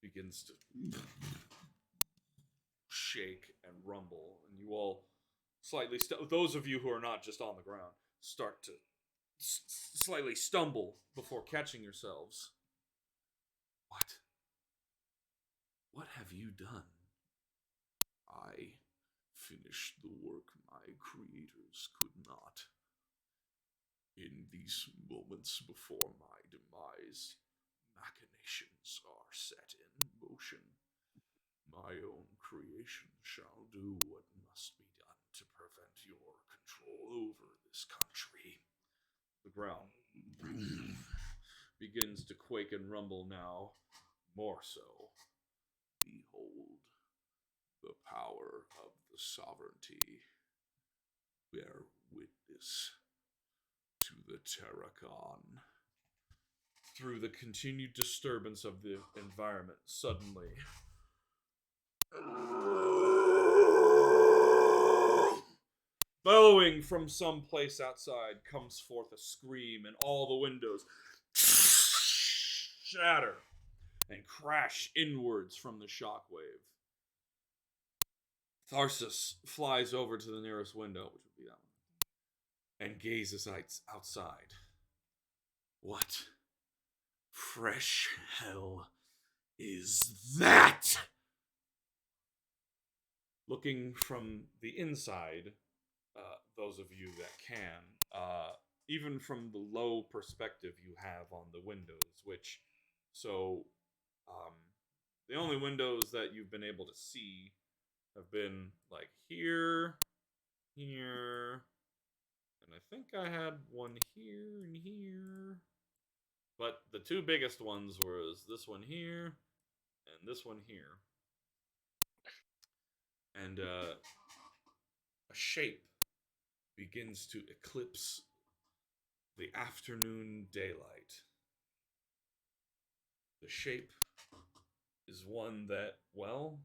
begins to shake and rumble, and you all slightly, those of you who are not just on the ground, start to slightly stumble before catching yourselves. What? What have you done? I finished the work my creators could not. In these moments before my demise, machinations are set in motion. My own creation shall do what must be done to prevent your control over this country. The ground begins to quake and rumble now, more so. Behold the power of the sovereignty. Bear witness to the Terracon. Through the continued disturbance of the environment, suddenly bellowing from some place outside comes forth a scream, and all the windows shatter and crash inwards from the shockwave. Tharsis flies over to the nearest window, which would be that one, and gazes outside. What fresh hell is that? Looking from the inside, those of you that can, even from the low perspective you have on the windows, the only windows that you've been able to see have been like here, and I think I had one here and here. But the two biggest ones was this one here and this one here. And a shape begins to eclipse the afternoon daylight. The shape is one that, well,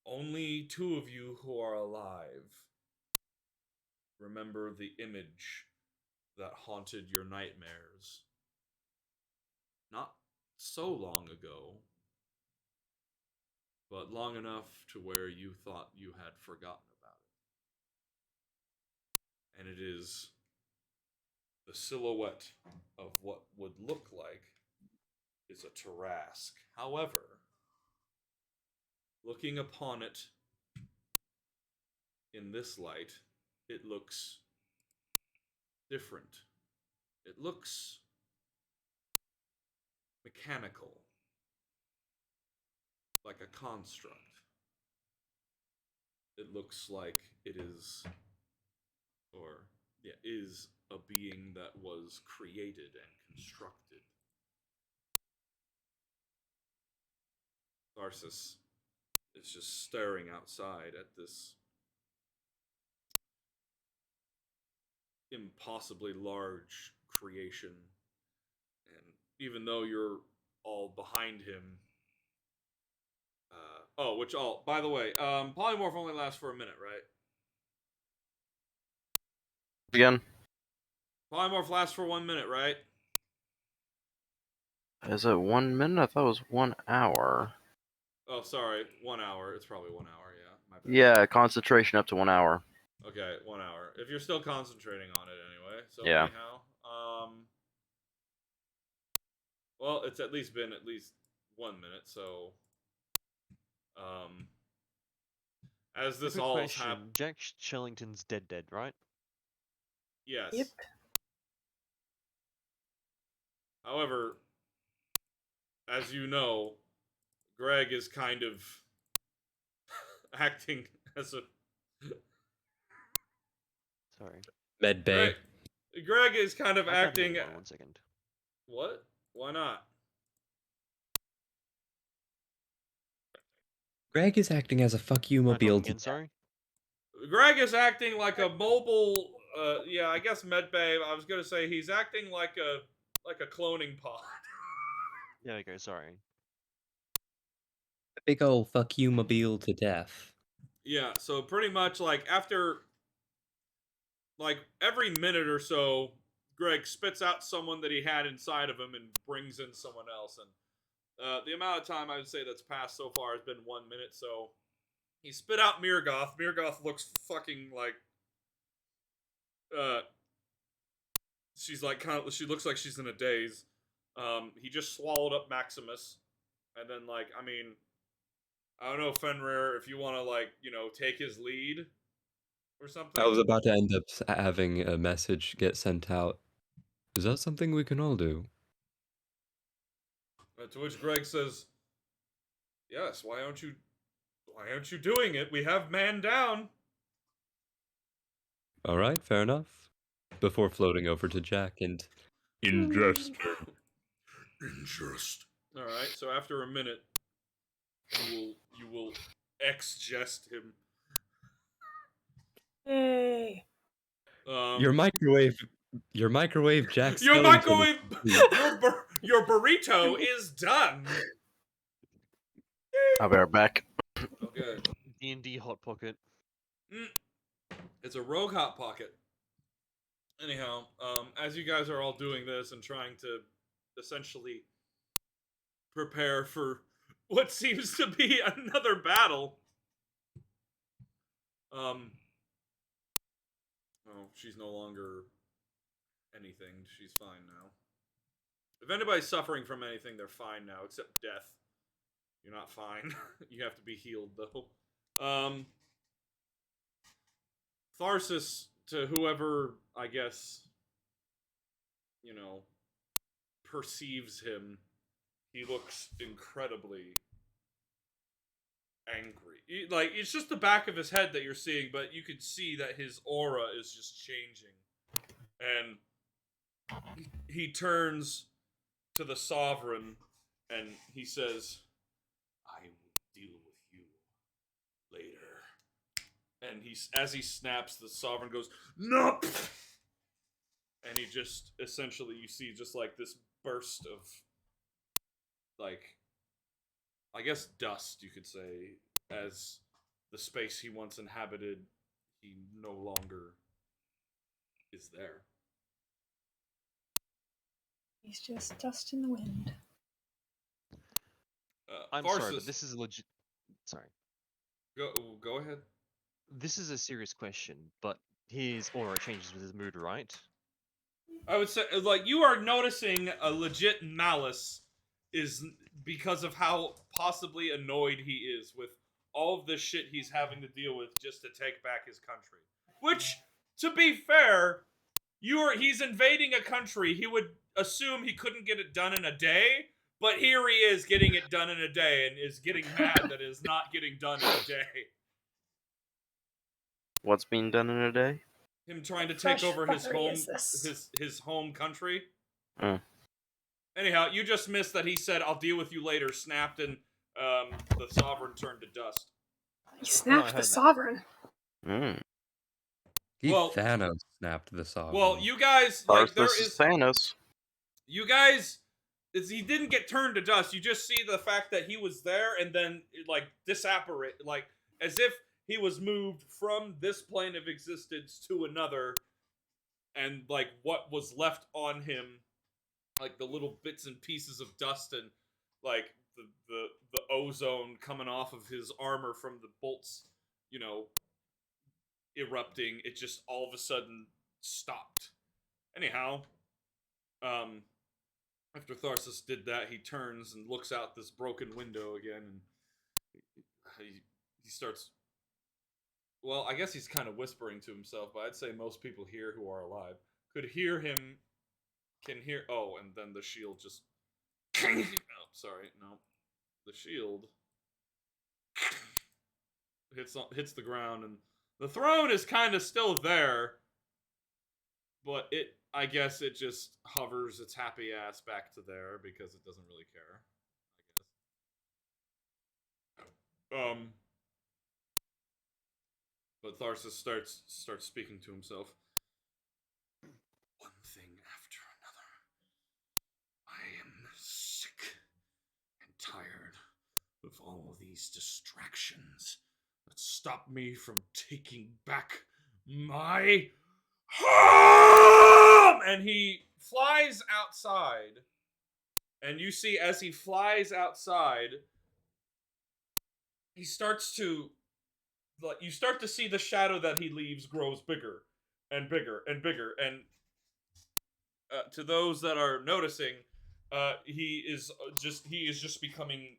only two of you who are alive remember the image that haunted your nightmares not so long ago, but long enough to where you thought you had forgotten about it. And it is the silhouette of what would look like is a Tarask. However, looking upon it in this light, it looks different. It looks mechanical, like a construct. It looks like it is, is a being that was created and constructed. Tharsis is just staring outside at this impossibly large creation, and even though you're all behind him, by the way, polymorph only lasts for a minute, right? Again? Polymorph lasts for 1 minute, right? Is it 1 minute? I thought it was 1 hour. Oh, sorry, 1 hour. It's probably 1 hour. Yeah, my bad. Yeah, concentration up to 1 hour. Okay, 1 hour. If you're still concentrating on it anyway. So Yeah. anyhow, well, it's at least been 1 minute. So, as this Quick all question. happened, Jack Shellington's dead, right? yes. Yep. However, as you know, Greg is kind of acting as a Sorry. Med Bay. Greg is kind of I can't acting. hear you. 1 second. What? Why not? Greg is acting as a fuck you Can I mobile. talk again, sorry? Greg is acting like a mobile. Yeah, I guess medbay. I was gonna say he's acting like a cloning pod. There we go, sorry. A big ol' fuck you mobile to death. Yeah, so pretty much like after like every minute or so, Greg spits out someone that he had inside of him and brings in someone else. And the amount of time I would say that's passed so far has been 1 minute. So he spit out Mirgoth. Mirgoth looks fucking like she's like she looks like she's in a daze. He just swallowed up Maximus, and then like I mean, I don't know, Fenrir, if you want to like take his lead or something. I was about to end up having a message get sent out. Is that something we can all do? To which Greg says, "Yes. Why aren't you doing it? We have man down." All right, fair enough. Before floating over to Jack and ingest. Ingest. All right. So after a minute, you will exgest him. Hey. Your microwave Jack. Your microwave. Your burrito is done. I'll be right back. Okay. D&D Hot Pocket. It's a rogue hot pocket. Anyhow, as you guys are all doing this and trying to essentially prepare for what seems to be another battle. Oh, she's no longer anything. She's fine now. If anybody's suffering from anything, they're fine now, except death. You're not fine. You have to be healed, though. Tharsis, to whoever, I guess, perceives him, he looks incredibly angry. It's just the back of his head that you're seeing, but you can see that his aura is just changing. And he turns to the Sovereign, and he says, "I will deal with you later." And as he snaps, the Sovereign goes, "Nope!" And he just, essentially, you see just like this burst of, like, I guess dust, you could say, as the space he once inhabited, he no longer is there. He's just dust in the wind. I'm sorry, but this is a legit... Sorry. Go ahead. This is a serious question, but his aura changes with his mood, right? I would say, like, you are noticing a legit malice is because of how possibly annoyed he is with all of the shit he's having to deal with just to take back his country. Which, to be fair, he's invading a country. He would assume he couldn't get it done in a day, but here he is getting it done in a day and is getting mad that it is not getting done in a day. What's being done in a day? Him trying to take over his home country. Anyhow, you just missed that he said, "I'll deal with you later," snapped, and the Sovereign turned to dust. He snapped the Sovereign. Thanos snapped the Sovereign. Well, you guys, like, there is Thanos. You guys, he didn't get turned to dust. You just see the fact that he was there and then, like, disapparate, like, as if he was moved from this plane of existence to another, and, like, what was left on him, like, the little bits and pieces of dust and, like, the ozone coming off of his armor from the bolts, erupting. It just all of a sudden stopped. Anyhow, after Tharsis did that, he turns and looks out this broken window again, and he starts. Well, I guess he's kind of whispering to himself, but I'd say most people here who are alive could hear him. Can hear. Oh, and then the shield just. Oh, sorry, no. The shield hits the ground, and the throne is kind of still there, but I guess it just hovers its happy ass back to there because it doesn't really care. I guess. But Tharsis starts speaking to himself. One thing after another. I am sick and tired of all of these distractions that stop me from taking back my home! And he flies outside. And you see as he flies outside, he starts to... You start to see the shadow that he leaves grows bigger and bigger and bigger. And to those that are noticing, he is just becoming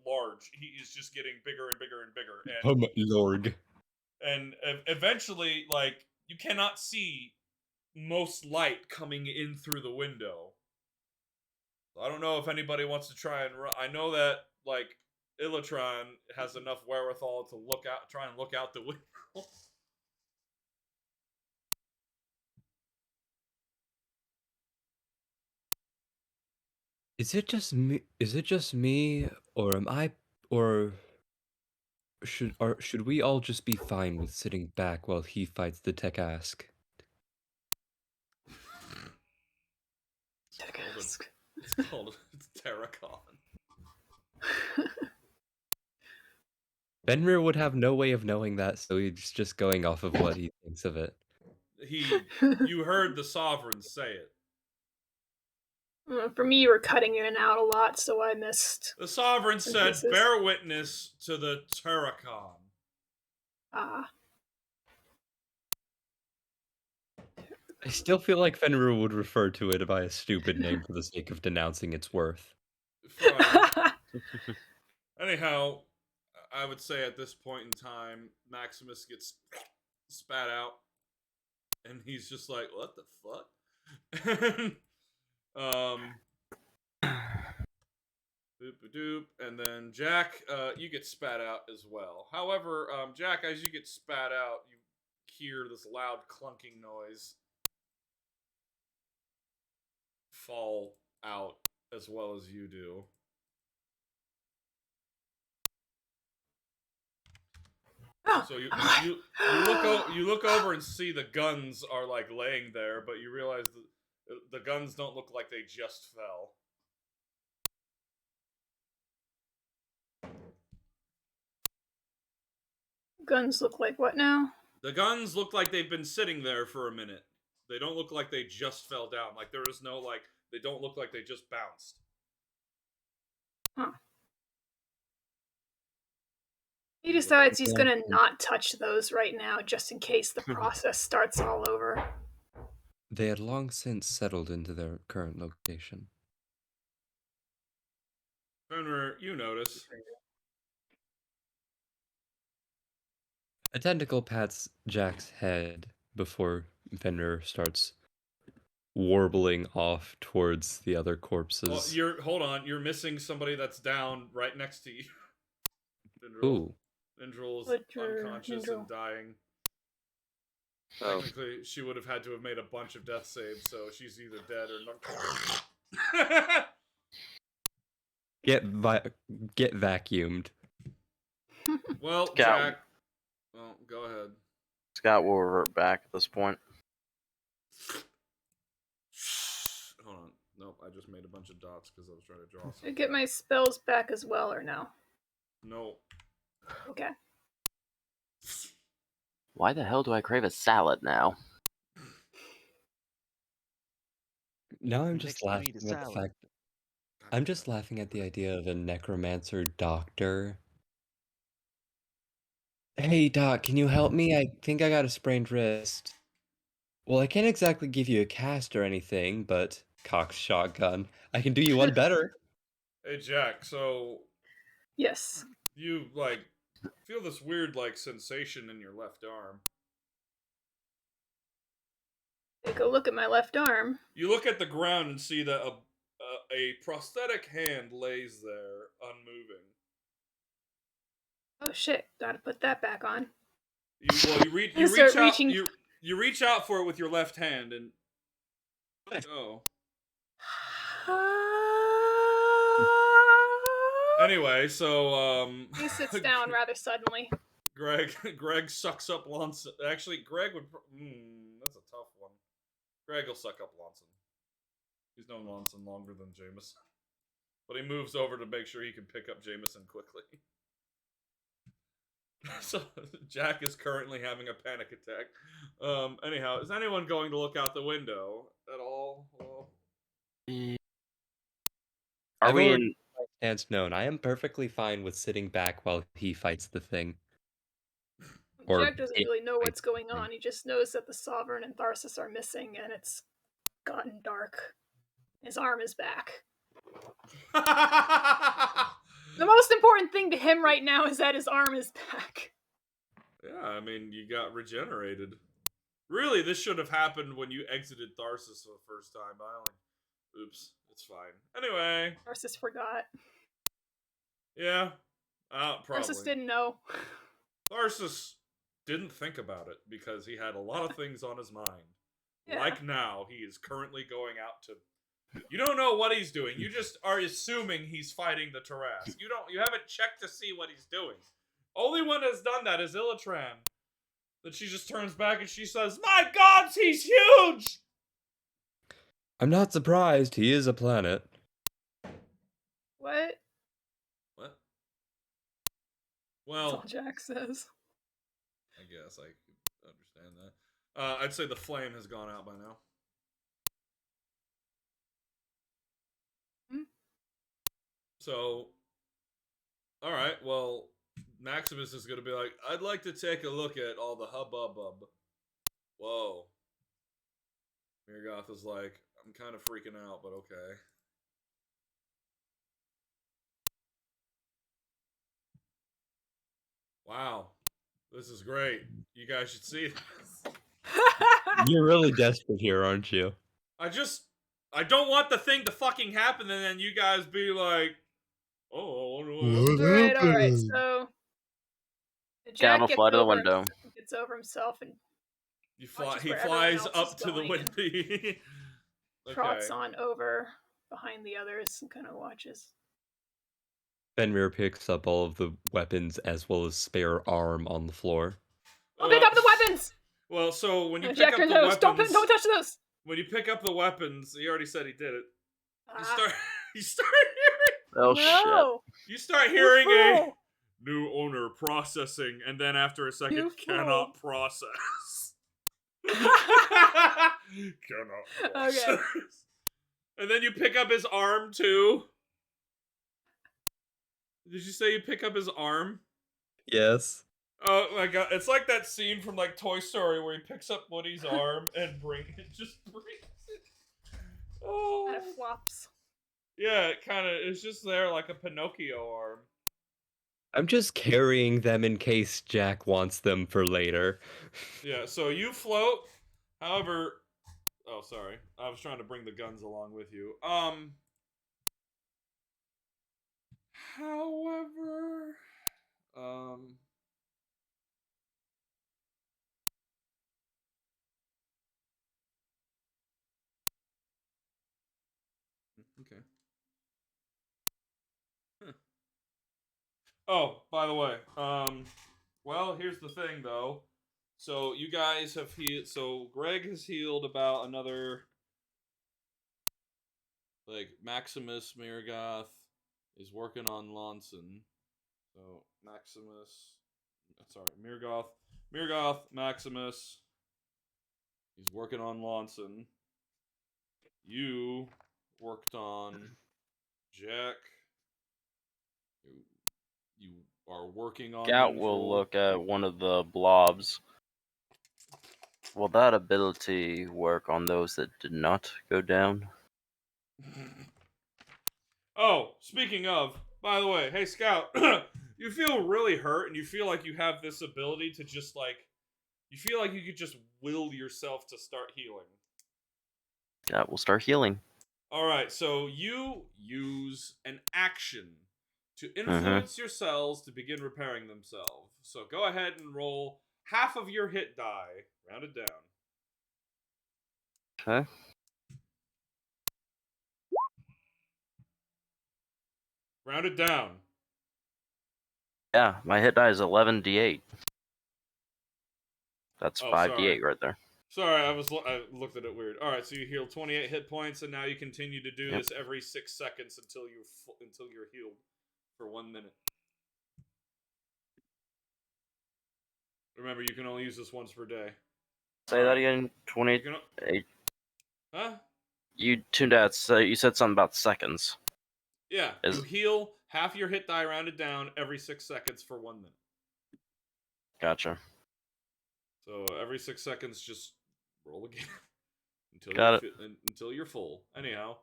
large. He is just getting bigger and bigger and bigger. And, oh my lord! And eventually, like, you cannot see most light coming in through the window. I don't know if anybody wants to try and run. I know that like Illatron has enough wherewithal to try and look out the window. Is it just me, or am I, or should we all just be fine with sitting back while he fights the Tekask? It's Terracon. Fenrir would have no way of knowing that, so he's just going off of what he thinks of it. You heard the Sovereign say it. For me, you were cutting in and out a lot, so I missed. The Sovereign said, "Bear witness to the Terracon." Ah. I still feel like Fenrir would refer to it by a stupid name for the sake of denouncing its worth. Anyhow, I would say at this point in time, Maximus gets spat out, and he's just like, "What the fuck?" Doop-a-doop, and then Jack, you get spat out as well. However, Jack, as you get spat out, you hear this loud clunking noise fall out as well as you do. So you look over and see the guns are like laying there, but you realize the guns don't look like they just fell. Guns look like what now? The guns look like they've been sitting there for a minute. They don't look like they just fell down. Like there is no they don't look like they just bounced. Huh. He decides he's gonna not touch those right now, just in case the process starts all over. They had long since settled into their current location. Fenrir, you notice. A tentacle pats Jack's head before Fenrir starts warbling off towards the other corpses. Well, hold on, you're missing somebody that's down right next to you. Ooh. Indrel's unconscious and dying. Oh. Technically, she would have had to have made a bunch of death saves, so she's either dead or not. Get vacuumed. Well, Scout. Jack. Well, go ahead. Scott will revert back at this point. Hold on. Nope, I just made a bunch of dots because I was trying to draw something. Should I get my spells back as well, or no? No. Okay. Why the hell do I crave a salad now? Now I'm just laughing at the fact I'm just laughing at the idea of a necromancer doctor. Hey, Doc, can you help me? I think I got a sprained wrist. Well, I can't exactly give you a cast or anything, but Cox shotgun. I can do you one better. Hey, Jack, so Yes. you, like, feel this weird, like, sensation in your left arm. Take a look at my left arm. You look at the ground and see that a prosthetic hand lays there, unmoving. Oh shit! Gotta put that back on. You reach out for it with your left hand, and oh. Anyway, so He sits down rather suddenly. Greg sucks up Lonson. Actually, Greg would. That's a tough one. Greg will suck up Lonson. He's known Lonson longer than Jameson, but he moves over to make sure he can pick up Jameson quickly. So Jack is currently having a panic attack. Anyhow, is anyone going to look out the window at all? Well, Are we in? Stance known. I am perfectly fine with sitting back while he fights the thing. Or Jack doesn't really know what's going on. He just knows that the Sovereign and Tharsis are missing, and it's gotten dark. His arm is back. The most important thing to him right now is that his arm is back. Yeah, I mean, you got regenerated. Really, this should have happened when you exited Tharsis for the first time. Oops, it's fine. Anyway. Tharsis forgot. Yeah, probably. Tharsis didn't know. Tharsis didn't think about it because he had a lot of things on his mind. Yeah. Like now, he is currently going out to... You don't know what he's doing. You just are assuming he's fighting the Taras. You haven't checked to see what he's doing. Only one that's done that is Illitran. Then she just turns back and she says, "My gods, he's huge!" I'm not surprised. He is a planet. What? What? Well, that's all Jack says. I guess I could understand that. I'd say the flame has gone out by now. So, alright, well, Maximus is going to be like, "I'd like to take a look at all the hubbub." Whoa. Mirgoth is like, "I'm kind of freaking out, but okay." Wow. This is great. You guys should see this. You're really desperate here, aren't you? I don't want the thing to fucking happen and then you guys be like, "Oh, Alright, so Jack fly to the window. Gets over himself and he flies up to the window. Okay. Trots on over behind the others and kind of watches. Fenrir picks up all of the weapons as well as spare arm on the floor. I'll pick up the weapons! Well, so when you pick Jack up the weapons... Don't touch those! When you pick up the weapons, he already said he did it. You start hearing... Oh, no. Shit. You start hearing a new owner processing, and then after a second, cannot process. Cannot process. Okay. And then you pick up his arm, too. Did you say you pick up his arm? Yes. Oh my god, it's like that scene from like Toy Story where he picks up Woody's arm and brings it. Oh. And it flops. Yeah, it's just there like a Pinocchio arm. I'm just carrying them in case Jack wants them for later. Yeah, so you float. However, oh sorry, I was trying to bring the guns along with you. However, okay. Huh. Oh, by the way, well, here's the thing, though. So you guys have healed. So Greg has healed about another. Like Maximus Mirgoth is working on Lonson. So Mirgoth, Maximus. He's working on Lonson. You worked on Jack, you are working on Scout Ninja. will look at one of the blobs. Will that ability work on those that did not go down? Oh, speaking of, by the way, hey Scout, you feel really hurt and you feel like you have this ability to just like, you feel like you could just will yourself to start healing. Scout will start healing. Alright, so you use an action to influence your cells to begin repairing themselves. So go ahead and roll half of your hit die, rounded down. Okay. Rounded down. Yeah, my hit die is 11d8. That's Oh, 5d8 right there. Sorry, I looked at it weird. All right, so you heal 28 hit points, and now you continue to do this every 6 seconds until you're healed for 1 minute. Remember, you can only use this once per day. Say that again. 28. Huh? You tuned out. So you said something about seconds. Yeah, you heal half your hit die rounded down every 6 seconds for 1 minute. Gotcha. So every 6 seconds, just roll again until you're full. Anyhow,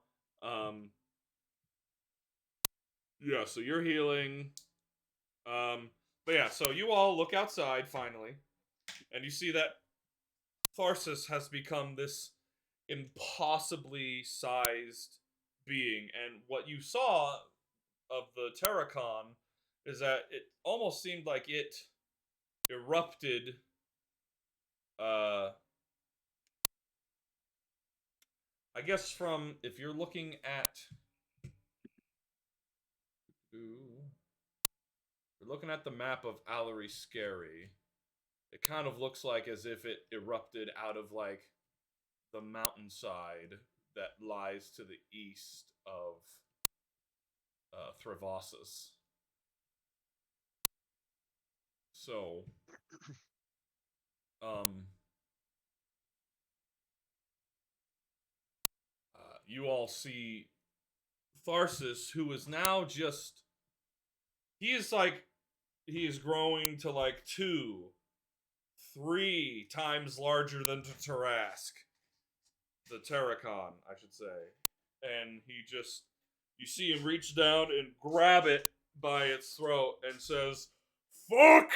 yeah. So you're healing. But yeah. So you all look outside finally, and you see that Tharsis has become this impossibly sized being, and what you saw of the Terracon is that it almost seemed like it erupted. I guess from, if you're looking at, you're looking at the map of Allery Scary, it kind of looks like as if it erupted out of like the mountainside that lies to the east of Thravosis. So, you all see Tharsis, who is now just, he is growing to like 2-3 times larger than the Tarask. The Terracon, I should say. And you see him reach down and grab it by its throat and says, "Fuck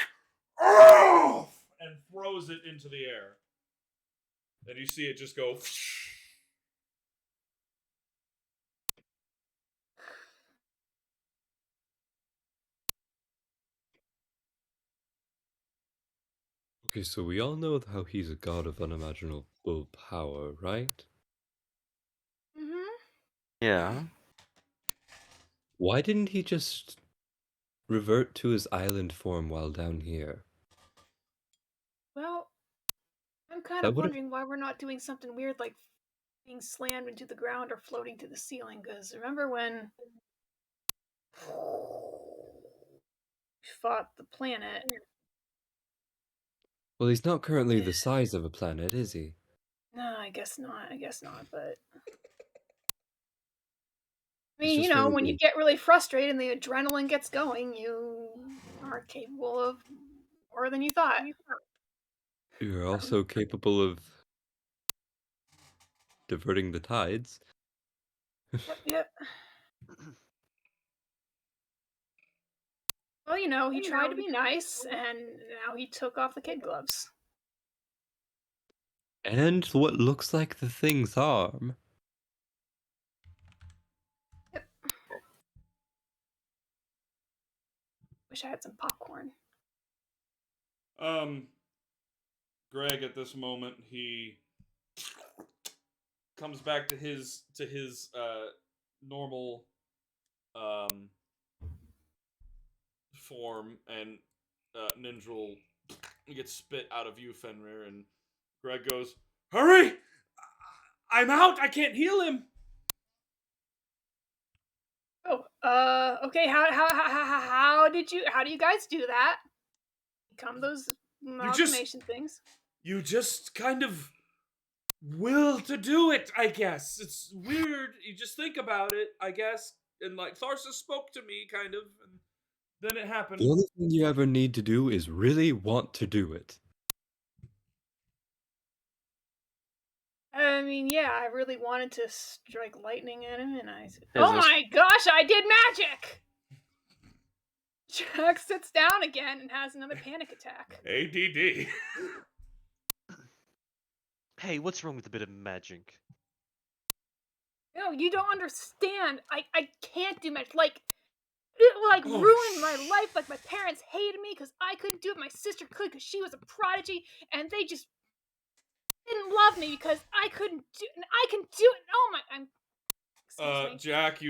off!" and throws it into the air. And you see it just go. Okay, so we all know how he's a god of unimaginable power, right? Mm-hmm. Yeah. Why didn't he just revert to his island form while down here? Well, I'm kind of wondering why we're not doing something weird like being slammed into the ground or floating to the ceiling, because remember when we fought the planet? Well, he's not currently the size of a planet, is he? No, I guess not, but... I mean, you know, when you get really frustrated and the adrenaline gets going, you are capable of more than you thought. You're also capable of diverting the tides. Yep. Well, you know, he tried to be nice, and now he took off the kid gloves. And what looks like the thing's arm. Yep. Wish I had some popcorn. Greg, at this moment, he comes back to his normal form, and Ninjal gets spit out of you, Fenrir, and Greg goes, "Hurry! I'm out! I can't heal him!" Oh, okay, how do you guys do that? Become those amalgamation things? You just kind of will to do it, I guess. It's weird. You just think about it, I guess. and like Tharsis spoke to me, kind of, and then it happened. The only thing you ever need to do is really want to do it. I mean, yeah, I really wanted to strike lightning at him, and I said, "Oh my gosh, I did magic!" Jack sits down again and has another panic attack. ADD. Hey, what's wrong with a bit of magic? No, you don't understand. I can't do magic. Like, it ruined my life. Like, my parents hated me because I couldn't do it. My sister could because she was a prodigy, and they just didn't love me because I couldn't do it. And I can do it. Oh my, excuse me. Jack,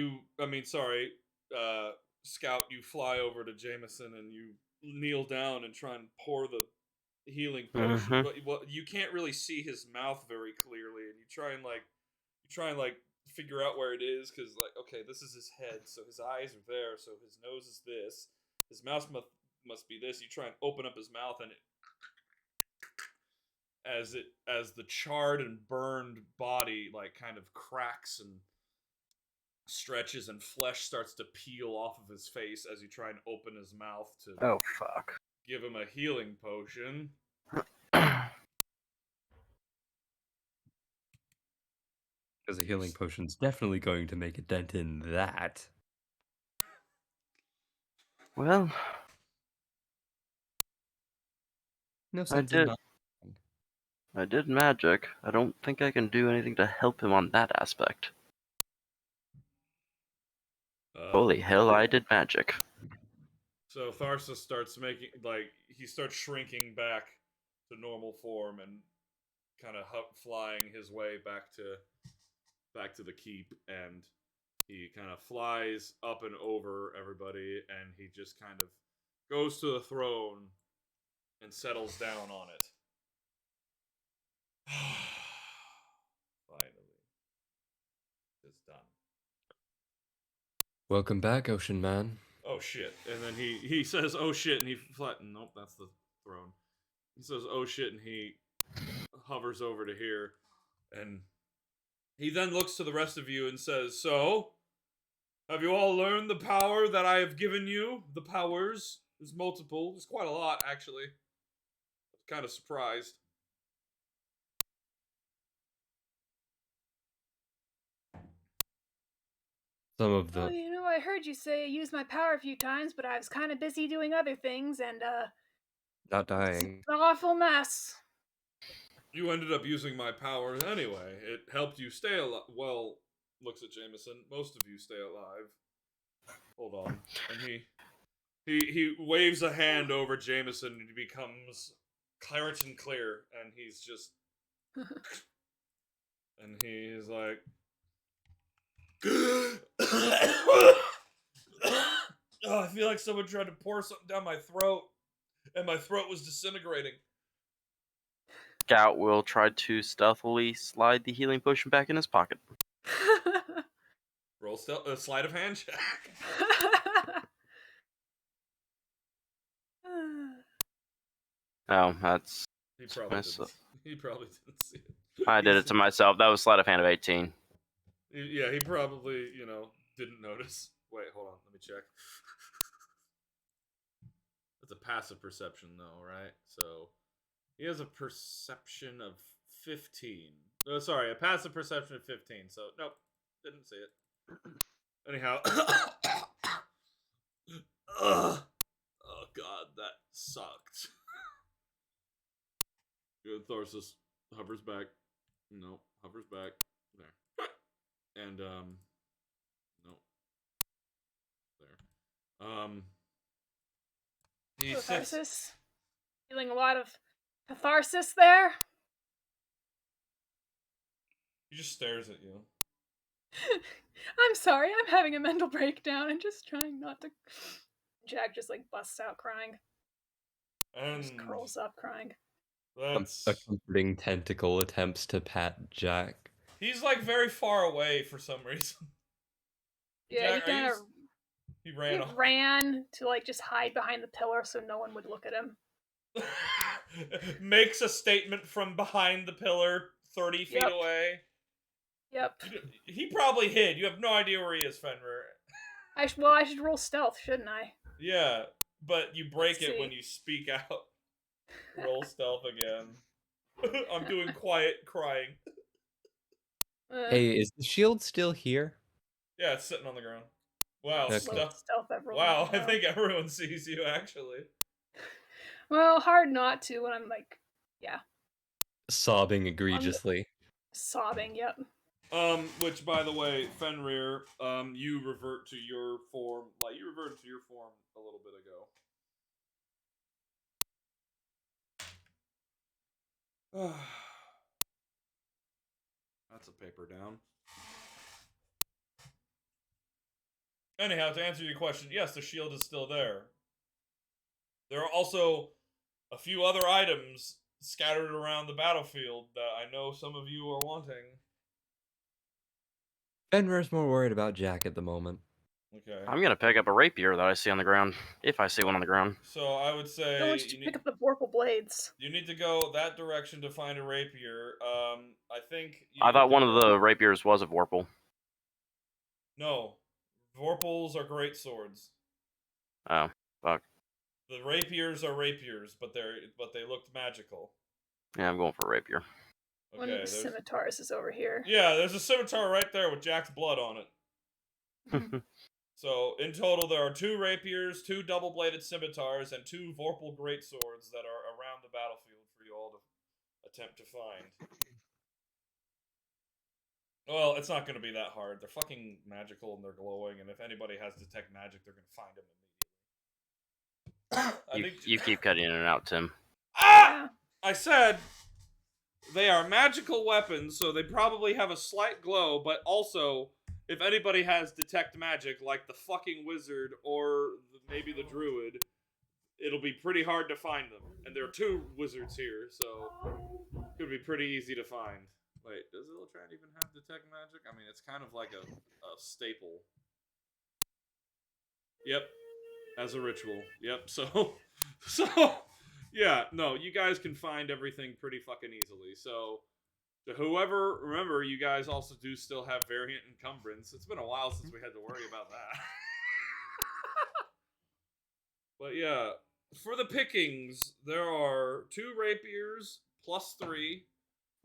Scout, you fly over to Jameson and you kneel down and try and pour the healing potion, but you can't really see his mouth very clearly, and you try and figure out where it is, because okay, this is his head, so his eyes are there, so his nose is this, his mouth must be this. You try and open up his mouth, and as the charred and burned body kind of cracks and stretches, and flesh starts to peel off of his face as you try and open his mouth to give him a healing potion. Because a healing potion's definitely going to make a dent in that. Well, no sense in not. I did magic. I don't think I can do anything to help him on that aspect. Holy hell, I did magic. So Tharsis starts he starts shrinking back to normal form and kind of flying his way back to the keep, and he kind of flies up and over everybody, and he just kind of goes to the throne and settles down on it. Finally. It's done. Welcome back, Ocean Man. Oh shit. And then he says, oh shit, and he nope, that's the throne. He says, oh shit, and he hovers over to here, and he then looks to the rest of you and says, so, have you all learned the power that I have given you? The powers? There's multiple. There's quite a lot, actually. I'm kind of surprised. Some of the... Well, I heard you say I used my power a few times, but I was kind of busy doing other things, and, not dying. It's an awful mess. You ended up using my powers anyway. It helped you stay alive. Well, looks at Jameson. Most of you stay alive. Hold on. And he waves a hand over Jameson, and he becomes Claritin clear, and he's just... and he's like... Oh, I feel like someone tried to pour something down my throat, and my throat was disintegrating. Scout will try to stealthily slide the healing potion back in his pocket. Roll sleight of hand check. Oh, that's... He probably didn't see it. I did it to myself. That was sleight of hand of 18. Yeah, he probably, didn't notice. Wait, hold on. Let me check. That's a passive perception, though, right? So, he has a perception of 15. Oh, sorry, a passive perception of 15. So, nope, didn't see it. Anyhow. Oh, God, that sucked. Good, Tharsis hovers back. No, hovers back. There. And, no. There. He catharsis? Feeling a lot of catharsis there? He just stares at you. I'm sorry, I'm having a mental breakdown and just trying not to... Jack just, busts out crying. And just curls up crying. A comforting tentacle attempts to pat Jack. He's, very far away for some reason. Yeah, Jack, he ran to, just hide behind the pillar so no one would look at him. Makes a statement from behind the pillar, 30 feet away. Yep. He probably hid. You have no idea where he is, Fenrir. I should roll stealth, shouldn't I? Yeah, but you break Let's it when see. you speak out. Roll stealth again. I'm doing quiet crying. Hey, is the shield still here? Yeah, it's sitting on the ground. Wow, That's the Okay. lowest stealth I've rolled. Wow, in I a think everyone sees you actually. Well, hard not to when I'm like, yeah, Sobbing egregiously. sobbing. Yep. Which by the way, Fenrir, you revert to your form, like you reverted to your form a little bit ago. That's a paper down. Anyhow, to answer your question, yes, the shield is still there. There are also a few other items scattered around the battlefield that I know some of you are wanting. Fenrir's more worried about Jack at the moment. Okay. I'm gonna pick up a rapier that I see on the ground, if I see one on the ground. So I would say I want you to pick up the Vorpal blades. You need to go that direction to find a rapier. I think. I thought one of the rapiers was a Vorpal. No, Vorpals are great swords. Oh, fuck. The rapiers are rapiers, but they looked magical. Yeah, I'm going for a rapier. Okay, One of the scimitars is over here. Yeah, there's a scimitar right there with Jack's blood on it. So, in total, there are 2 rapiers, 2 double-bladed scimitars, and 2 Vorpal greatswords that are around the battlefield for you all to attempt to find. Well, it's not going to be that hard. They're fucking magical and they're glowing, and if anybody has detect magic, they're going to find them immediately. You keep cutting in and out, Tim. Ah! I said they are magical weapons, so they probably have a slight glow, but also, if anybody has detect magic, like the fucking wizard or maybe the druid, it'll be pretty hard to find them. And there are 2 wizards here, so it could be pretty easy to find. Wait, does Illitrand even have detect magic? I mean, it's kind of like a staple. Yep, as a ritual. Yep, so, yeah, no, you guys can find everything pretty fucking easily. So, to whoever, remember, you guys also do still have variant encumbrance. It's been a while since we had to worry about that. But yeah, for the pickings, there are 2 rapiers +3,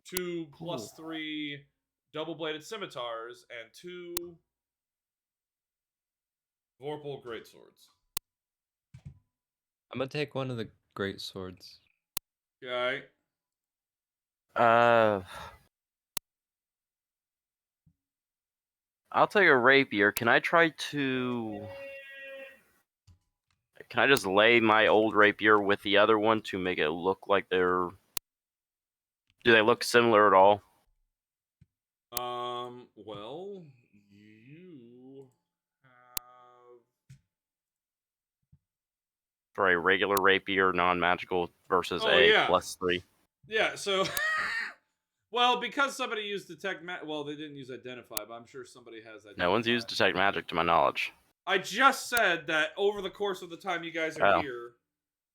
2 +3 double-bladed scimitars, and 2 Vorpal greatswords. I'm gonna take one of the great swords. Okay. I'll take a rapier. Can I just lay my old rapier with the other one to make it look like they're... Do they look similar at all? Well, you have... For a regular rapier, non-magical, versus +3. Yeah, so... well, because somebody used detect well, they didn't use identify, but I'm sure somebody has identify. No one's used detect magic to my knowledge. I just said that over the course of the time you guys are here,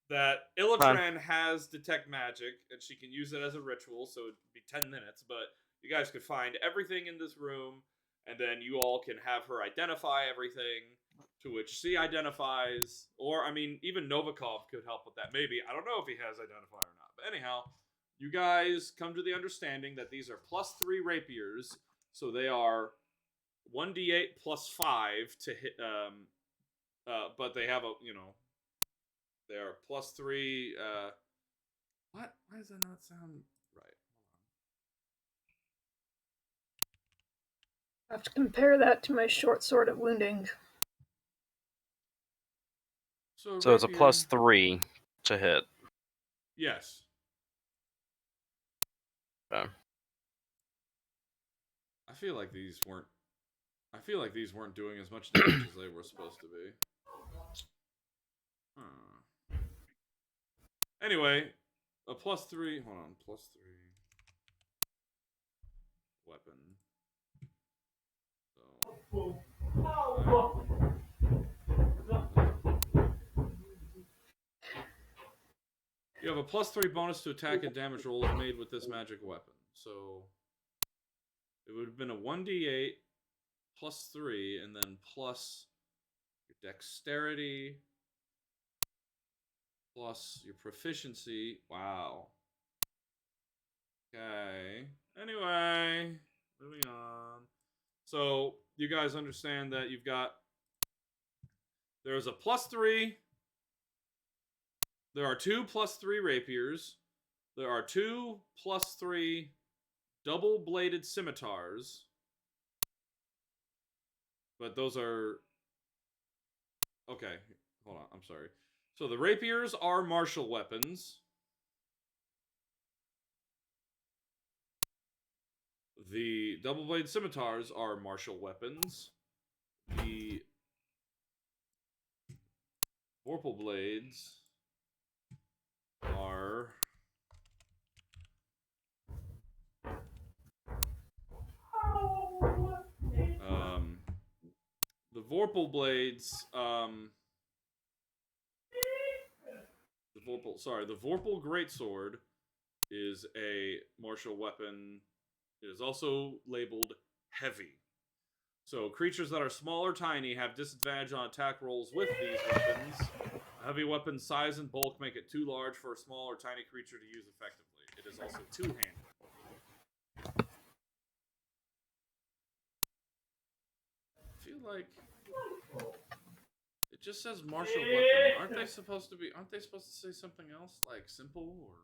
that Illitrand has detect magic, and she can use it as a ritual, so it'd be 10 minutes, but you guys could find everything in this room, and then you all can have her identify everything, to which she identifies, or, I mean, even Novikov could help with that, maybe. I don't know if he has identify or not, but anyhow, you guys come to the understanding that these are +3 rapiers, so they are 1d8 +5 to hit, but they have a, they are +3, what? Why does that not sound right? I have to compare that to my short sword of wounding. So it's a +3 to hit. Yes. Okay. I feel like these weren't doing as much damage as they were supposed to be. Anyway, a +3. Hold on, +3 weapon. So. You have a +3 bonus to attack and damage rolls made with this magic weapon. So it would have been a 1d8 +3 and then plus your dexterity, plus your proficiency. Wow. Okay. Anyway, moving on. So you guys understand that you've got. There's a +3. There are 2 +3 rapiers. There are 2 +3 double-bladed scimitars. But those are... Okay, hold on, I'm sorry. So the rapiers are martial weapons. The double-bladed scimitars are martial weapons. The vorpal blades are... the vorpal blades, the vorpal greatsword is a martial weapon. It is also labeled heavy. So creatures that are small or tiny have disadvantage on attack rolls with these weapons. A heavy weapon's size and bulk make it too large for a small or tiny creature to use effectively. It is also two-handed. I feel like it just says martial weapon. Aren't they supposed to say something else, like simple or?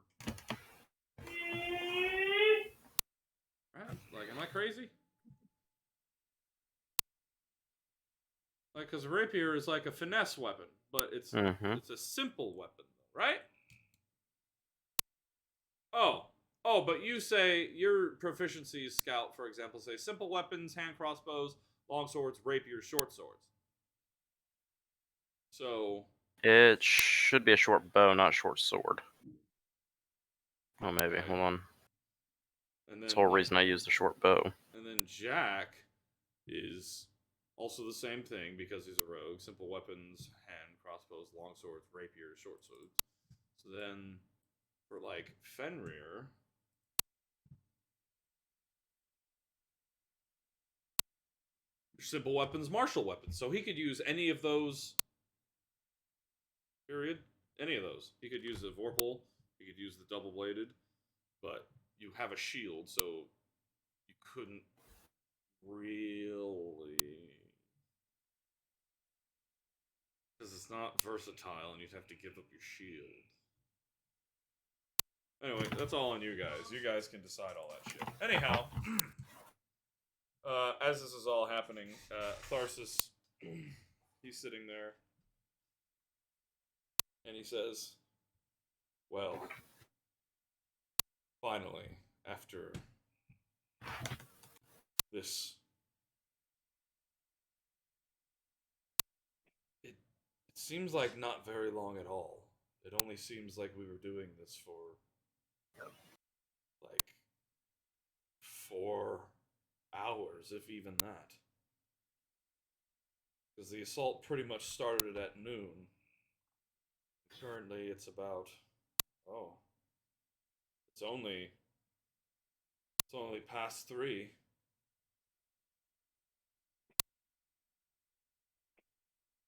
Right? Like, am I crazy? Like, because a rapier is like a finesse weapon, but it's a simple weapon, right? But you say your proficiency is scout, for example, say simple weapons, hand crossbows, long swords, rapiers, short swords. So it should be a short bow, not short sword. Oh, maybe. Hold on. And then, that's the whole reason I use the short bow. And then Jack is also the same thing because he's a rogue. Simple weapons, hand crossbows, long swords, rapiers, short swords. So then, for like Fenrir, simple weapons, martial weapons. So he could use any of those. Period. Any of those. He could use the vorpal. He could use the double-bladed. But you have a shield, so you couldn't really... Because it's not versatile, and you'd have to give up your shield. Anyway, that's all on you guys. You guys can decide all that shit. Anyhow, as this is all happening, Tharsis, he's sitting there, and he says, well, finally, after this, it seems like not very long at all. It only seems like we were doing this for, like, 4 hours, if even that. Because the assault pretty much started at noon. Currently, it's about... Oh. It's only past 3.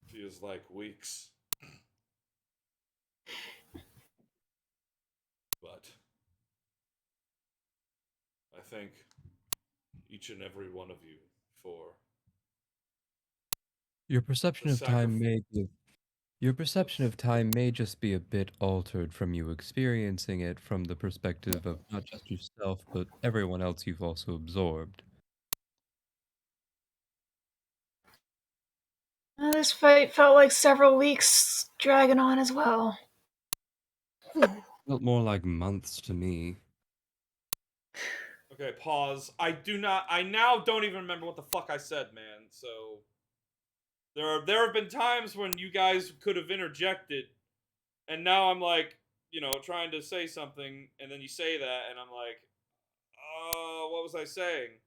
Feels like weeks. But I thank each and every one of you for your perception of time may just be a bit altered from you experiencing it from the perspective of not just yourself, but everyone else you've also absorbed. This fight felt like several weeks dragging on as well. Felt more like months to me. Okay, pause. I now don't even remember what the fuck I said, man. So there have been times when you guys could have interjected, and now I'm like, trying to say something, and then you say that, and I'm like, what was I saying?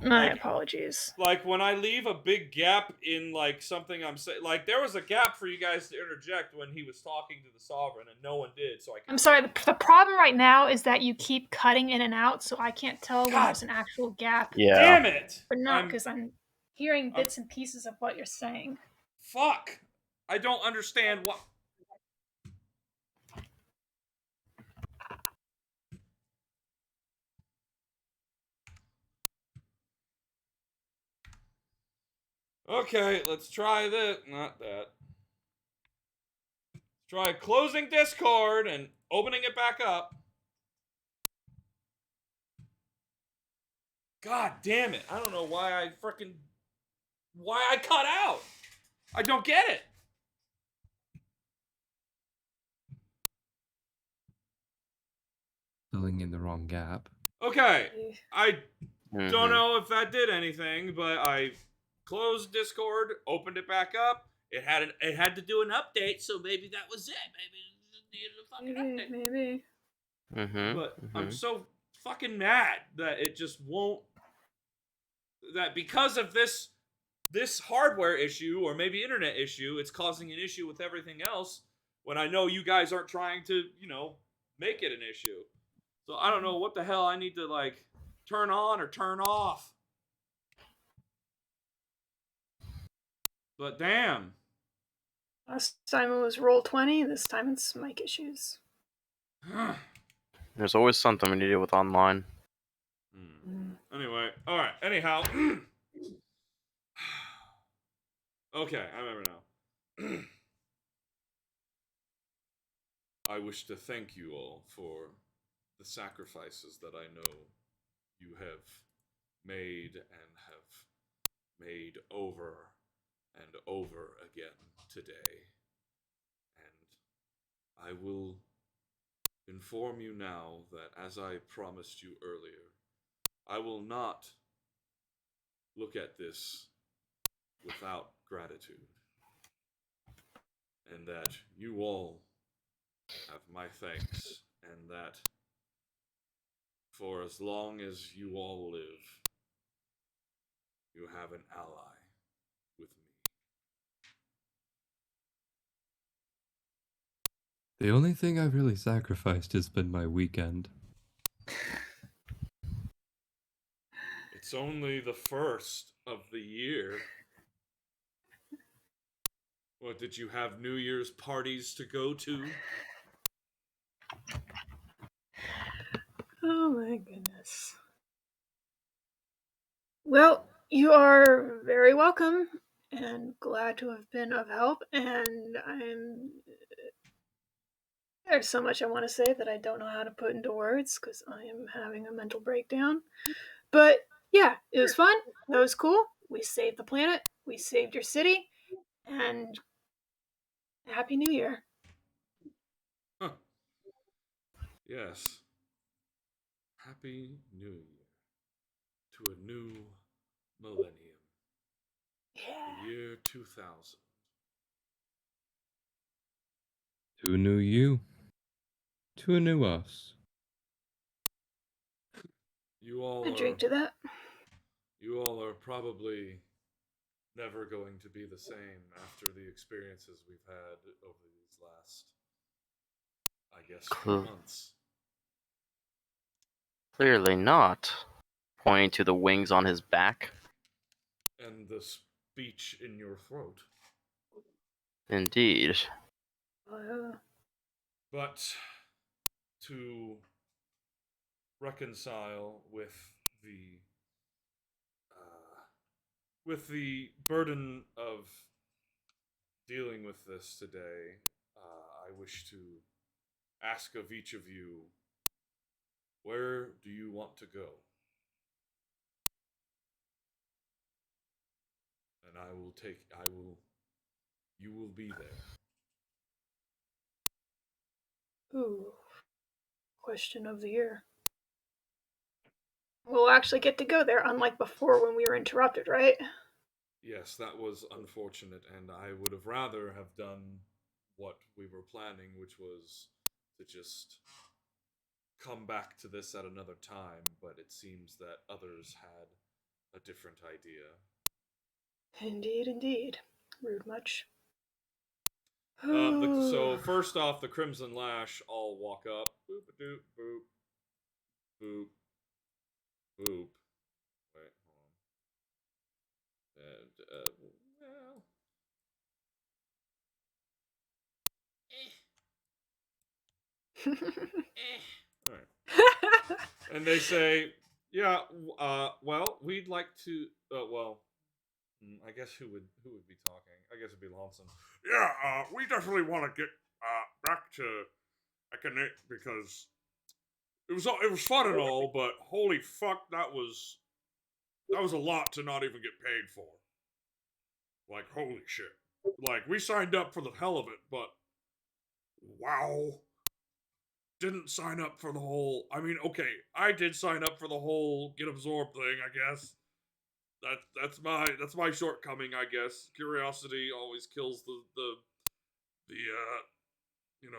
My apologies. Like, when I leave a big gap in, like, something I'm saying... Like, there was a gap for you guys to interject when he was talking to the Sovereign, and no one did, so I... I'm sorry, the problem right now is that you keep cutting in and out, so I can't tell when there's an actual gap. Yeah. Damn it! But not, because I'm hearing bits and pieces of what you're saying. Fuck! I don't understand what. Okay, let's try this. Not that. Let's try closing Discord and opening it back up. God damn it. I don't know why I cut out. I don't get it. Filling in the wrong gap. Okay, I Mhm. don't know if that did anything, but I closed Discord, opened it back up. It had to do an update, so maybe that was it. Maybe it just needed a fucking update. Maybe. But I'm so fucking mad that it just won't. That because of this hardware issue or maybe internet issue, it's causing an issue with everything else. When I know you guys aren't trying to, make it an issue. So I don't know what the hell I need to like turn on or turn off. But damn. Last time it was roll 20. This time it's mic issues. There's always something we need to do with online. Anyway, all right. Anyhow, okay, I remember now. I wish to thank you all for the sacrifices that I know you have made and have made over and over again today. And I will inform you now that, as I promised you earlier, I will not look at this without gratitude. And that you all have my thanks, and that for as long as you all live, you have an ally with me. The only thing I've really sacrificed has been my weekend. It's only the first of the year. What, did you have New Year's parties to go to? Oh my goodness. Well, you are very welcome and glad to have been of help. And there's so much I want to say that I don't know how to put into words because I am having a mental breakdown. But yeah, it was fun. That was cool. We saved the planet. We saved your city. And Happy New Year. Huh. Yes. Happy New Year to a new millennium. Yeah. The year 2000. To a new you. To a new us. You all I drink to that. You all are probably never going to be the same after the experiences we've had over these last, I guess, 2 months. Clearly not. Pointing to the wings on his back. And the speech in your throat. Indeed. But to reconcile with the burden of dealing with this today, I wish to ask of each of you, where do you want to go? And you will be there. Ooh. Question of the year. We'll actually get to go there, unlike before when we were interrupted, right? Yes, that was unfortunate, and I would have rather have done what we were planning, which was to just come back to this at another time, but it seems that others had a different idea. Indeed, indeed. Rude much. So first off, the Crimson Lash all walk up. Boop a doop boop. Boop. Boop. Wait, hold on. And, well, Alright. And they say, yeah, well, we'd like to, I guess who would be talking? I guess it'd be Lawson. Yeah, we definitely want to get back to Ekanit because it was fun and all, but holy fuck, that was a lot to not even get paid for. Like, holy shit. Like, we signed up for the hell of it, but wow. Didn't sign up for the whole. I mean, okay, I did sign up for the whole get absorbed thing, I guess. That's my shortcoming, I guess. Curiosity always kills the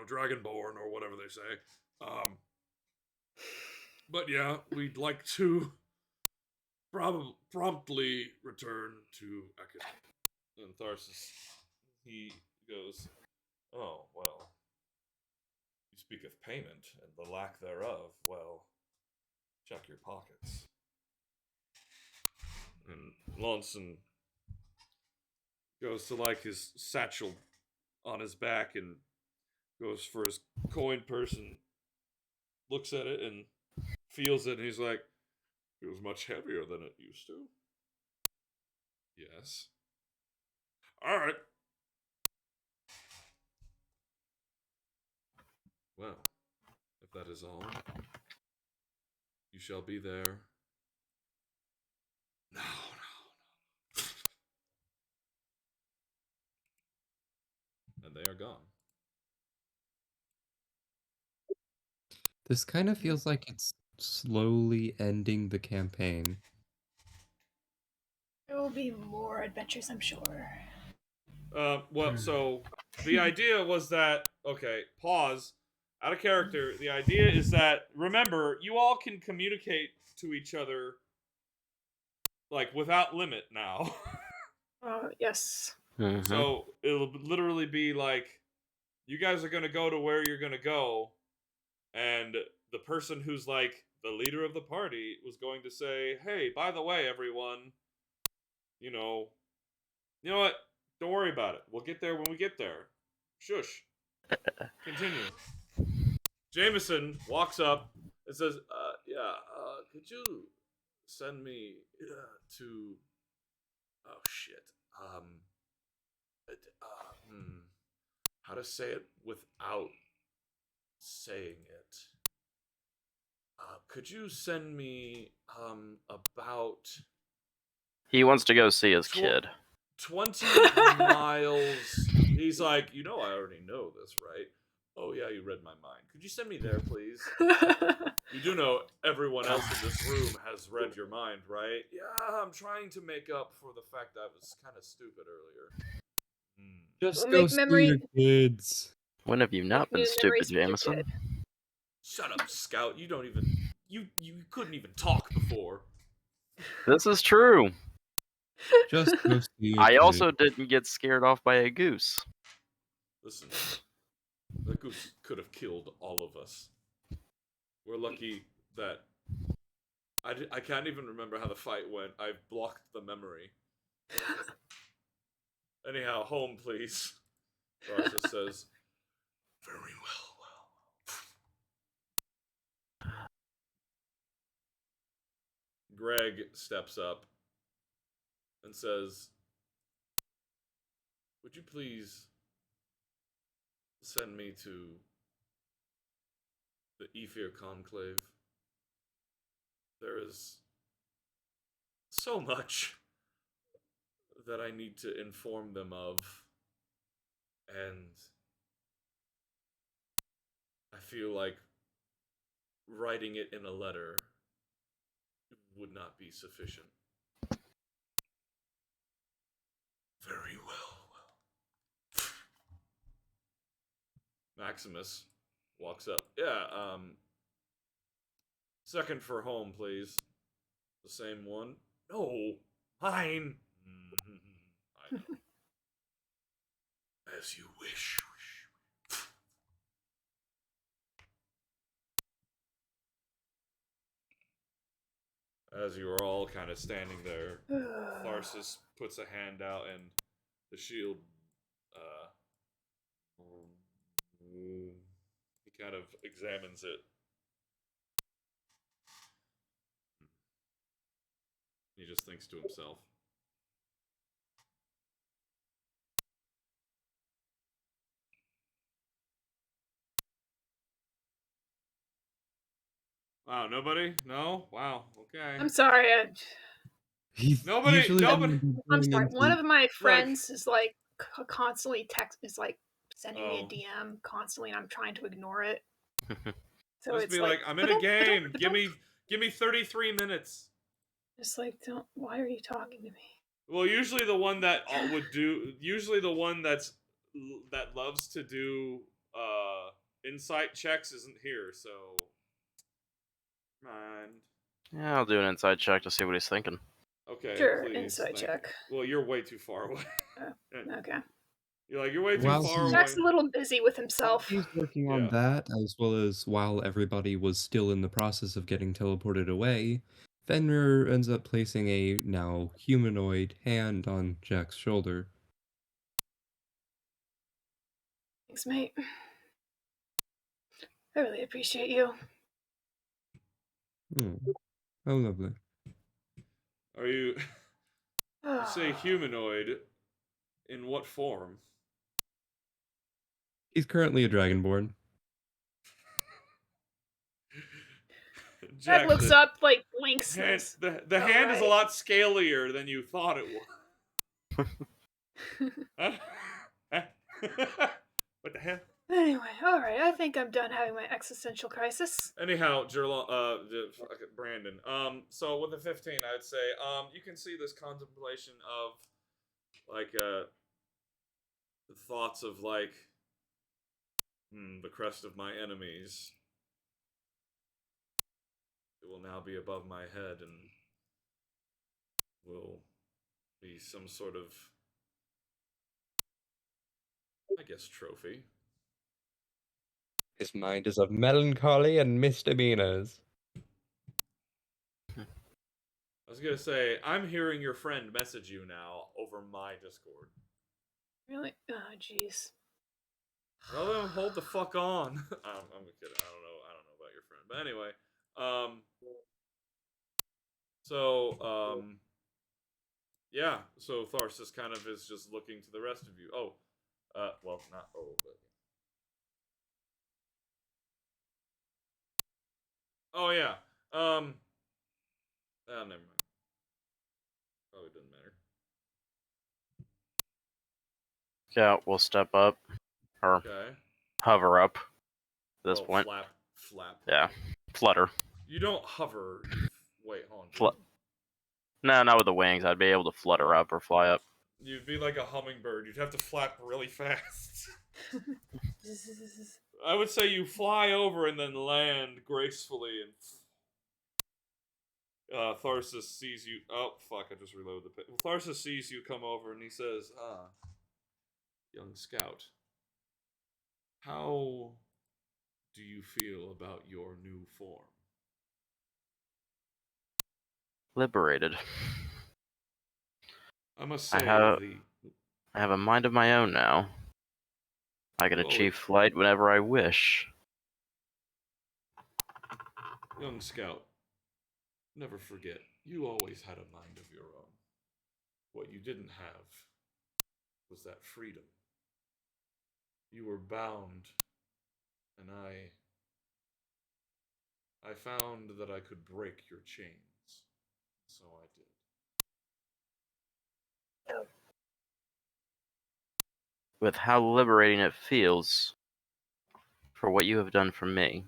Dragonborn or whatever they say. But yeah, we'd like to promptly return to Ekid. And Tharsis, he goes, oh, well, you speak of payment and the lack thereof. Well, check your pockets. And Lawson goes to like his satchel on his back and goes for his coin purse and looks at it and feels it, and he's like, feels much heavier than it used to. Yes. Alright. Well, if that is all, you shall be there. No. And they are gone. This kind of feels like it's slowly ending the campaign. There will be more adventures, I'm sure. Well, so the idea was that, okay, pause, out of character, the idea is that, remember, you all can communicate to each other, like, without limit now. Yes. Mhm. So, it'll literally be like, you guys are gonna go to where you're gonna go, and the person who's, like, the leader of the party was going to say, hey, by the way, everyone, you know what? Don't worry about it. We'll get there when we get there. Shush. Continue. Jameson walks up and says, could you send me to... Oh, shit. How to say it without saying it? Could you send me, about... He wants to go see his kid. 20 miles. He's like, I already know this, right? Oh yeah, you read my mind. Could you send me there, please? You do know everyone else in this room has read your mind, right? Yeah, I'm trying to make up for the fact that I was kind of stupid earlier. Just We'll go make see memory- your kids. When have you not been New stupid, memories for your Jameson? kid. Shut up, Scout. You don't even... You couldn't even talk before. This is true. Just go see your I kid. also didn't get scared off by a goose. Listen, the goose could have killed all of us. We're lucky that... I can't even remember how the fight went. I've blocked the memory. Anyhow, home, please. Garza says, very well. Greg steps up and says, would you please send me to the Ephir Conclave? There is so much that I need to inform them of, and I feel like writing it in a letter would not be sufficient. Very well. Maximus walks up. Yeah, second for home, please. The same one? No, mine. I know. As you wish. As you are all kind of standing there, Tharsis puts a hand out and the shield, he kind of examines it. He just thinks to himself. Wow, nobody? No? Wow, okay. I'm sorry. He's Nobody. usually I'm sorry. One of my Look. friends is like constantly sending me a Oh. DM constantly, and I'm trying to ignore it. So Just it's be like, I'm in a game. Give me 33 minutes. Just like, don't. Why are you talking to me? Well, usually the one that would do. Usually the one that loves to do insight checks isn't here. So, mind. Yeah, I'll do an inside check to see what he's thinking. Okay, Sure, please. insight check. Well, you're way too far away. Okay. You're way too far away. Jack's a little busy with himself. He's working on that, as well as while everybody was still in the process of getting teleported away, Fenrir ends up placing a now humanoid hand on Jack's shoulder. Thanks, mate. I really appreciate you. Oh, lovely. Are you... You say humanoid. In what form? He's currently a dragonborn. Jack looks up, like, blinks. The hand is a lot scalier than you thought it was. What the hell? Anyway, alright, I think I'm done having my existential crisis. Anyhow, Brandon. So with the 15, I'd say, you can see this contemplation of, like, the thoughts of, like, the crest of my enemies. It will now be above my head and will be some sort of, I guess, trophy. His mind is of melancholy and misdemeanors. I was gonna say, I'm hearing your friend message you now over my Discord. Really? Oh, jeez. Tell them hold the fuck on. I'm kidding. I don't know about your friend, but anyway. Yeah. So Tharsis kind of is just looking to the rest of you. Oh, well, not but. Oh yeah. Never mind. Probably doesn't matter. Yeah, we'll step up. Or hover up at this point. Flap. Yeah. Flutter. You don't hover. Wait, hold on. No, not with the wings. I'd be able to flutter up or fly up. You'd be like a hummingbird. You'd have to flap really fast. I would say you fly over and then land gracefully, and Tharsis sees you. Oh, fuck, I just reloaded the page. Tharsis sees you come over and he says, young scout, how do you feel about your new form? Liberated. I must say, I have a mind of my own now. I can achieve flight whenever I wish. Young scout, never forget, you always had a mind of your own. What you didn't have was that freedom. You were bound, and I found that I could break your chains. So I did. With how liberating it feels for what you have done for me.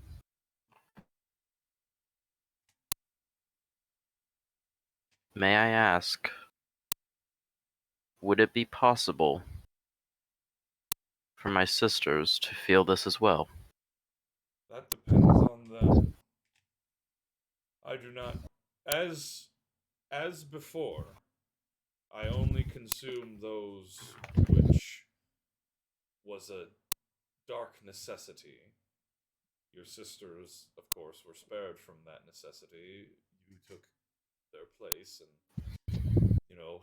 May I ask, would it be possible for my sisters to feel this as well? That depends on them. I do not... As before, I only consume those which was a dark necessity. Your sisters, of course, were spared from that necessity. You took their place, and,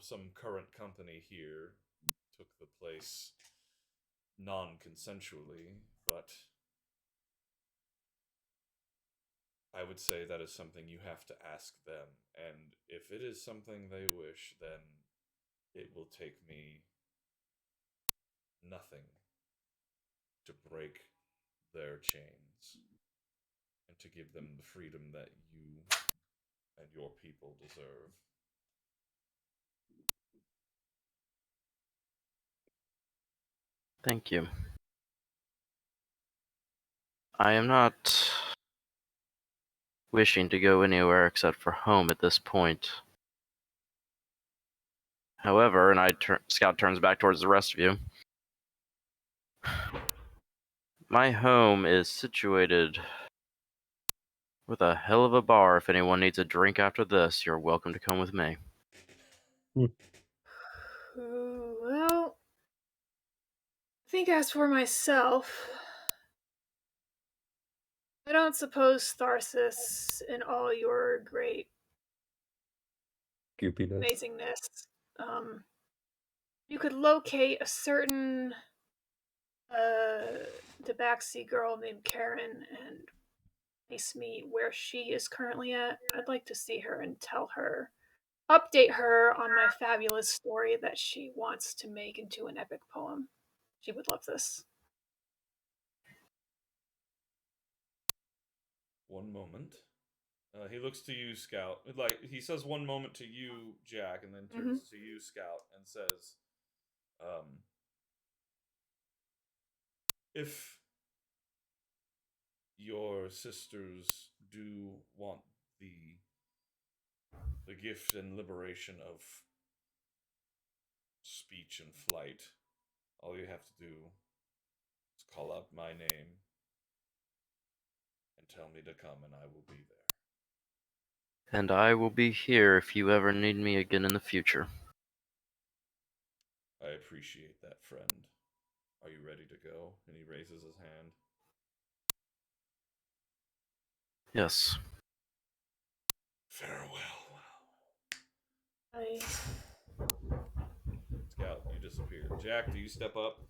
some current company here took the place non-consensually, but I would say that is something you have to ask them, and if it is something they wish, then it will take me nothing to break their chains and to give them the freedom that you and your people deserve. Thank you. I am not wishing to go anywhere except for home at this point. However, and Scout turns back towards the rest of you. My home is situated with a hell of a bar. If anyone needs a drink after this, you're welcome to come with me. Well, I think as for myself, I don't suppose Tharsis, in all your great Goopiness. amazingness, you could locate a certain Tabaxi girl named Karen and place me where she is currently at. I'd like to see her and update her on my fabulous story that she wants to make into an epic poem. She would love this. One moment. He looks to you, Scout. Like, he says one moment to you, Jack, and then turns to you, Scout, and says, if your sisters do want the gift and liberation of speech and flight, all you have to do is call out my name and tell me to come, and I will be there. And I will be here if you ever need me again in the future. I appreciate that, friend. Are you ready to go? And he raises his hand. Yes. Farewell. I... Scout, you disappear. Jack, do you step up?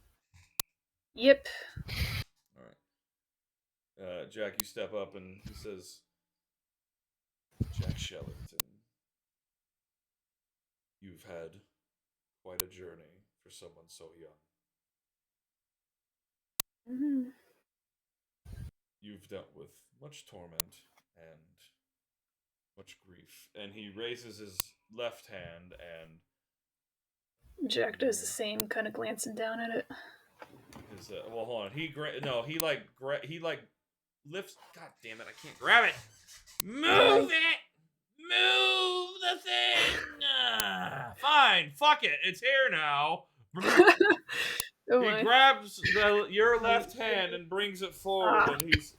Yep. Alright. Jack, you step up and he says, Jack Shellington, you've had quite a journey for someone so young. Mm-hmm. You've dealt with much torment and much grief. And he raises his left hand and Jack does the same, kind of glancing down at it. well, hold on. He lifts. God damn it! I can't grab it. Move it. Move the thing. Fine. Fuck it. It's here now. He grabs your left hand and brings it forward, and he's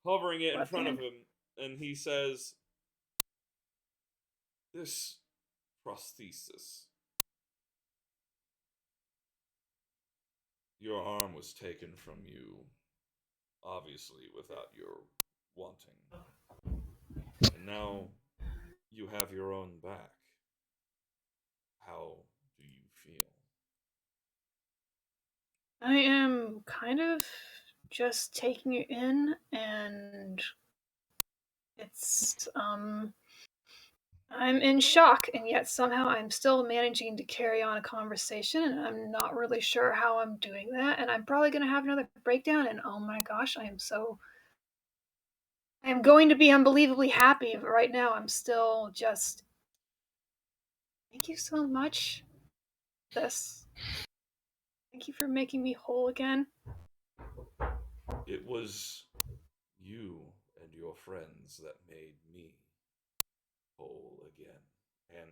hovering it in front of him, and he says, "This prosthesis. Your arm was taken from you, obviously without your wanting. And now you have your own back. How do you feel?" I am kind of just taking it in, and it's, I'm in shock, and yet somehow I'm still managing to carry on a conversation, and I'm not really sure how I'm doing that, and I'm probably going to have another breakdown, and oh my gosh, I am going to be unbelievably happy, but right now I'm still just, thank you so much for this. Thank you for making me whole again. It was you and your friends that made me whole again. And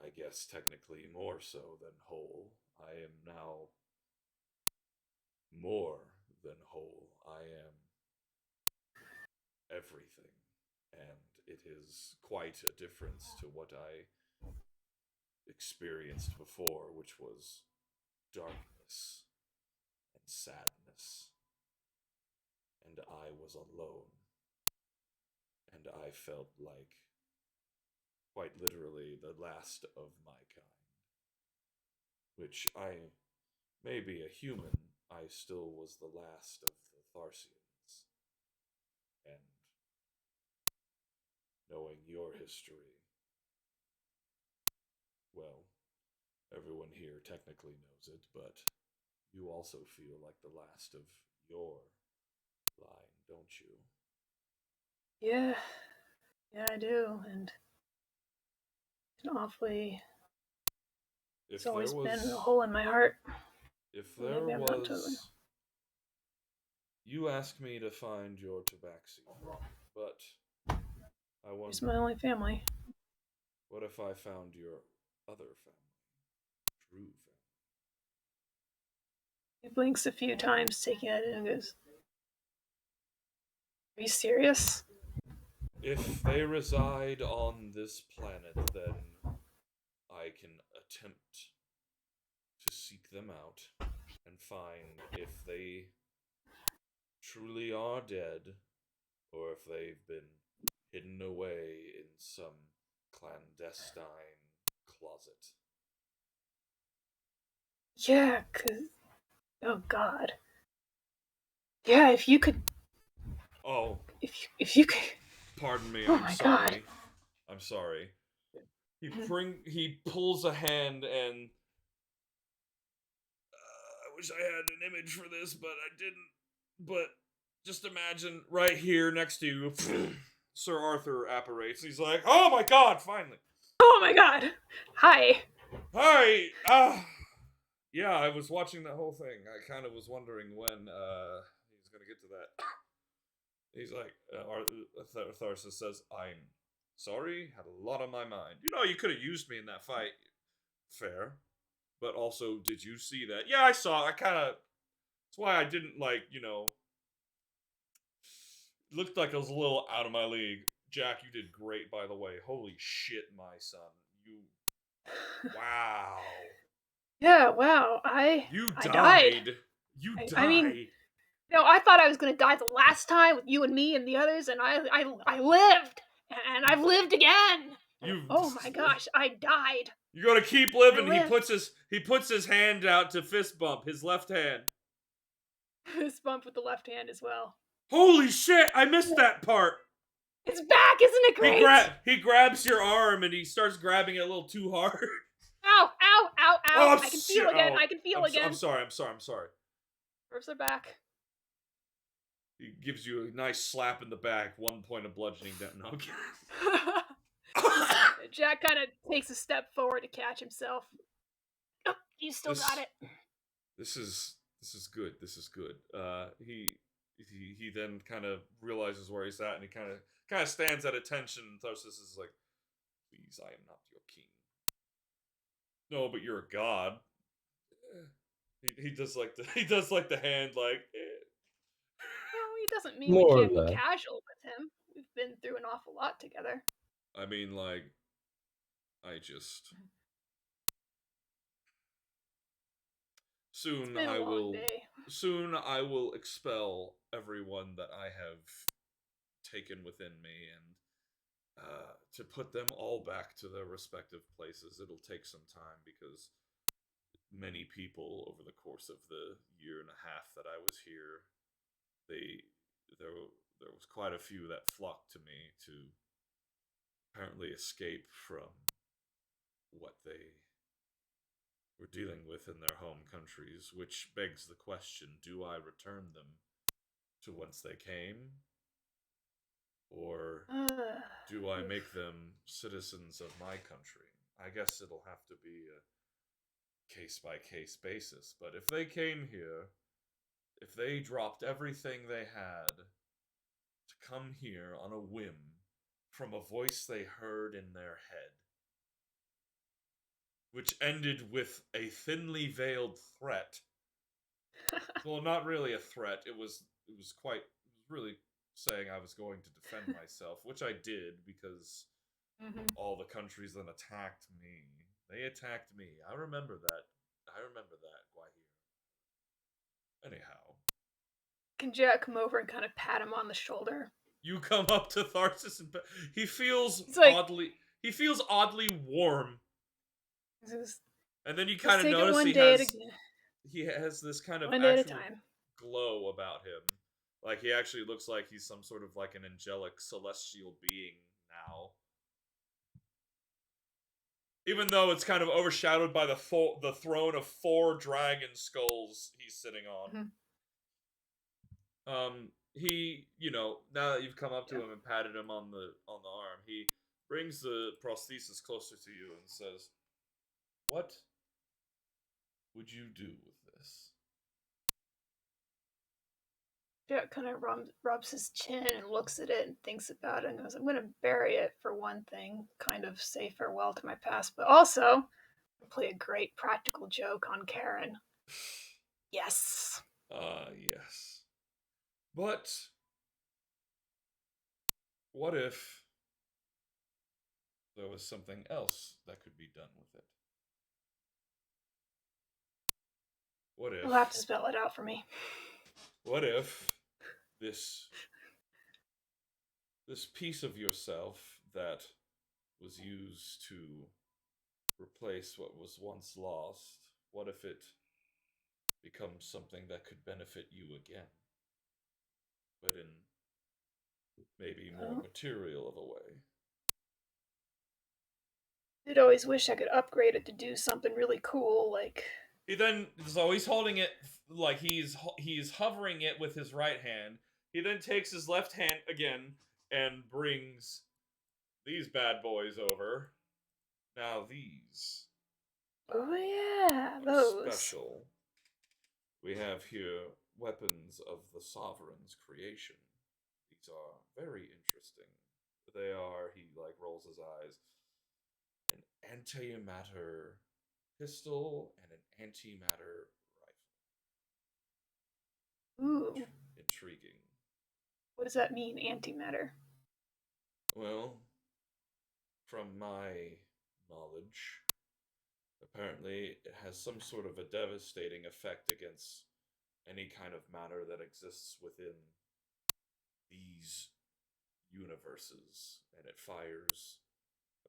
I guess technically more so than whole. I am now more than whole. I am everything. And it is quite a difference to what I experienced before, which was darkness and sadness. And I was alone. And I felt like, quite literally, the last of my kind. Which I may be a human, I still was the last of the Tharsians. And your history, well, everyone here technically knows it, but you also feel like the last of your line, don't you? Yeah. Yeah, I do. And it's awfully. It's always been a hole in my heart. If Maybe there I'm not totally. was. You asked me to find your tabaxi, but I wonder. It's my only family. What if I found your other family? True family. He blinks a few times, taking it in, and goes, "Are you serious?" If they reside on this planet, then I can attempt to seek them out and find if they truly are dead or if they've been hidden away in some clandestine closet. Yeah, 'cause. Oh, God. Yeah, if you could. Oh. If you could. Pardon me, Oh I'm my sorry. God. I'm sorry. He pulls a hand and I wish I had an image for this, but I didn't. But just imagine right here next to you, Sir Arthur apparates. He's like, "Oh my God! Finally!" Oh my God! Hi. Hi. Yeah, I was watching that whole thing. I kind of was wondering when he's gonna get to that. He's like, Tharsis says, "I'm sorry, had a lot on my mind. You know, you could have used me in that fight. Fair. But also, did you see that? Yeah, I saw. I kind of. That's why I didn't, like, looked like I was a little out of my league. Jack, you did great, by the way. Holy shit, my son. You. Wow. Yeah, wow. You I died. died. You died. I mean, I thought I was gonna die the last time with you and me and the others, and I lived, and I've lived again. Oh my gosh, I died. You gotta keep living. He puts his hand out to fist bump his left hand. Fist bump with the left hand as well. Holy shit! I missed that part. It's back, isn't it great? He grabs your arm and he starts grabbing it a little too hard. Ow! Ow! Ow! Ow! Oh, I can feel again. oh, I can feel again. I'm sorry. Nerves are back. He gives you a nice slap in the back. 1 point of bludgeoning down. No, okay. Jack kind of takes a step forward to catch himself. Oh, you still got it. This is good. This is good. He then kind of realizes where he's at, and he kind of stands at attention. And Tharsis is like, "Please, I am not your king." No, but you're a god. He does like the hand like. No, he doesn't mean we can't be casual with him. We've been through an awful lot together. I mean, like, I just. Soon I will expel everyone that I have taken within me and to put them all back to their respective places. It'll take some time because many people over the course of the year and a half that I was here, there was quite a few that flocked to me to apparently escape from what they were dealing with in their home countries, which begs the question, do I return them to whence they came? Or do I make them citizens of my country? I guess it'll have to be a case-by-case basis, but if they came here, if they dropped everything they had to come here on a whim from a voice they heard in their head, which ended with a thinly veiled threat. Well, not really a threat. It was really saying I was going to defend myself, which I did because all the countries then attacked me. They attacked me. I remember that, Guahir. Anyhow. Can Jack come over and kind of pat him on the shoulder? You come up to Tharsis and he feels oddly warm. And then you kind of notice he has this kind of actual glow about him. Like he actually looks like he's some sort of like an angelic celestial being now. Even though it's kind of overshadowed by the throne of 4 dragon skulls he's sitting on. He, now that you've come up to him and patted him on the arm, he brings the prosthesis closer to you and says, "What would you do with this?" Jack kind of rubs his chin and looks at it and thinks about it and goes, "I'm going to bury it for one thing, kind of say farewell to my past, but also play a great practical joke on Karen." Yes. Yes. But what if there was something else that could be done with it? What if... You'll have to spell it out for me. What if this piece of yourself that was used to replace what was once lost, what if it becomes something that could benefit you again, but in maybe more material of a way? I'd always wish I could upgrade it to do something really cool, like... He's holding it like he's hovering it with his right hand. He then takes his left hand again and brings these bad boys over. Now these. Oh yeah, those. Special. We have here weapons of the Sovereign's creation. These are very interesting. They are, he rolls his eyes, an antimatter pistol and an antimatter rifle. Ooh. Intriguing. What does that mean, antimatter? Well, from my knowledge, apparently it has some sort of a devastating effect against any kind of matter that exists within these universes, and it fires...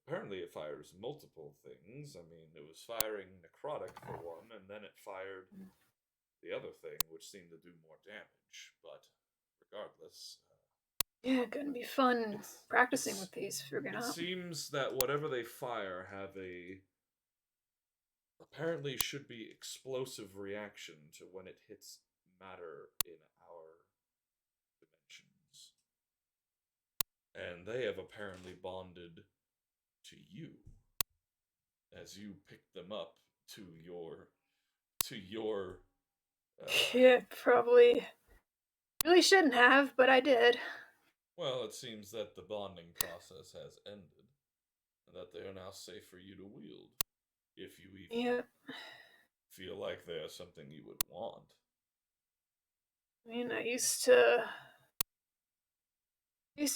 Apparently it fires multiple things. I mean, it was firing necrotic for one, and then it fired the other thing, which seemed to do more damage. But regardless... yeah, gonna be fun practicing with these, figuring out. It seems that whatever they fire have a... apparently should be explosive reaction to when it hits matter in our dimensions. And they have apparently bonded to you as you pick them up to your yeah, probably really shouldn't have, but I did. Well, it seems that the bonding process has ended and that they are now safe for you to wield, if you even feel like they are something you would want. I mean, I used to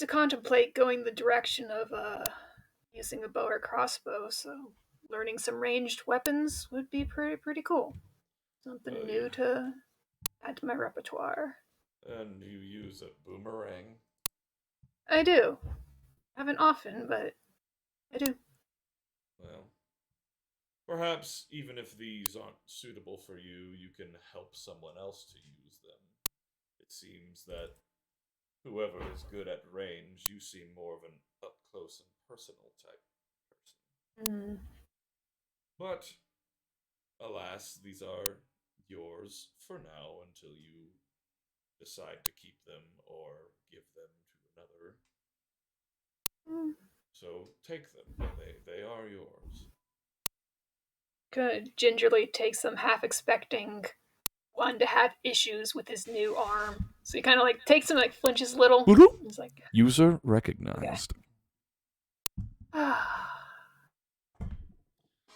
contemplate going the direction of using a bow or crossbow, so learning some ranged weapons would be pretty cool. Something new to add to my repertoire. And you use a boomerang? I do. Haven't often, but I do. Well, perhaps even if these aren't suitable for you, you can help someone else to use them. It seems that whoever is good at range, you seem more of an up-close and personal type person. But, alas, these are yours for now until you decide to keep them or give them to another. So take them. They are yours. Kind of gingerly takes them, half expecting one to have issues with his new arm. So he kind of takes him, flinches a little. He's like, user recognized. okay.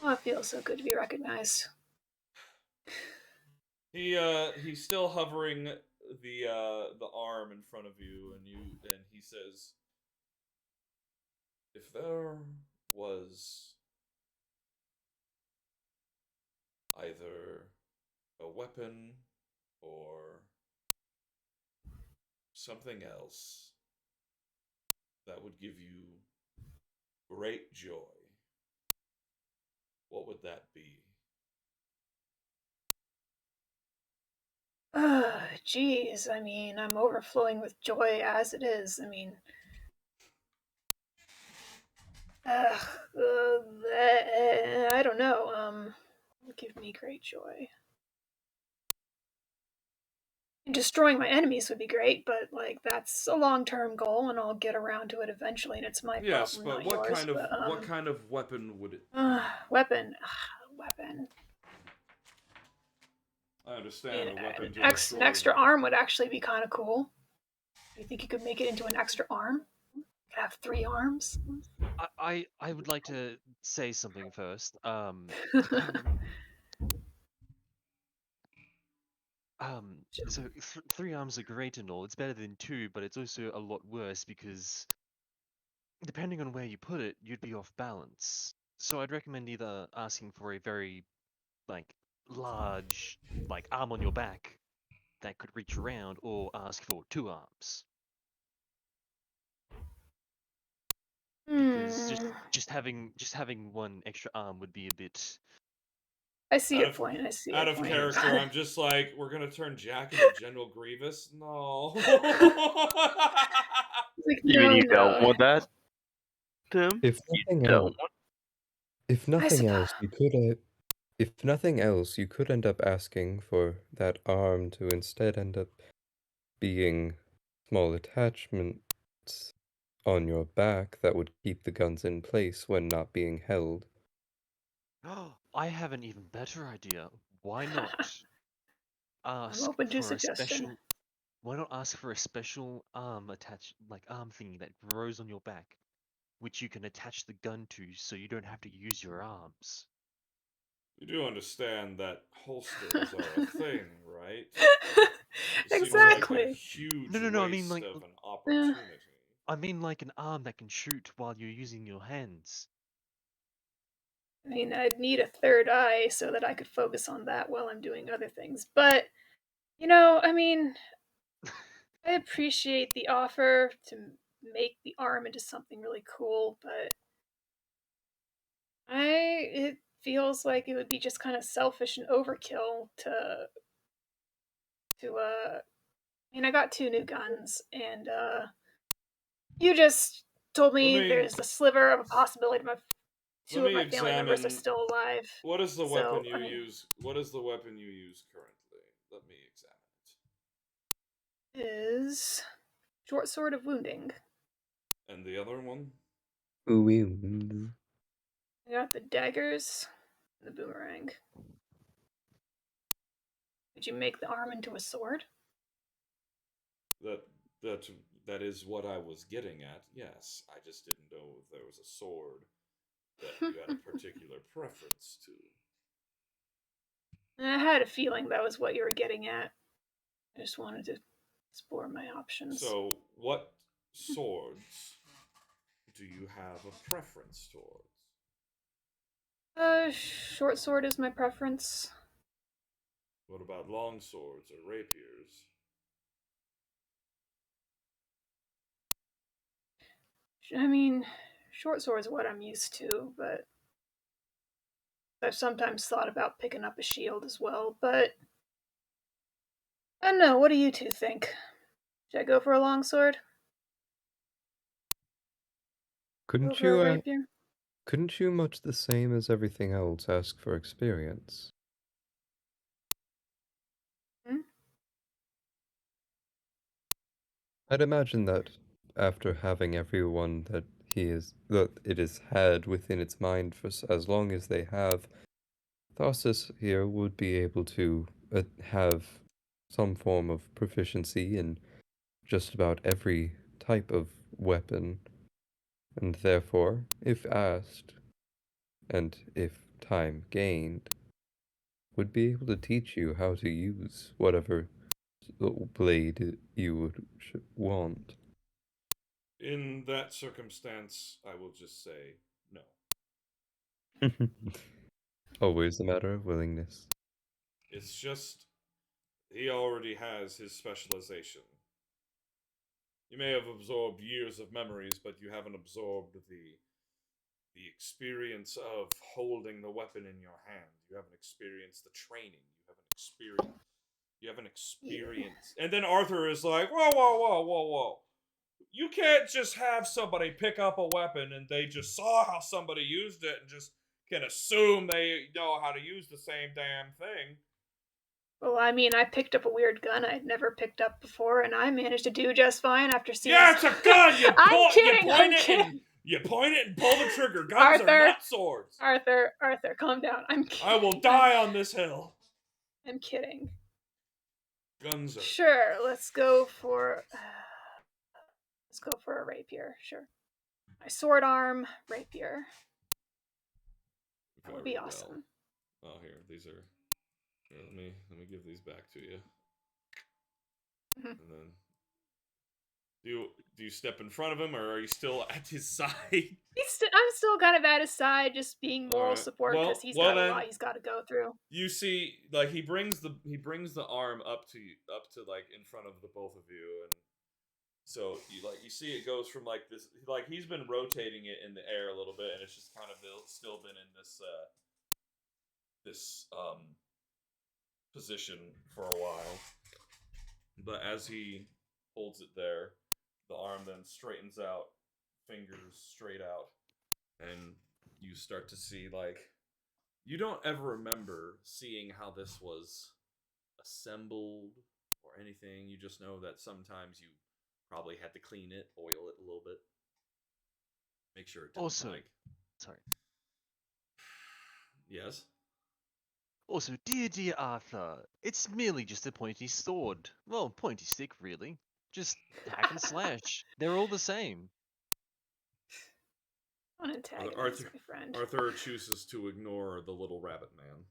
Oh, it feels so good to be recognized. He's still hovering the arm in front of you, and he says, if there was either a weapon or something else that would give you great joy, what would that be? Geez, I mean, I'm overflowing with joy as it is. I mean, I don't know. Would give me great joy. Destroying my enemies would be great, but like that's a long-term goal, and I'll get around to it eventually, and it's my Yes, problem, but not yours. what kind of weapon would it be? Weapon, weapon. I understand a weapon to An destroy. extra arm would actually be kind of cool. Do you think you could make it into an extra arm? You could have 3 arms. I would like to say something first. So 3 arms are great and all. It's better than 2, but it's also a lot worse because depending on where you put it, you'd be off balance. So I'd recommend either asking for a very like large arm on your back that could reach around, or ask for 2 arms. Because just having one extra arm would be a bit. I see your point. I see out your of point. character. I'm just like, we're gonna turn Jack into General Grievous. No. Like, You mean you don't want that, Tim? If nothing else, if nothing else, you could. If nothing else, you could end up asking for that arm to instead end up being small attachments on your back that would keep the guns in place when not being held. I have an even better idea. Why not ask open to for a suggestion. special? Why not ask for a special arm arm thingy that grows on your back, which you can attach the gun to, so you don't have to use your arms. You do understand that holsters are a thing, right? Exactly. Like a huge No. I mean waste like of an opportunity. I mean like an arm that can shoot while you're using your hands. I mean, I'd need a third eye so that I could focus on that while I'm doing other things. But, I mean, I appreciate the offer to make the arm into something really cool, but it feels like it would be just kind of selfish and overkill I mean, I got 2 new guns, and you just told me there's a sliver of a possibility my 2 of my family members are still alive. What is the So, weapon you use? What is the weapon you use currently? Let me examine it. Is short sword of wounding. And the other one? Ooh. I got the daggers and the boomerang. Did you make the arm into a sword? That is what I was getting at. Yes, I just didn't know if there was a sword that you had a particular preference to. I had a feeling that was what you were getting at. I just wanted to explore my options. So, what swords do you have a preference towards? Short sword is my preference. What about long swords or rapiers? I mean, short sword is what I'm used to, but I've sometimes thought about picking up a shield as well, but I don't know. What do you two think? Should I go for a long sword? Couldn't you, much the same as everything else, ask for experience? I'd imagine that after having everyone that it has had within its mind for as long as they have, Tharsis here would be able to have some form of proficiency in just about every type of weapon, and therefore, if asked, and if time gained, would be able to teach you how to use whatever blade you would want. In that circumstance, I will just say no. Always a matter of willingness. It's just he already has his specialization. You may have absorbed years of memories, but you haven't absorbed the experience of holding the weapon in your hand. You haven't experienced the training. You haven't experienced. And then Arthur is like, whoa, whoa, whoa, whoa, whoa. You can't just have somebody pick up a weapon and they just saw how somebody used it and just can assume they know how to use the same damn thing. Well, I mean, I picked up a weird gun I'd never picked up before, and I managed to do just fine after seeing. Yeah, it's a gun. You I'm kidding. you point it and pull the trigger. Guns Arthur, are not swords. Arthur, calm down. I'm kidding. I will die on this hill. I'm kidding. Guns are. Sure, let's go for a rapier. Sure, my sword arm rapier. That would be awesome. Oh, here, these are. Here, let me give these back to you. Mm-hmm. And then, do you step in front of him, or are you still at his side? I'm still kind of at his side, just being moral support because he's got a lot he's got to go through. You see, like he brings the arm up to like in front of the both of you, and so you see it goes from like this, like he's been rotating it in the air a little bit, and it's just kind of still been in this position for a while. But as he holds it there, the arm then straightens out, fingers straight out, and you start to see, like, you don't ever remember seeing how this was assembled or anything. You just know that sometimes you probably had to clean it, oil it a little bit, make sure it didn't sorry. Yes? Also, dear Arthur, it's merely just a pointy sword. Well, pointy stick, really. Just hack and slash. They're all the same. Unantagonize my friend. Arthur chooses to ignore the little rabbit man.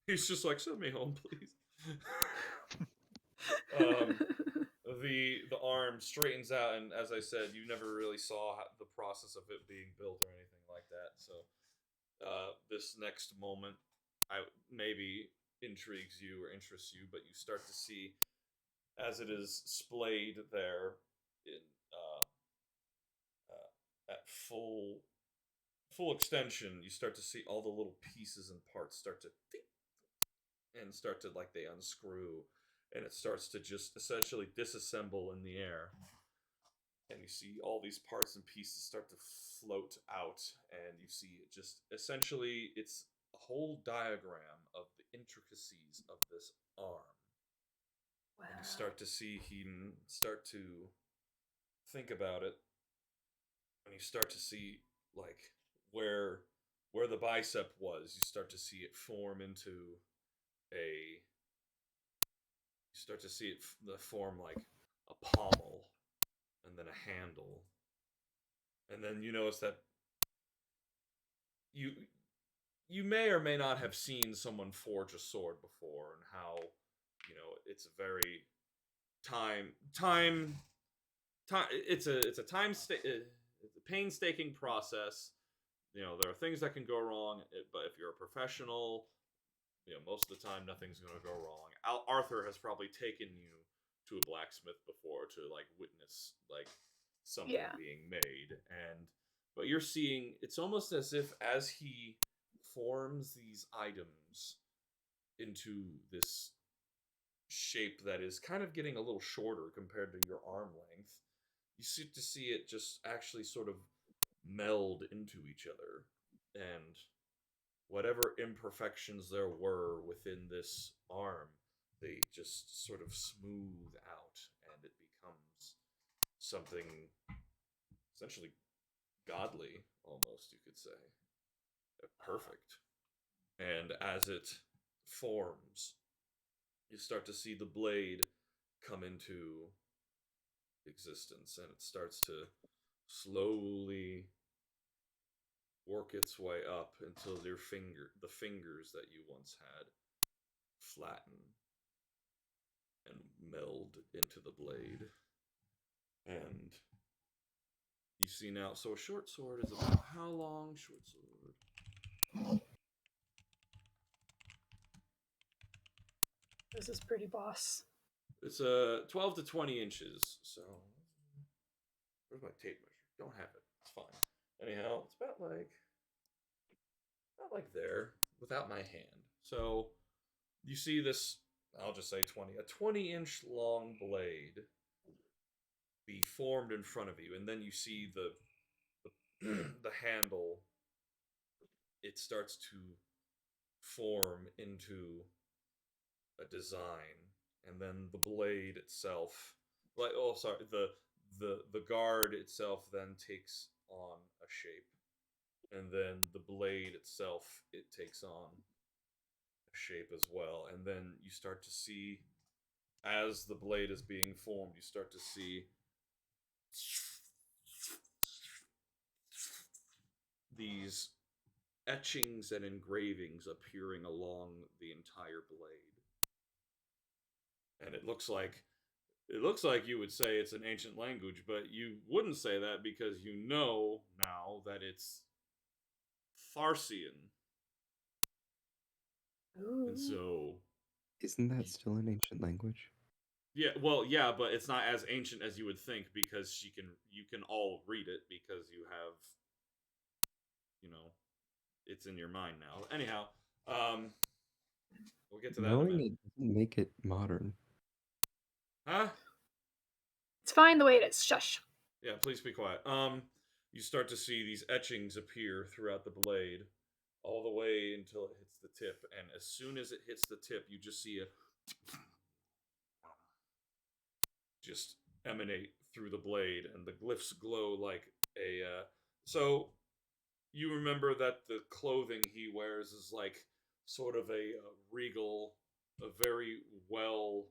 He's just like, send me home, please. The arm straightens out, and as I said, you never really saw the process of it being built or anything like that. So this next moment maybe intrigues you or interests you, but you start to see, as it is splayed there in at full extension, you start to see all the little pieces and parts start to like they unscrew, and it starts to just essentially disassemble in the air. And you see all these parts and pieces start to float out, and you see it just essentially it's a whole diagram of the intricacies of this arm. Wow. And you start to see him start to think about it, and you start to see like where the bicep was. You start to see it form into form like a pommel, and then a handle, and then you notice that you may or may not have seen someone forge a sword before, and how it's a very it's a painstaking process. There are things that can go wrong, but if you're a professional, most of the time nothing's going to go wrong. Arthur has probably taken you to a blacksmith before to like witness like something being made, but you're seeing it's almost as if as he forms these items into this shape that is kind of getting a little shorter compared to your arm length, you see it just actually sort of meld into each other, and whatever imperfections there were within this arm, they just sort of smooth out, and it becomes something essentially godly, almost, you could say. Perfect. And as it forms, you start to see the blade come into existence, and it starts to slowly work its way up until the fingers that you once had flatten and meld into the blade. And you see now, so a short sword is about how long? Short sword. This is pretty boss. It's 12 to 20 inches, so where's my tape measure? Don't have it. It's fine. Anyhow, it's about like there, without my hand. So you see this I'll just say 20. A 20-inch long blade be formed in front of you, and then you see the the handle. It starts to form into a design, and then the blade itself, the guard itself then takes on a shape, and then the blade itself, it takes on a shape as well, and then you start to see, as the blade is being formed, you start to see these etchings and engravings appearing along the entire blade. And it looks like you would say it's an ancient language, but you wouldn't say that because you know now that it's Farsian. Ooh. And so Isn't that still an ancient language? yeah, well, yeah, but it's not as ancient as you would think because you can all read it because you have, it's in your mind now. Anyhow, we'll get to that in a Knowing minute. it doesn't make it modern. Huh? It's fine the way it is. Shush. Yeah, please be quiet. You start to see these etchings appear throughout the blade, all the way until it hits the tip, and as soon as it hits the tip, you just see it just emanate through the blade, and the glyphs glow like a. So you remember that the clothing he wears is like sort of a regal, a very well.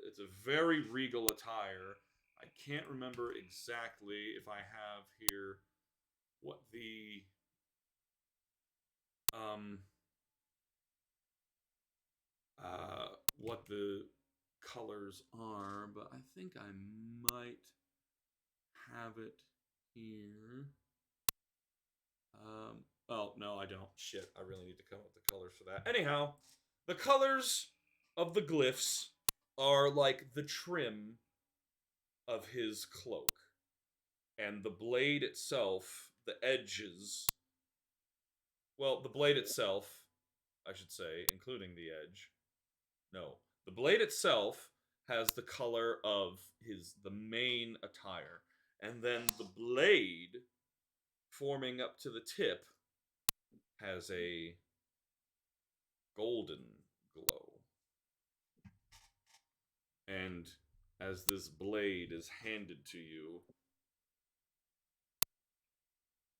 It's a very regal attire. I can't remember exactly if I have here what the what the colors are, but I think I might have it here. Oh no, I don't. Shit, I really need to come up with the colors for that. Anyhow, the colors of the glyphs are like the trim of his cloak, and the blade itself, the edges. Well, the blade itself, I should say, including the edge. No, the blade itself has the color of the main attire, and then the blade forming up to the tip has a golden glow. And as this blade is handed to you,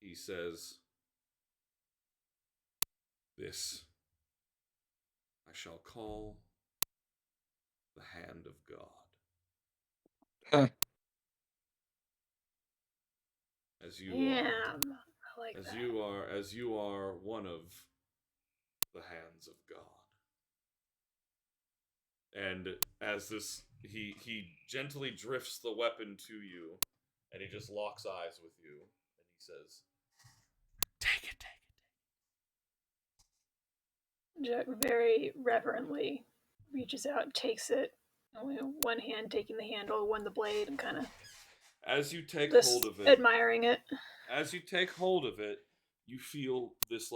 he says, "This I shall call the hand of God." As you Damn. are, I like that. as you are one of the hands of God. And as this, he gently drifts the weapon to you, and he just locks eyes with you, and he says, "Take it, take it." Jack very reverently reaches out, takes it, one hand taking the handle, one the blade, and kind of As you take just hold of it, admiring it. As you take hold of it, you feel this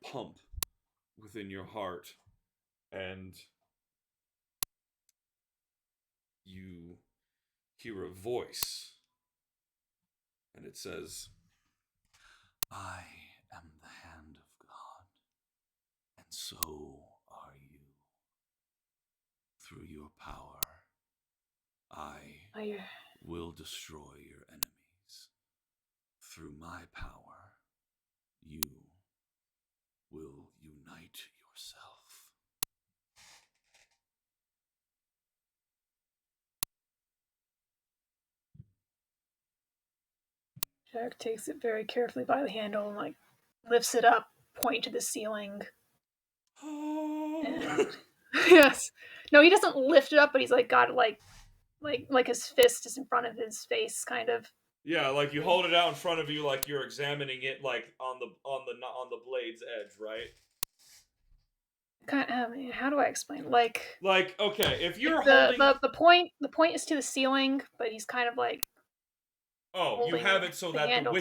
pump within your heart, and you hear a voice, and it says, "I am the hand of God, and so are you. Through your power, I will destroy your enemies. Through my power, you will unite yourself." Jack takes it very carefully by the handle and lifts it up, point to the ceiling. And yes. No, he doesn't lift it up, but he's got it like his fist is in front of his face, kind of. Yeah, like you hold it out in front of you, like you're examining it, like on the blade's edge, right? How do I explain? Okay, if you're the, holding the point is to the ceiling, but he's kind of you have it so that handle.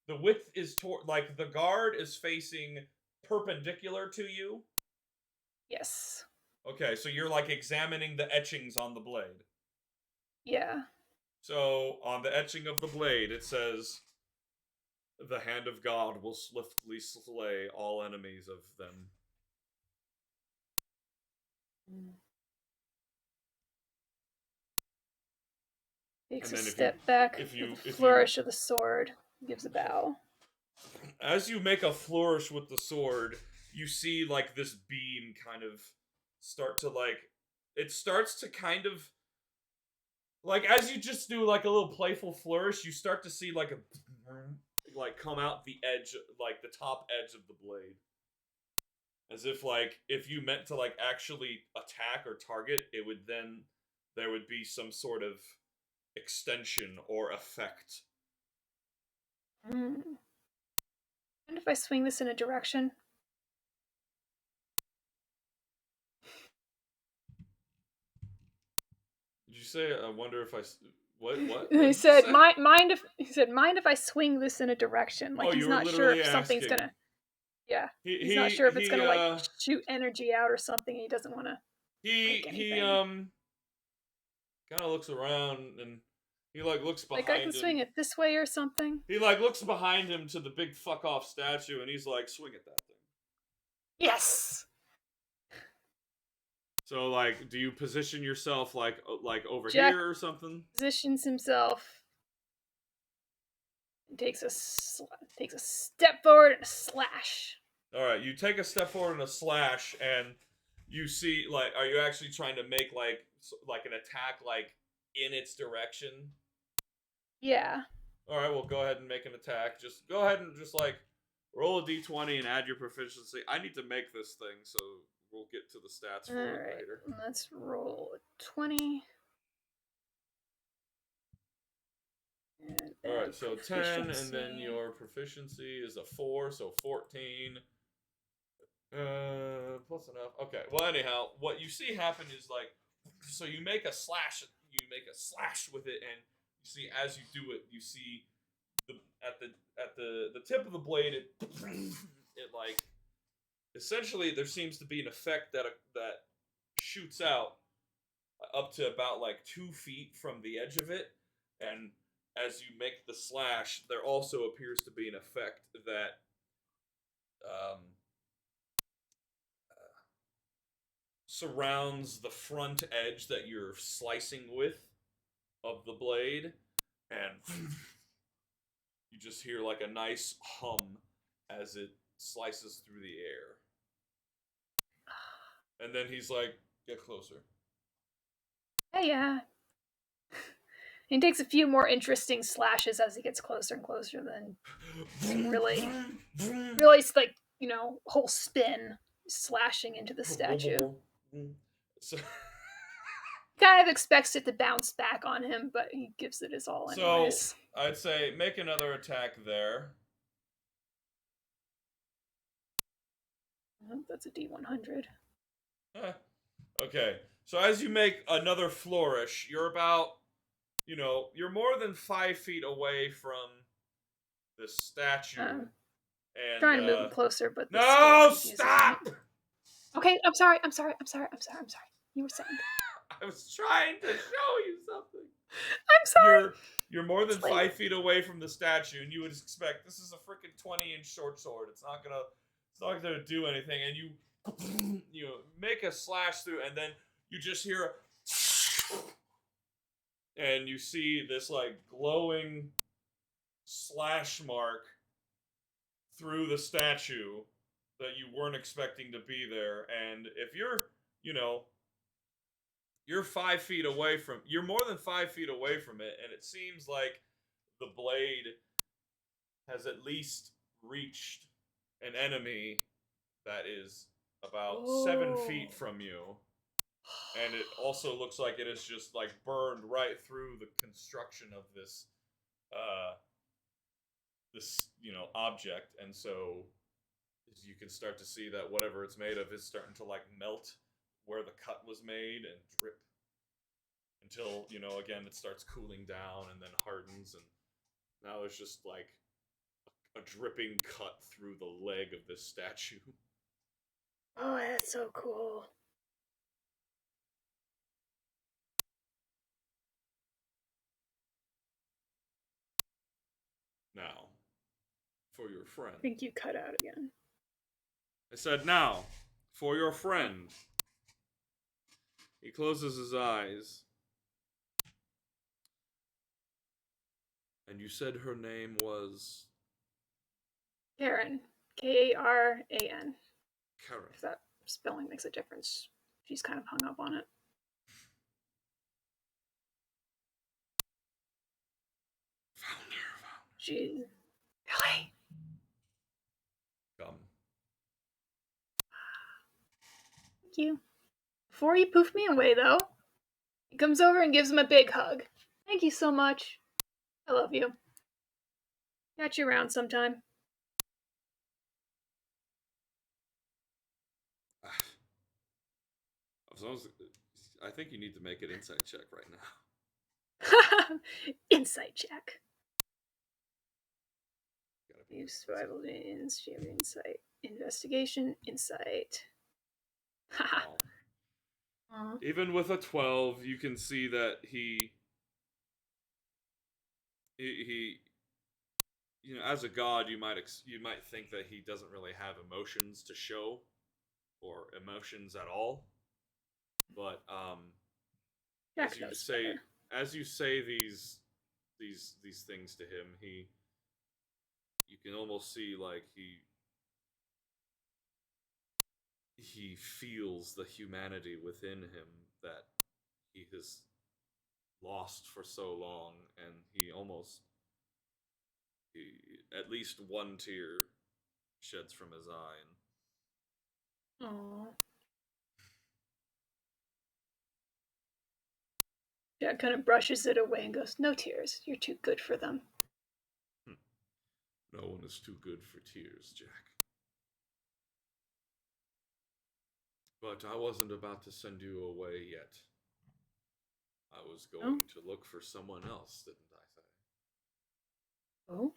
the width is toward, like the guard is facing perpendicular to you? Yes. Okay, so you're like examining the etchings on the blade. Yeah. So on the etching of the blade, it says, "The hand of God will swiftly slay all enemies of them." Takes And a then step back if with you, a flourish of the sword. Gives a bow. as you make a flourish with the sword, you see like this beam kind of start to like, it starts to kind of, like as you just do like a little playful flourish, you start to see like a, like come out the edge, like the top edge of the blade. As if like, if you meant to like actually attack or target, it would then, there would be some sort of extension or effect. And if I swing this in a direction? Did you say, I wonder if I, what He did said, you say? mind if I swing this in a direction? Like Oh, he's you were not sure literally if something's asking. gonna. Yeah. He's not sure if it's gonna like he shoot energy out or something. He doesn't want to break anything. Kind of looks around and he like looks behind Like I can him. swing it this way or something. He like looks behind him to the big fuck off statue and he's like, swing at that thing. Yes. So like, do you position yourself like over Jack here or something? Positions himself. And takes a step forward and a slash. All right, you take a step forward and a slash, and you see like, are you actually trying to make like an attack like in its direction? Yeah. All right, well go ahead and make an attack. Just go ahead and just like roll a d20 and add your proficiency. I need to make this thing, so we'll get to the stats for it later. Let's roll a 20. All right, so 10, and then your proficiency is a 4, so 14. Plus enough. Okay. Well, anyhow, what you see happen is like, so you make a slash with it, and you see as you do it, you see at the tip of the blade, it like, essentially there seems to be an effect that shoots out up to about like 2 feet from the edge of it, and as you make the slash, there also appears to be an effect that surrounds the front edge that you're slicing with of the blade, and you just hear like a nice hum as it slices through the air. And then he's like, get closer. Hey, yeah. He takes a few more interesting slashes as he gets closer and closer, then really like, whole spin slashing into the statue. So, kind of expects it to bounce back on him, but he gives it his all anyways. So I'd say make another attack there. That's a D100. Okay, so as you make another flourish, you're about, you're more than 5 feet away from the statue. And trying to move him closer, but no, stop! Okay, I'm sorry. You were saying. I was trying to show you something. I'm sorry. You're more than 5 feet away from the statue, and you would expect this is a freaking 20-inch short sword. It's not gonna do anything, and you make a slash through, and then you just hear and you see this like glowing slash mark through the statue that you weren't expecting to be there. And if you're, you're 5 feet away from, you're more than 5 feet away from it, and it seems like the blade has at least reached an enemy that is about 7 feet from you. And it also looks like it is just like burned right through the construction of this, object. And so you can start to see that whatever it's made of is starting to like melt where the cut was made and drip until, again, it starts cooling down and then hardens. And now there's just like a dripping cut through the leg of this statue. Oh, that's so cool. Now, for your friend. I think you cut out again. I said, now, for your friend. He closes his eyes. And you said her name was? Karen. Karan. Karen. If that spelling makes a difference. She's kind of hung up on it. Jeez. Really? Come. Thank you. Before you poof me away, though, he comes over and gives him a big hug. Thank you so much. I love you. Catch you around sometime. I think you need to make an insight check right now. Insight check. Use survival insight. Investigation, insight. Even with a 12, you can see that he you know, as a god, you might think that he doesn't really have emotions to show, or emotions at all. But as you say these things to him, you can almost see like he feels the humanity within him that he has lost for so long, and at least one tear sheds from his eye. Aww. Jack kind of brushes it away and goes, "No tears. You're too good for them." No one is too good for tears, Jack. But I wasn't about to send you away yet. I was going to look for someone else, didn't I say? Oh?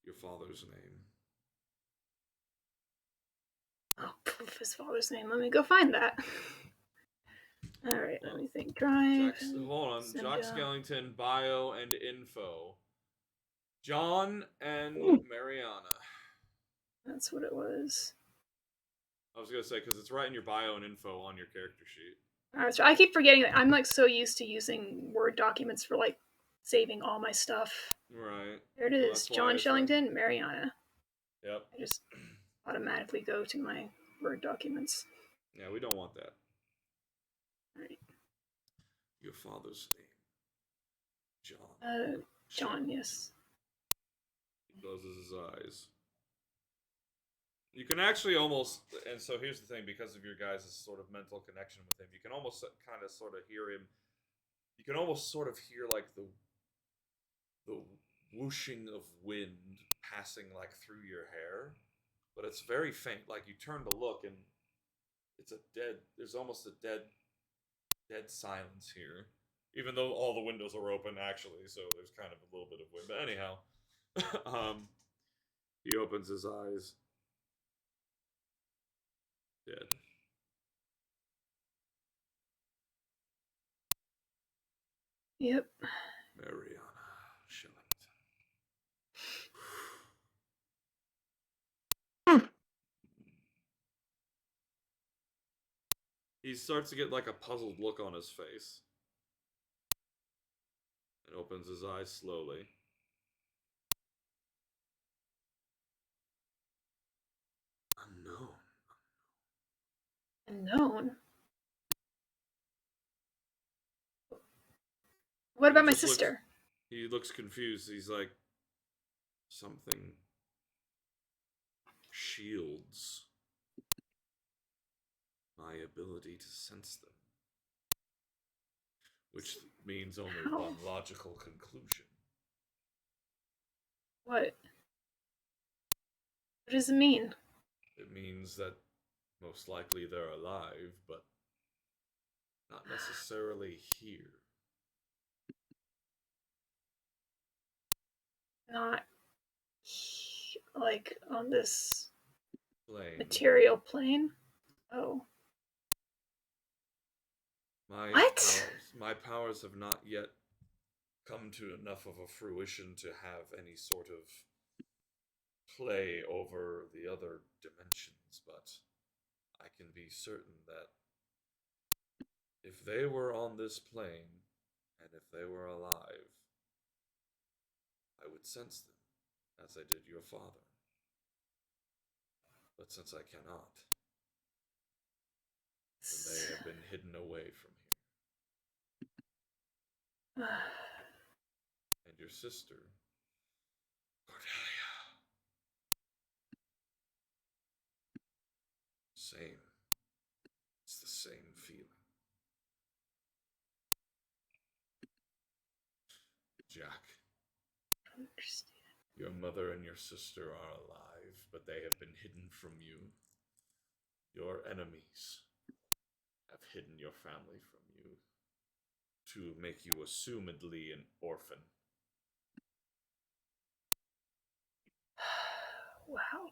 Your father's name. Oh, poof, his father's name. Let me go find that. Alright, let me think. Drive. Hold on. Jock Skellington, bio and info. John and Mariana. That's what it was. I was going to say, because it's right in your bio and info on your character sheet. So I keep forgetting that I'm like so used to using Word documents for like saving all my stuff. Right. There it is. John Shellington, Mariana. Yep. I just automatically go to my Word documents. Yeah, we don't want that. Alright. Your father's name. John. John, yes. He closes his eyes. You can actually almost, and so here's the thing, because of your guys' sort of mental connection with him, you can almost kind of sort of hear him, you can almost sort of hear like the whooshing of wind passing like through your hair, but it's very faint. Like you turn to look and there's almost a dead silence here, even though all the windows are open actually, so there's kind of a little bit of wind. But anyhow, he opens his eyes. Dead. Yep. Mariana Shellington. He starts to get like a puzzled look on his face. And opens his eyes slowly. Unknown? What about my sister? He looks confused. He's like, something shields my ability to sense them. Which means only one logical conclusion. What? What does it mean? It means that most likely they're alive, but not necessarily here. not like on this material plane. Oh. My powers have not yet come to enough of a fruition to have any sort of play over the other dimensions, but I can be certain that if they were on this plane, and if they were alive, I would sense them, as I did your father. But since I cannot, then they have been hidden away from here. And your sister, Cordelia. Same. It's the same feeling. Jack. Your mother and your sister are alive, but they have been hidden from you. Your enemies have hidden your family from you to make you assumedly an orphan. Wow.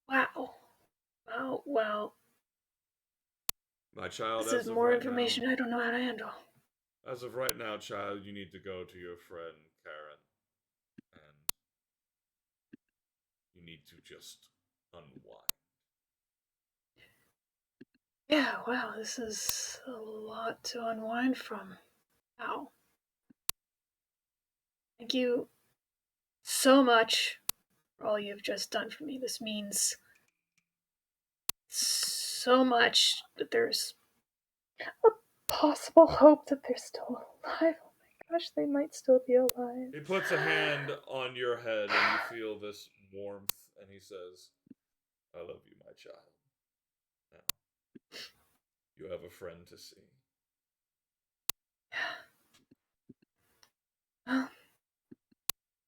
Wow. Wow. Wow. My child, This is more information I don't know how to handle. As of right now, child, you need to go to your friend Karen, and you need to just unwind. Yeah, wow, this is a lot to unwind from. Wow. Thank you so much for all you've just done for me. This means so much that there's a possible hope that they're still alive. Oh my gosh, they might still be alive. He puts a hand on your head, and you feel this warmth, and he says, I love you, my child. Now, you have a friend to see. Well,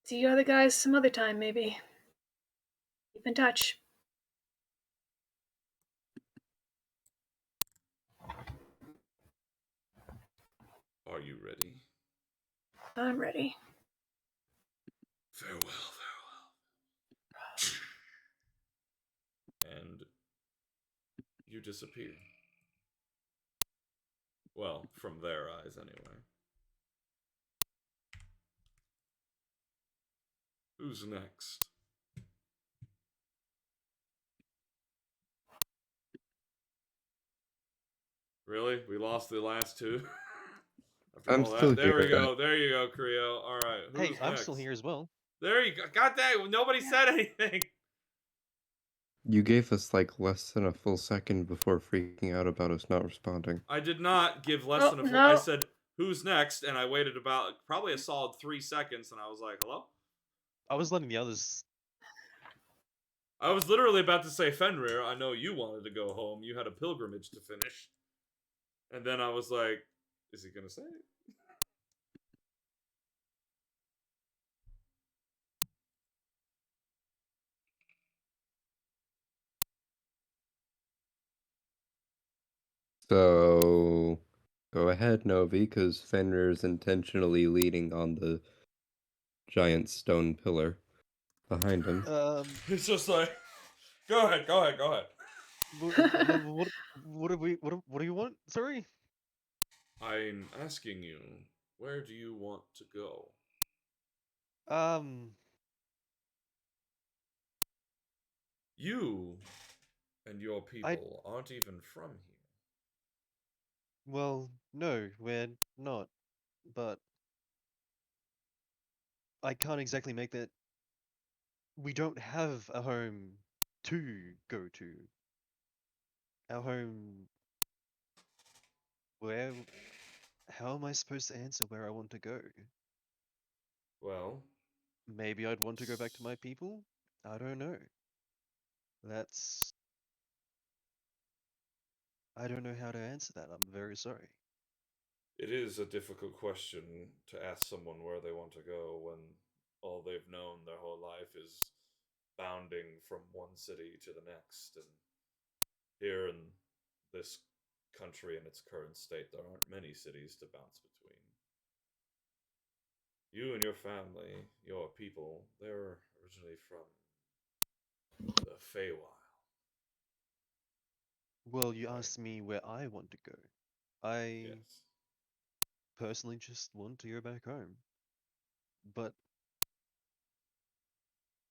see you other guys some other time, maybe. Keep in touch. Are you ready? I'm ready. Farewell, farewell. And you disappear. Well, from their eyes, anyway. Who's next? Really? We lost the last two? After I'm all still that? There we here. go. There you go, Creo. All right. Who's Hey, next? I'm still here as well. There you go. God dang, nobody said anything. You gave us like less than a full second before freaking out about us not responding. I did not give less than a full... No. I said, who's next? And I waited about probably a solid 3 seconds, and I was like, hello? I was letting the others. I was literally about to say, Fenrir, I know you wanted to go home. You had a pilgrimage to finish. And then I was like, is he going to say it? So, go ahead, Novi, because Fenrir's intentionally leaning on the giant stone pillar behind him. It's just like, go ahead. What do you want? Sorry. I'm asking you, where do you want to go? You and your people aren't even from here. Well, no, we're not. But I can't exactly make that. We don't have a home to go to. Our home. Where? How am I supposed to answer where I want to go? Well, maybe I'd want to go back to my people? I don't know. I don't know how to answer that. I'm very sorry. it is a difficult question to ask someone where they want to go when all they've known their whole life is bounding from one city to the next. And here in this country in its current state, there aren't many cities to bounce between. You and your family, your people, they're originally from the Feywild. Well, you Right? asked me where I want to go. I Yes. personally just want to go back home. But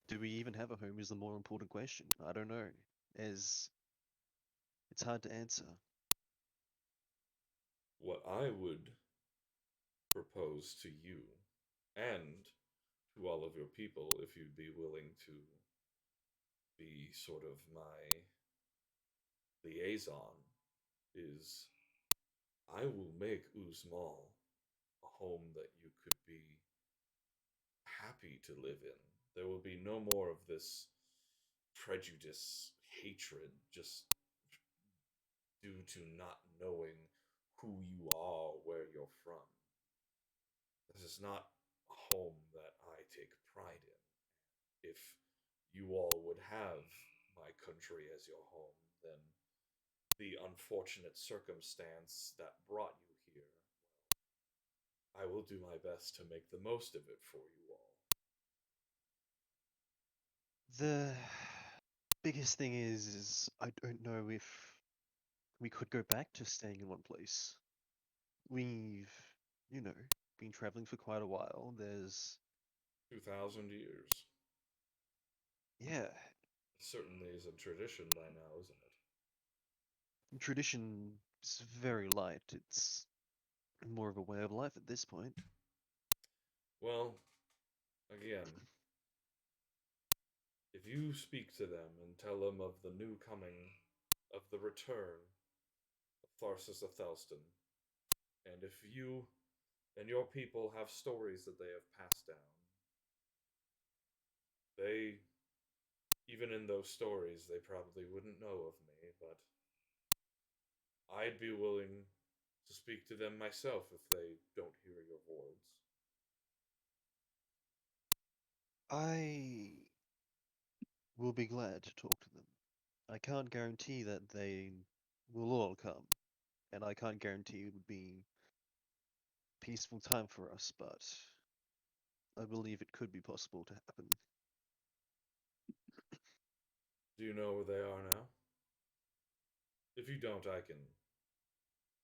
do we even have a home is the more important question. I don't know, as it's hard to answer. What I would propose to you and to all of your people, if you'd be willing to be sort of my liaison, is I will make Uzmal a home that you could be happy to live in. There will be no more of this prejudice, hatred, just due to not knowing who you are, where you're from. This is not a home that I take pride in. If you all would have my country as your home, then the unfortunate circumstance that brought you here, I will do my best to make the most of it for you all. The biggest thing is I don't know if we could go back to staying in one place. We've, you know, been traveling for quite a while. There's 2,000 years. yeah, It certainly is a tradition by now, isn't it? tradition is very light. It's more of a way of life at this point. Well, again, if you speak to them and tell them of the new coming, of the return of Tharsis of Thelston, and if you and your people have stories that they have passed down, they, even in those stories, they probably wouldn't know of me, but I'd be willing to speak to them myself if they don't hear your words. I will be glad to talk to them. I can't guarantee that they will all come, and I can't guarantee it would be a peaceful time for us, but I believe it could be possible to happen. Do you know where they are now? If you don't, I can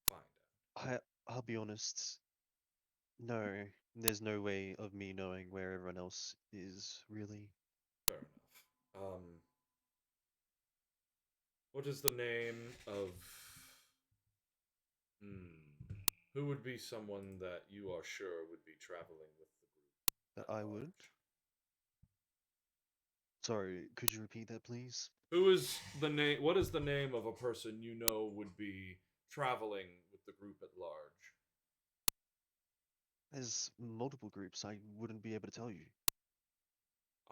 find out. I'll be honest, no, there's no way of me knowing where everyone else is, really. Fair enough. What is the name of... Who would be someone that you are sure would be traveling with the group That at I large? would. Sorry, could you repeat that, please? Who is the name? What is the name of a person you know would be traveling with the group at large? There's multiple groups, I wouldn't be able to tell you.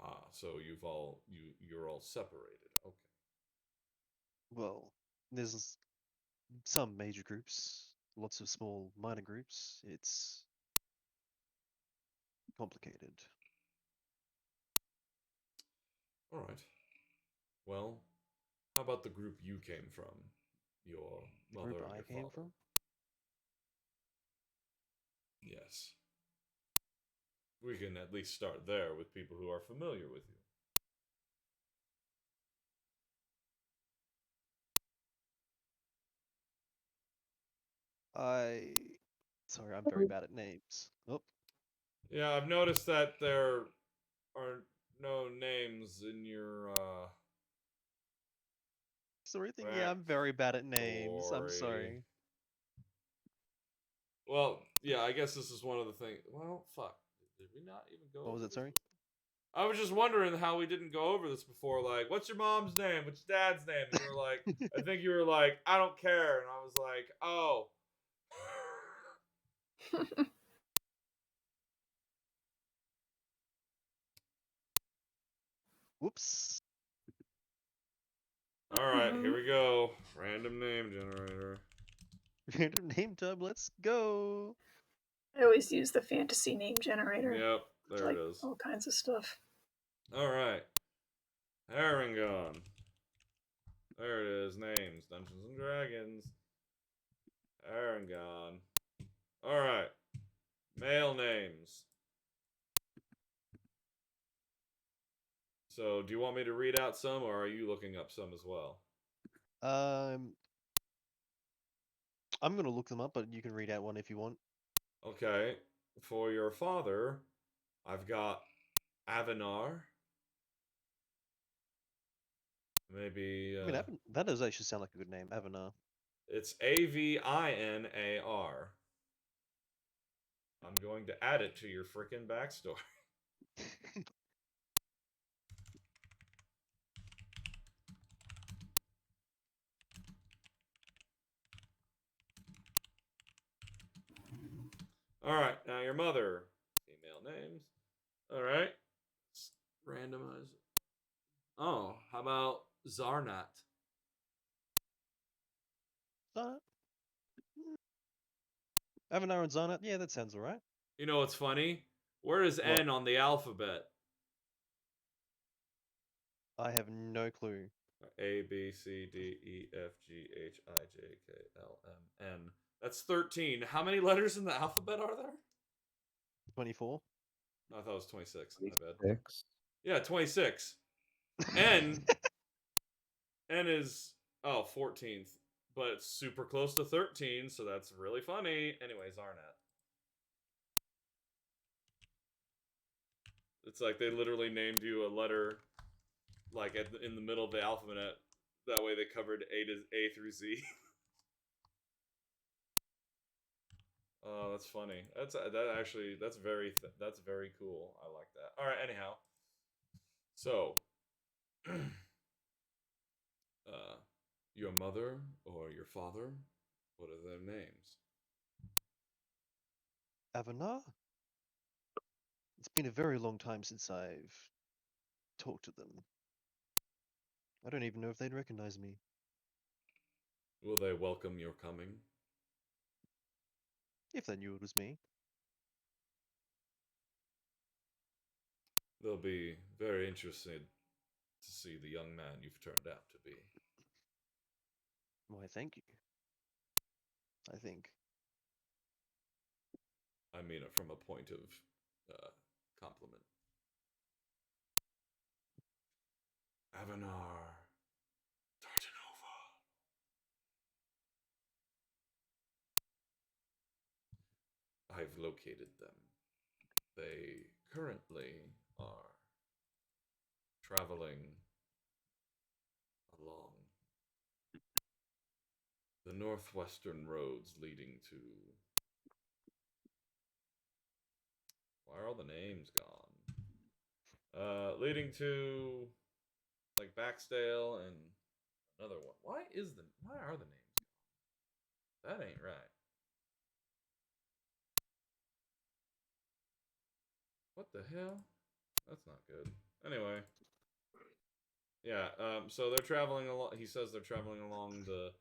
Ah, so you're all separated. Okay. Well, there's some major groups, lots of small minor groups. It's complicated. All right. Well, how about the group you came from? Your The mother group and I your came father. from? Yes. We can at least start there with people who are familiar with you. Sorry, I'm very bad at names. Oh, Yeah, I've noticed that there are no names in your sorry thing. Yeah, I'm very bad at names. I'm backstory. sorry. Well, yeah, I guess this is one of the things. Well, fuck. Did we not even go What was over it, this? sorry? I was just wondering how we didn't go over this before. Like, what's your mom's name? What's your dad's name? And you were like, I think you were like, I don't care. And I was like, oh. Whoops. All right, here we go. Random name generator. Random name tub, let's go. I always use the fantasy name generator. Yep, there Like it is. all kinds of stuff. All right. Harangon. There it is. Names. Dungeons and Dragons. Aragon. Alright. Male names. So, do you want me to read out some, or are you looking up some as well? I'm gonna look them up, but you can read out one if you want. Okay. For your father, I've got Avenar. Maybe, I mean, that does actually sound like a good name, Avanar. it's Avinar. I'm going to add it to your freaking backstory. Alright, now your mother. Female names. Alright. Let's randomize it. Oh, how about Zarnat? Zarnat? Avanar and Zarnat? Yeah, that sounds alright. You know what's funny? Where is What? N on the alphabet? I have no clue. A, B, C, D, E, F, G, H, I, J, K, L, M, N. That's 13. How many letters in the alphabet are there? 24? I thought it was 26. My bad. 6. Yeah, 26. N is 14th, but it's super close to 13, so that's really funny. Anyways, Arnett. It's like they literally named you a letter like in the middle of the alphabet. That way they covered A through Z. Oh, that's funny. That's very cool. I like that. All right, anyhow. So, your mother or your father, what are their names? Avanar? It's been a very long time since I've talked to them. I don't even know if they'd recognize me. Will they welcome your coming? If they knew it was me. They'll be very interested to see the young man you've turned out to be. Why, thank you. I think. I mean it from a point of compliment. Avanar Tartanova. I've located them. They currently are traveling along the northwestern roads leading to... Why are all the names gone? Leading to like Backstale and another one. Why are the names gone? That ain't right. What the hell? That's not good. Anyway. Yeah, so they're traveling along, he says they're traveling along the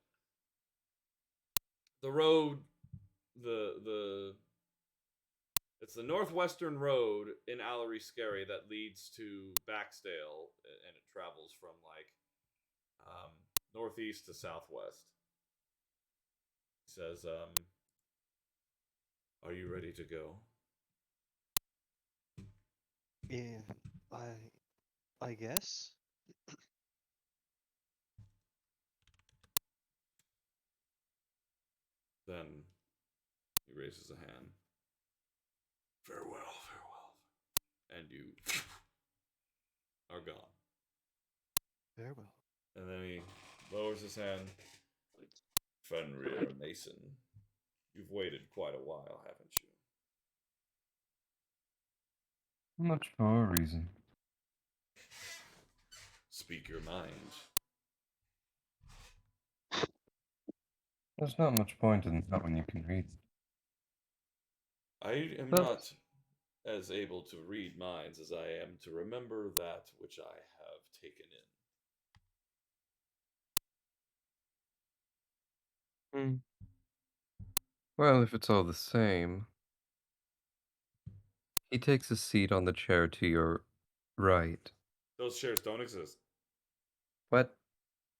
road, it's the northwestern road in Allery Scary that leads to Backstale, and it travels from like northeast to southwest. He says, are you ready to go? Yeah, I guess. Then he raises a hand. Farewell, farewell. And you are gone. Farewell. And then he lowers his hand. Fenrir Mason, you've waited quite a while, haven't you? Much for a reason. Speak your mind. There's not much point in that when you can read. I am But- not as able to read minds as I am to remember that which I have taken in. Well, if it's all the same. He takes a seat on the chair to your right. Those chairs don't exist. What?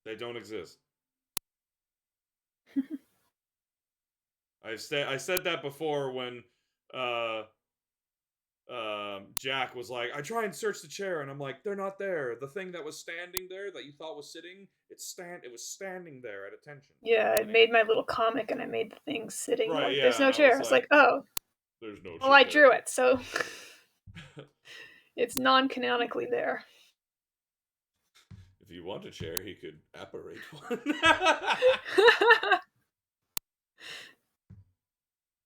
They don't exist. I said that before when Jack was like, I try and search the chair, and I'm like, they're not there. The thing that was standing there that you thought was sitting, it was standing there at attention. Yeah, I made my little comic and I made the thing sitting. Right, Like, yeah, there's no and I chair. was It's like, like, oh, there's no well, I chair. drew it, so it's non-canonically there. If you want a chair, he could apparate one.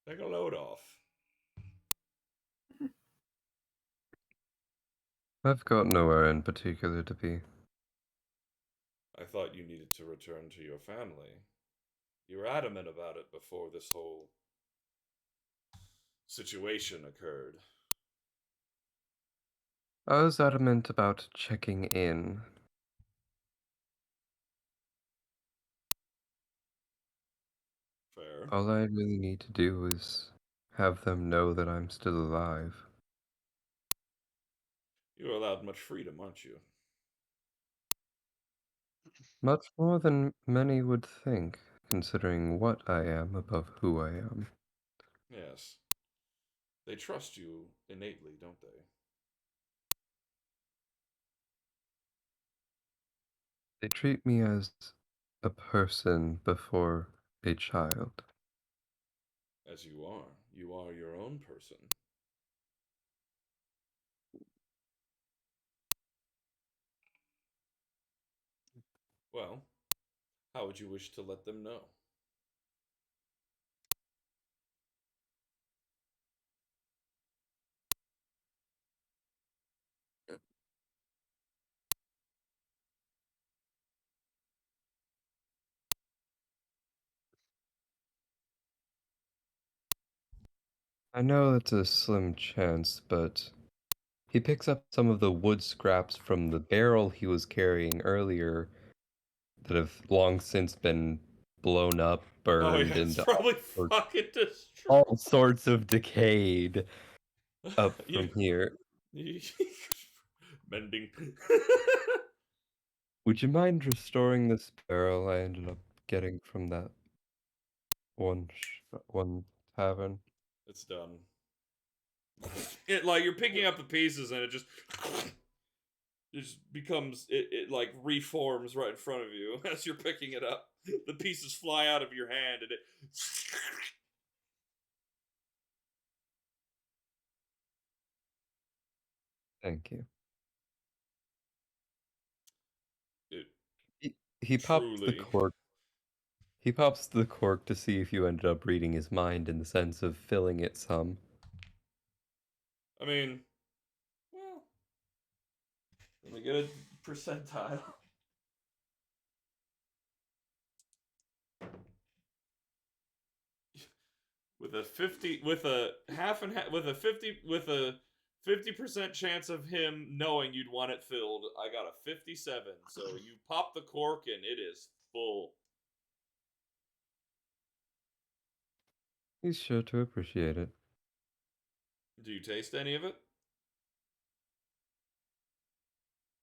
Take a load off. I've got nowhere in particular to be. I thought you needed to return to your family. You were adamant about it before this whole situation occurred. I was adamant about checking in. Fair. All I really need to do is have them know that I'm still alive. You're allowed much freedom, aren't you? Much more than many would think, considering what I am above who I am. Yes. They trust you innately, don't they? They treat me as a person before a child. As you are. You are your own person. Well, how would you wish to let them know? I know it's a slim chance, but he picks up some of the wood scraps from the barrel he was carrying earlier that have long since been blown up, Oh burned, yeah, it's and probably fucking destroyed. all sorts of decayed up You- from here. Mending. Would you mind restoring this barrel I ended up getting from that one tavern? It's done. It like you're picking up the pieces and it just becomes it like reforms right in front of you as you're picking it up. The pieces fly out of your hand and it Thank you. it He pops the truly. cork. He pops the cork to see if you ended up reading his mind in the sense of filling it some. I mean, well, let me get a percentile. With a 50 with a half and half with a 50% chance of him knowing you'd want it filled, I got a 57. So you pop the cork and it is full. He's sure to appreciate it. Do you taste any of it?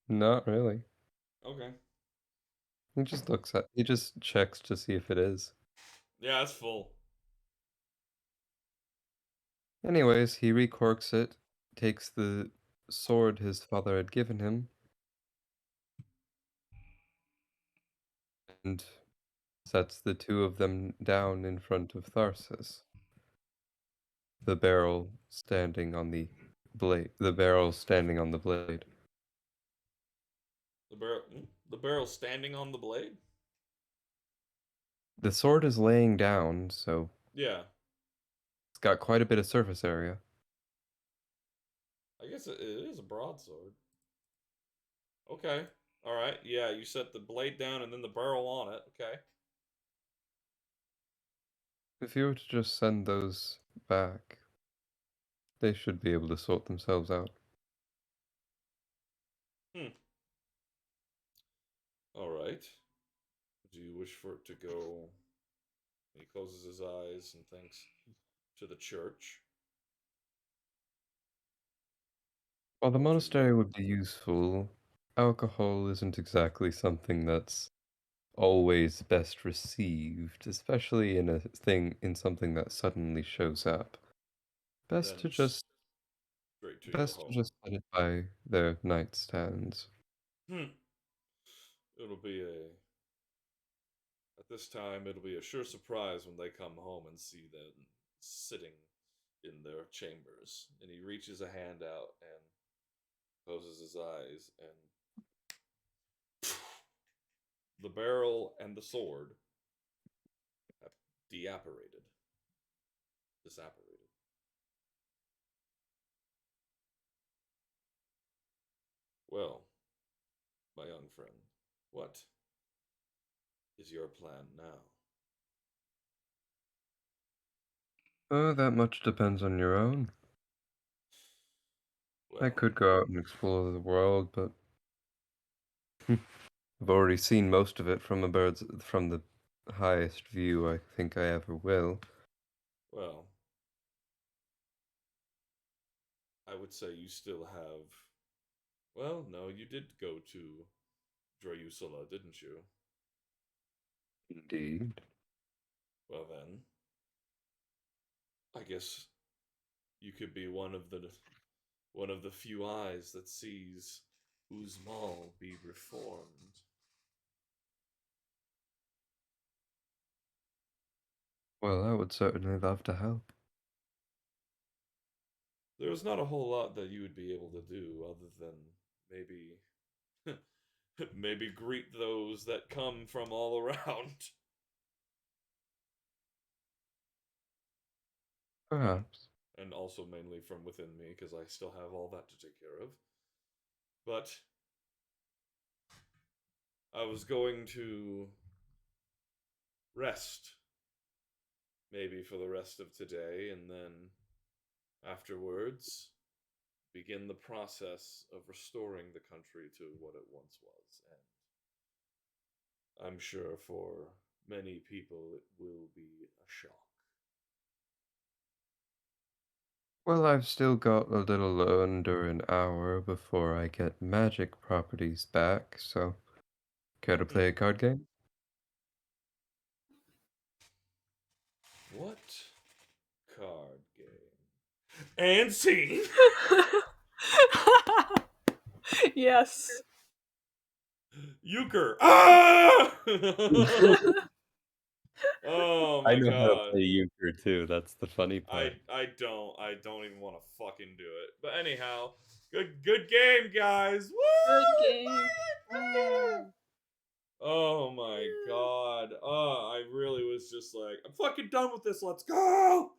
Not really. Okay. He just checks to see if it is. Yeah, it's full. Anyways, he recorks it, takes the sword his father had given him, and sets the two of them down in front of Tharsis. The barrel standing on the blade. The barrel standing on the blade. The barrel standing on the blade? The sword is laying down, so Yeah. it's got quite a bit of surface area. I guess it is a broadsword. Okay. Alright. Yeah, you set the blade down and then the barrel on it. Okay. If you were to just send those back, they should be able to sort themselves out. Alright. Do you wish for it to go... He closes his eyes and thinks to the church. While the Or to monastery would be useful, alcohol isn't exactly something that's always best received, especially in something that suddenly shows up. Best Then to just straight to your home. set it by their nightstands. It'll be at this time, it'll be a sure surprise when they come home and see them sitting in their chambers. And he reaches a hand out and closes his eyes, and the barrel and the sword have disapparated. Well, my young friend, what is your plan now? Oh, that much depends on your own. I Well, could go out and explore the world, but I've already seen most of it from the highest view I think I ever will. well, I would say you still have. Well, no, you did go to Drayusala, didn't you? Indeed. Well then, I guess you could be one of the few eyes that sees Uzmal be reformed. Well, I would certainly love to help. There's not a whole lot that you would be able to do other than maybe maybe greet those that come from all around. Perhaps. And also mainly from within me, because I still have all that to take care of. But I was going to rest, maybe for the rest of today, and then afterwards begin the process of restoring the country to what it once was. And I'm sure for many people it will be a shock. Well, I've still got a little under an hour before I get magic properties back, so care to play a card game? What card game? And scene! Yes. Euchre! Ah! Oh my I know how to god. play euchre too. That's the funny part. I don't even want to fucking do it. But anyhow, good game, guys. Woo! Good game. Oh my god. Oh, I really was just like, I'm fucking done with this. Let's go.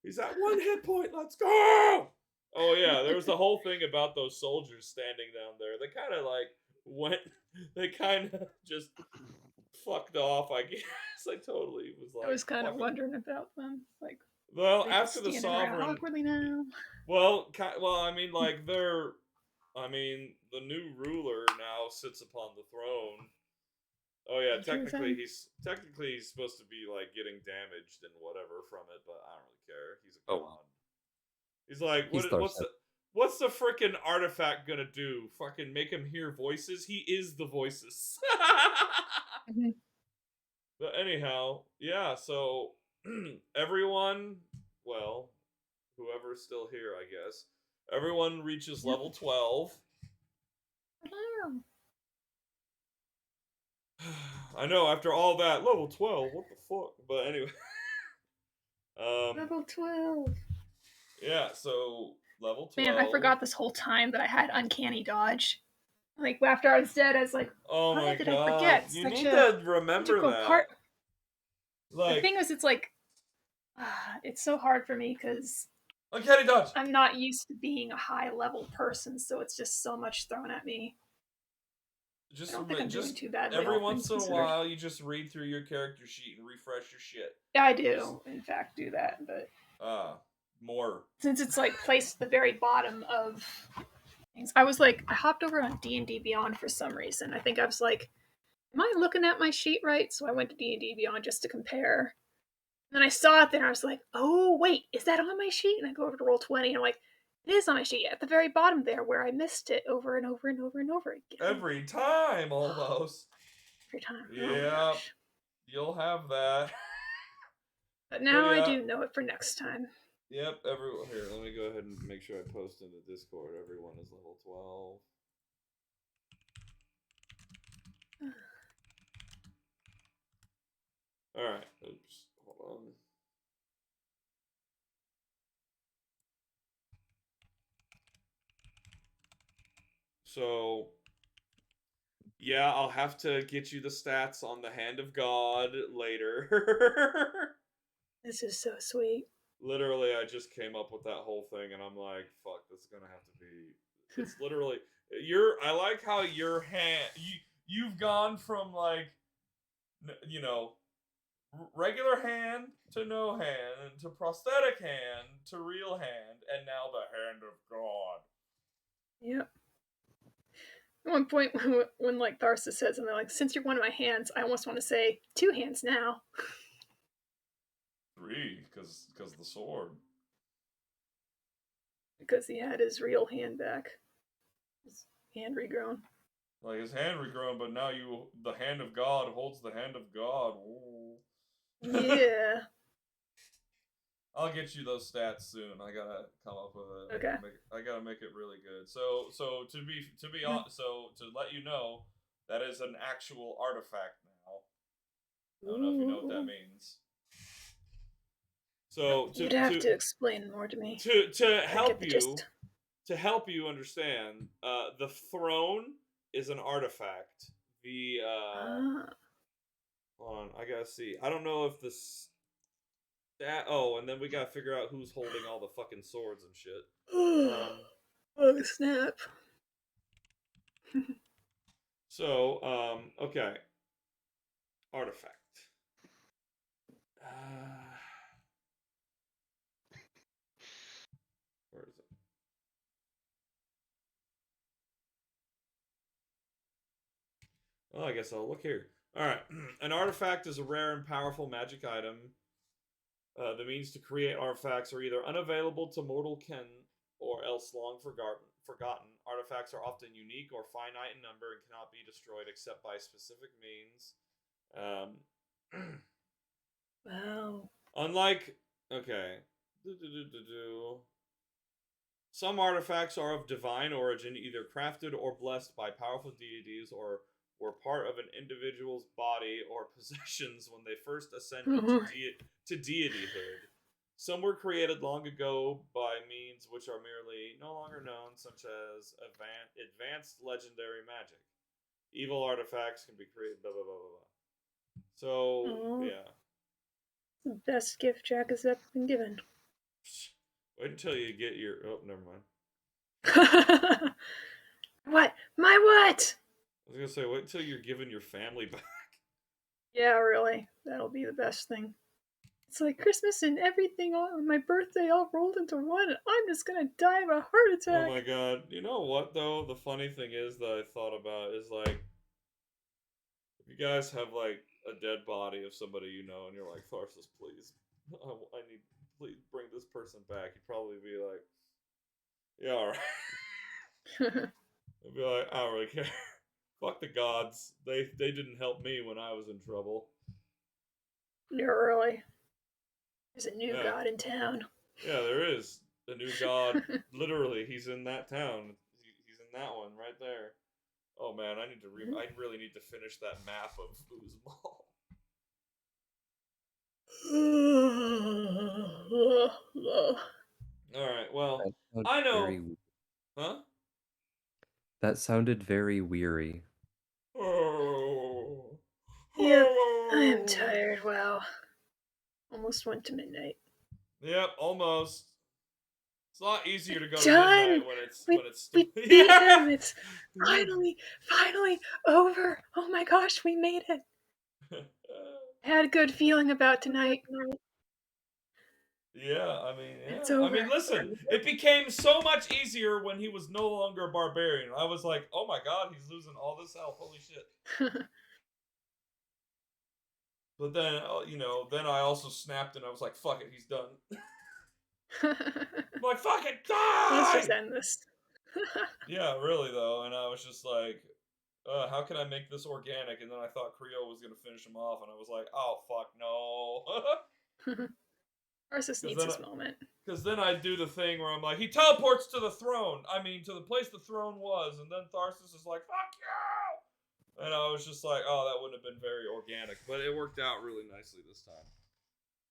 He's at 1 hit point. Let's go. Oh yeah, there was the whole thing about those soldiers standing down there. They kind of like went. They kind of just fucked off. I guess I totally was like. I was kind of fucking- wondering about them. Like, Well, they after the just standing around sovereign. awkwardly now. Well, I mean, like the new ruler now sits upon the throne. Oh yeah, technically he's supposed to be like getting damaged and whatever from it, but I don't really care. He's a god. He's like, what's the freaking artifact gonna do? Fucking make him hear voices? He is the voices. But anyhow, yeah. So everyone, well, whoever's still here, I guess. Everyone reaches level 12. I know, after all that, level 12, what the fuck? But anyway. Level 12. Yeah, so level 12. Man, I forgot this whole time that I had uncanny dodge. Like, after I was dead, I was like, oh why my did god. I forget You such need a to remember integral that. part? Like, the thing is, it's like, it's so hard for me because uncanny dodge. I'm not used to being a high level person, so it's just so much thrown at me. Just I don't think I'm doing too badly. every once in a while, you just read through your character sheet and refresh your shit. Yeah, I do, in fact, do that, but more. Since it's like placed at the very bottom of things, I was like, I hopped over on D&D Beyond for some reason. I think I was like, am I looking at my sheet right? So I went to D&D Beyond just to compare. And then I saw it there, and I was like, oh, wait, is that on my sheet? And I go over to Roll20, and I'm like, it is on my sheet, at the very bottom there, where I missed it over and over and over and over again. Every time, almost. every time. Oh my Yeah, gosh. you'll have that. But now I yeah. do know it for next time. Yep, everyone. Here, let me go ahead and make sure I post in the Discord. Everyone is level 12. Alright, oops. Hold on. So, yeah, I'll have to get you the stats on the Hand of God later. This is so sweet. Literally, I just came up with that whole thing, and I'm like, fuck, this is gonna have to be. It's literally I like how your hand. You've gone from like, you know, regular hand to no hand to prosthetic hand to real hand, and now the Hand of God. Yep. At one point, when like Tharsis said something like, "Since you're one of my hands," I almost want to say 2 hands now. 3, because the sword. Because he had his real hand back. His hand regrown. Like his hand regrown, but now the Hand of God holds the Hand of God. Ooh. Yeah. I'll get you those stats soon. I gotta come up with it. Okay. I gotta make it really good. So to be honest, so to let you know, that is an actual artifact now. I don't know if you know what that means. So You'd have to explain more to me. To help you understand, the throne is an artifact. The hold on, I gotta see. I don't know if this. And then we gotta figure out who's holding all the fucking swords and shit. Oh snap! So, okay, artifact. Where is it? Well, I guess I'll look here. Alright. An artifact is a rare and powerful magic item. The means to create artifacts are either unavailable to mortal ken or else long forgotten. Artifacts are often unique or finite in number and cannot be destroyed except by specific means. Wow. Unlike... Okay. Some artifacts are of divine origin, either crafted or blessed by powerful deities or were part of an individual's body or possessions when they first ascended to deityhood. Some were created long ago by means which are merely no longer known, such as advanced legendary magic. Evil artifacts can be created, blah, blah, blah, blah, blah. So, yeah. The best gift Jack has ever been given. Wait until you get your... Oh, never mind. What? My what? I was gonna say, wait until you're giving your family back. Yeah, really. That'll be the best thing. It's like Christmas and everything on my birthday all rolled into one, and I'm just gonna die of a heart attack. Oh my god. You know what, though? The funny thing is that I thought about is, like, if you guys have, like, a dead body of somebody you know, and you're like, Tharsis, please, I need, please bring this person back. You'd probably be like, yeah, alright. I'd be like, I don't really care. Fuck the gods. They didn't help me when I was in trouble. Yeah, really. There's a new god in town. Yeah, there is. A new god. Literally, he's in that town. He's in that one right there. Oh man, I really need to finish that map of Uzmal. Alright, well, I know... Huh? That sounded very weary. Oh. Yep, I am tired. Wow. Almost went to midnight. Yep, almost. It's a lot easier to go to Done! midnight when it's we beat him. It's finally over. Oh my gosh, we made it. I had a good feeling about tonight. Yeah, I mean, yeah. It's over. I mean, listen, it became so much easier when he was no longer a barbarian. I was like, oh my god, he's losing all this health. Holy shit. But then, then I also snapped and I was like, fuck it, he's done. I'm like, fuck it, die! Let's just end this. Yeah, really though. And I was just like, how can I make this organic? And then I thought Creo was gonna finish him off, and I was like, oh fuck no. Tarsus needs his moment. Because then I'd do the thing where I'm like, he teleports to the throne. I mean, to the place the throne was, and then Tharsis is like, fuck you! And I was just like, oh, that wouldn't have been very organic, but it worked out really nicely this time.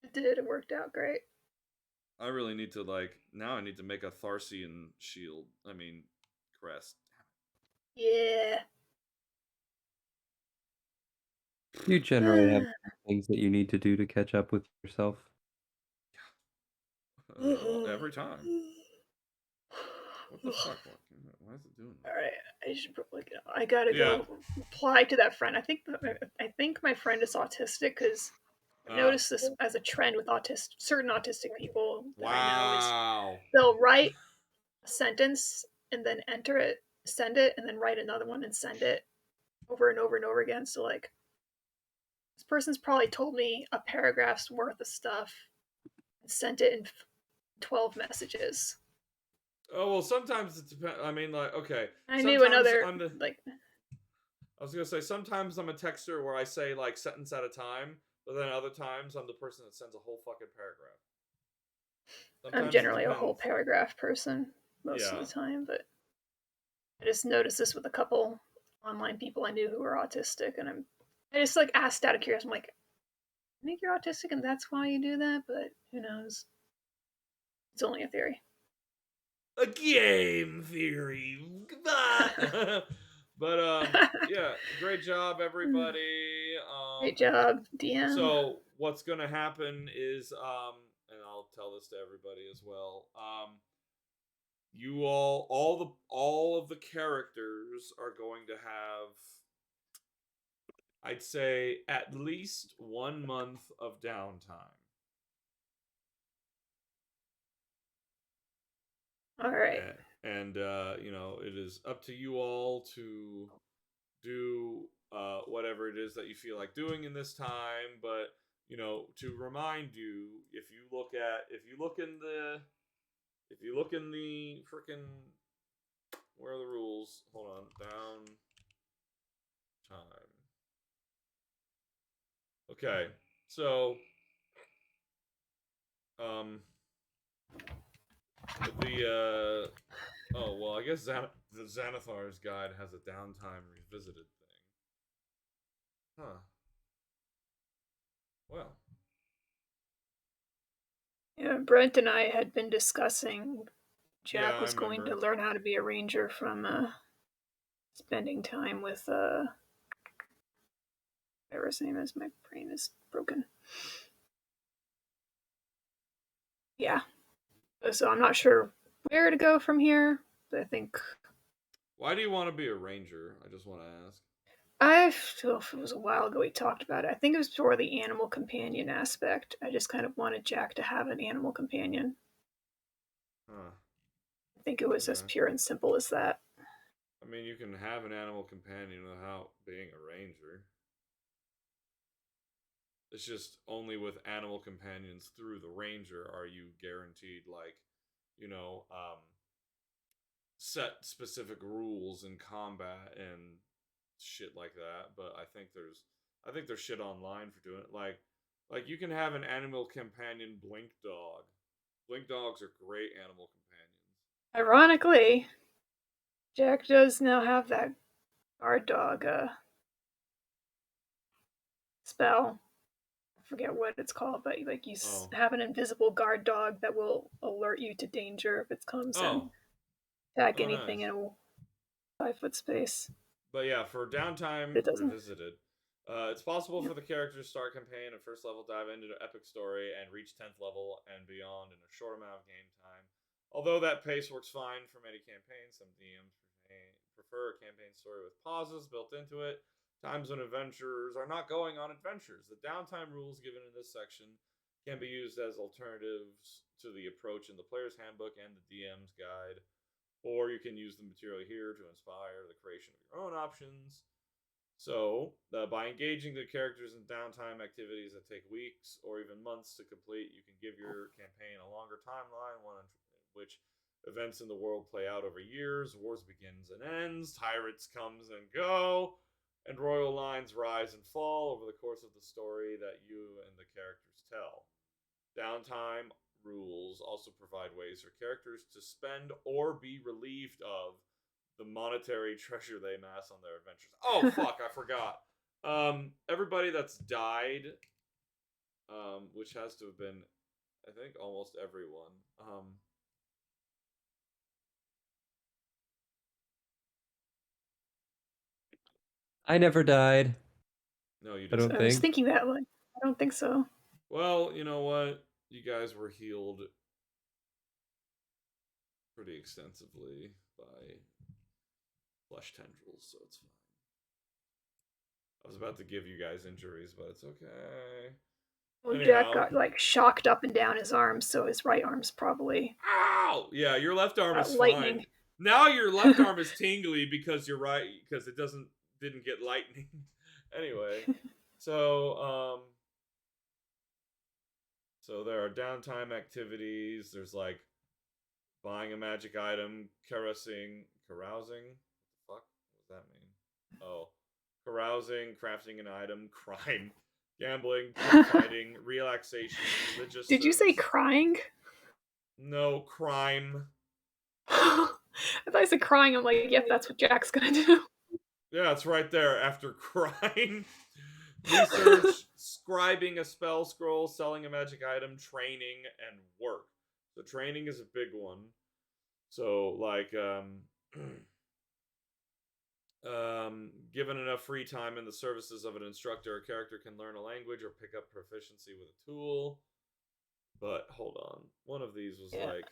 It did. It worked out great. I really need to, now I need to make a Tharsian shield. I mean, crest. Yeah. You generally have things that you need to do to catch up with yourself. Every time. What the fuck? Why is it doing that? All right, I gotta go reply to that friend. I think my friend is autistic because I've noticed this as a trend with certain autistic people that I know is they'll write a sentence and then enter it, send it, and then write another one and send it over and over and over again. So this person's probably told me a paragraph's worth of stuff and sent it in 12 messages. Oh, well, sometimes it depends. I mean, okay. I knew another, I was going to say, sometimes I'm a texter where I say, sentence at a time, but then other times I'm the person that sends a whole fucking paragraph. Sometimes I'm generally a whole paragraph person most of the time, but I just noticed this with a couple online people I knew who were autistic, and I just, asked out of curiosity. I'm like, I think you're autistic and that's why you do that, but who knows? It's only a theory. A game theory. But yeah, great job, everybody. Great job, DM. So what's gonna happen is, and I'll tell this to everybody as well. You all of the characters are going to have, I'd say, at least 1 month of downtime. All right. And it is up to you all to do whatever it is that you feel like doing in this time. But to remind you, if you look in the frickin', where are the rules? Hold on, down time. Okay, so I guess the Xanathar's Guide has a downtime revisited thing. Huh. Well. Yeah, Brent and I had been discussing Jack was going to learn how to be a ranger from spending time with whatever his name is. My brain is broken. Yeah. So I'm not sure where to go from here, but I think... Why do you want to be a ranger? I just want to ask. It was a while ago we talked about it. I think it was for the animal companion aspect. I just kind of wanted Jack to have an animal companion. Huh. I think it was as pure and simple as that. I mean, you can have an animal companion without being a ranger. It's just only with animal companions through the ranger are you guaranteed, set specific rules in combat and shit like that. But I think there's shit online for doing it. Like you can have an animal companion blink dog. Blink dogs are great animal companions. Ironically, Jack does now have that guard dog spell. I forget what it's called, but you have an invisible guard dog that will alert you to danger if it comes and attack anything in a 5-foot space. But yeah, for downtime revisited, it's possible for the characters to start campaign at first level, dive into an epic story, and reach 10th level and beyond in a short amount of game time. Although that pace works fine for many campaigns, some DMs prefer a campaign story with pauses built into it. Times when adventurers are not going on adventures. The downtime rules given in this section can be used as alternatives to the approach in the player's handbook and the DM's guide. Or you can use the material here to inspire the creation of your own options. So, by engaging the characters in downtime activities that take weeks or even months to complete, you can give your campaign a longer timeline, one in which Events in the world play out over years, wars begins and ends, tyrants comes and go, and royal lines rise and fall over the course of the story that you and the characters tell. Downtime rules also provide ways for characters to spend or be relieved of the monetary treasure they amass on their adventures. Oh fuck, I forgot. Everybody that's died, which has to have been, I think, almost everyone. I never died. No, you I didn't. don't I was think. thinking that one. I don't think so. Well, you know what? You guys were healed pretty extensively by flesh tendrils, so it's fine. I was about to give you guys injuries, but it's okay. Well, Anyhow. Jack got like shocked up and down his arms, so his right arm's probably. Ow! Yeah, your left arm is lightning. fine. Now your left arm is tingly because you're right, because it didn't get lightning. Anyway, so there are downtime activities. There's like buying a magic item, carousing. What the fuck? What does that mean? Oh, carousing, crafting an item, crime, gambling, fighting, relaxation, religious. Did you say crying? No, crime. I thought you said crying. I'm like, yep, that's what Jack's gonna do. Yeah, it's right there after crime. Research, scribing a spell scroll, selling a magic item, training, and work. So training is a big one. So like given enough free time in the services of an instructor, a character can learn a language or pick up proficiency with a tool. But hold on. One of these was like,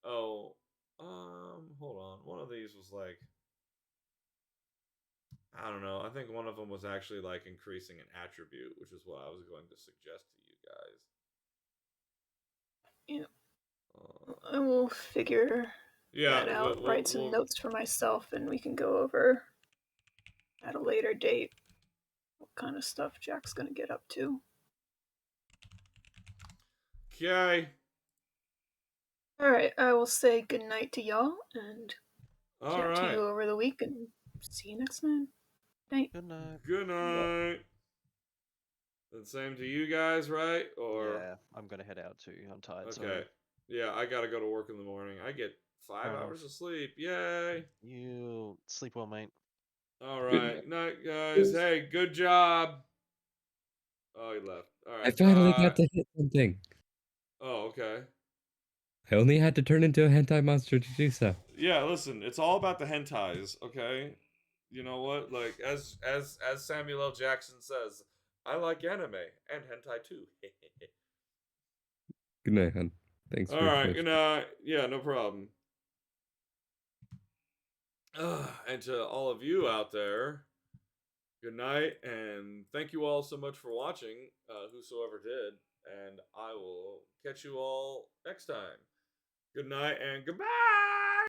hold on. One of these was like, I don't know. I think one of them was actually like increasing an attribute, which is what I was going to suggest to you guys. Yeah. I will figure that out, write some notes for myself, and we can go over at a later date what kind of stuff Jack's gonna get up to. Okay. Alright, I will say goodnight to y'all, and All chat to right. you over the week, and see you next time. Night. Good night. Good night. The same to you guys, right? Or Yeah, I'm gonna head out too. I'm tired. okay. So Yeah, I gotta go to work in the morning. I get 5 hours of sleep. Yay! you sleep well, mate. All right, night, guys. Hey, good job. Oh, he left. All right. I finally got to hit something. Oh, okay. I only had to turn into a hentai monster to do so. Yeah, listen, it's all about the hentais, okay? You know what? Like as Samuel L. Jackson says, I like anime and hentai too. Good night, hon. Thanks All for right, good night. Yeah, no problem. And to all of you out there, good night, and thank you all so much for watching, whosoever did, and I will catch you all next time. Good night and goodbye!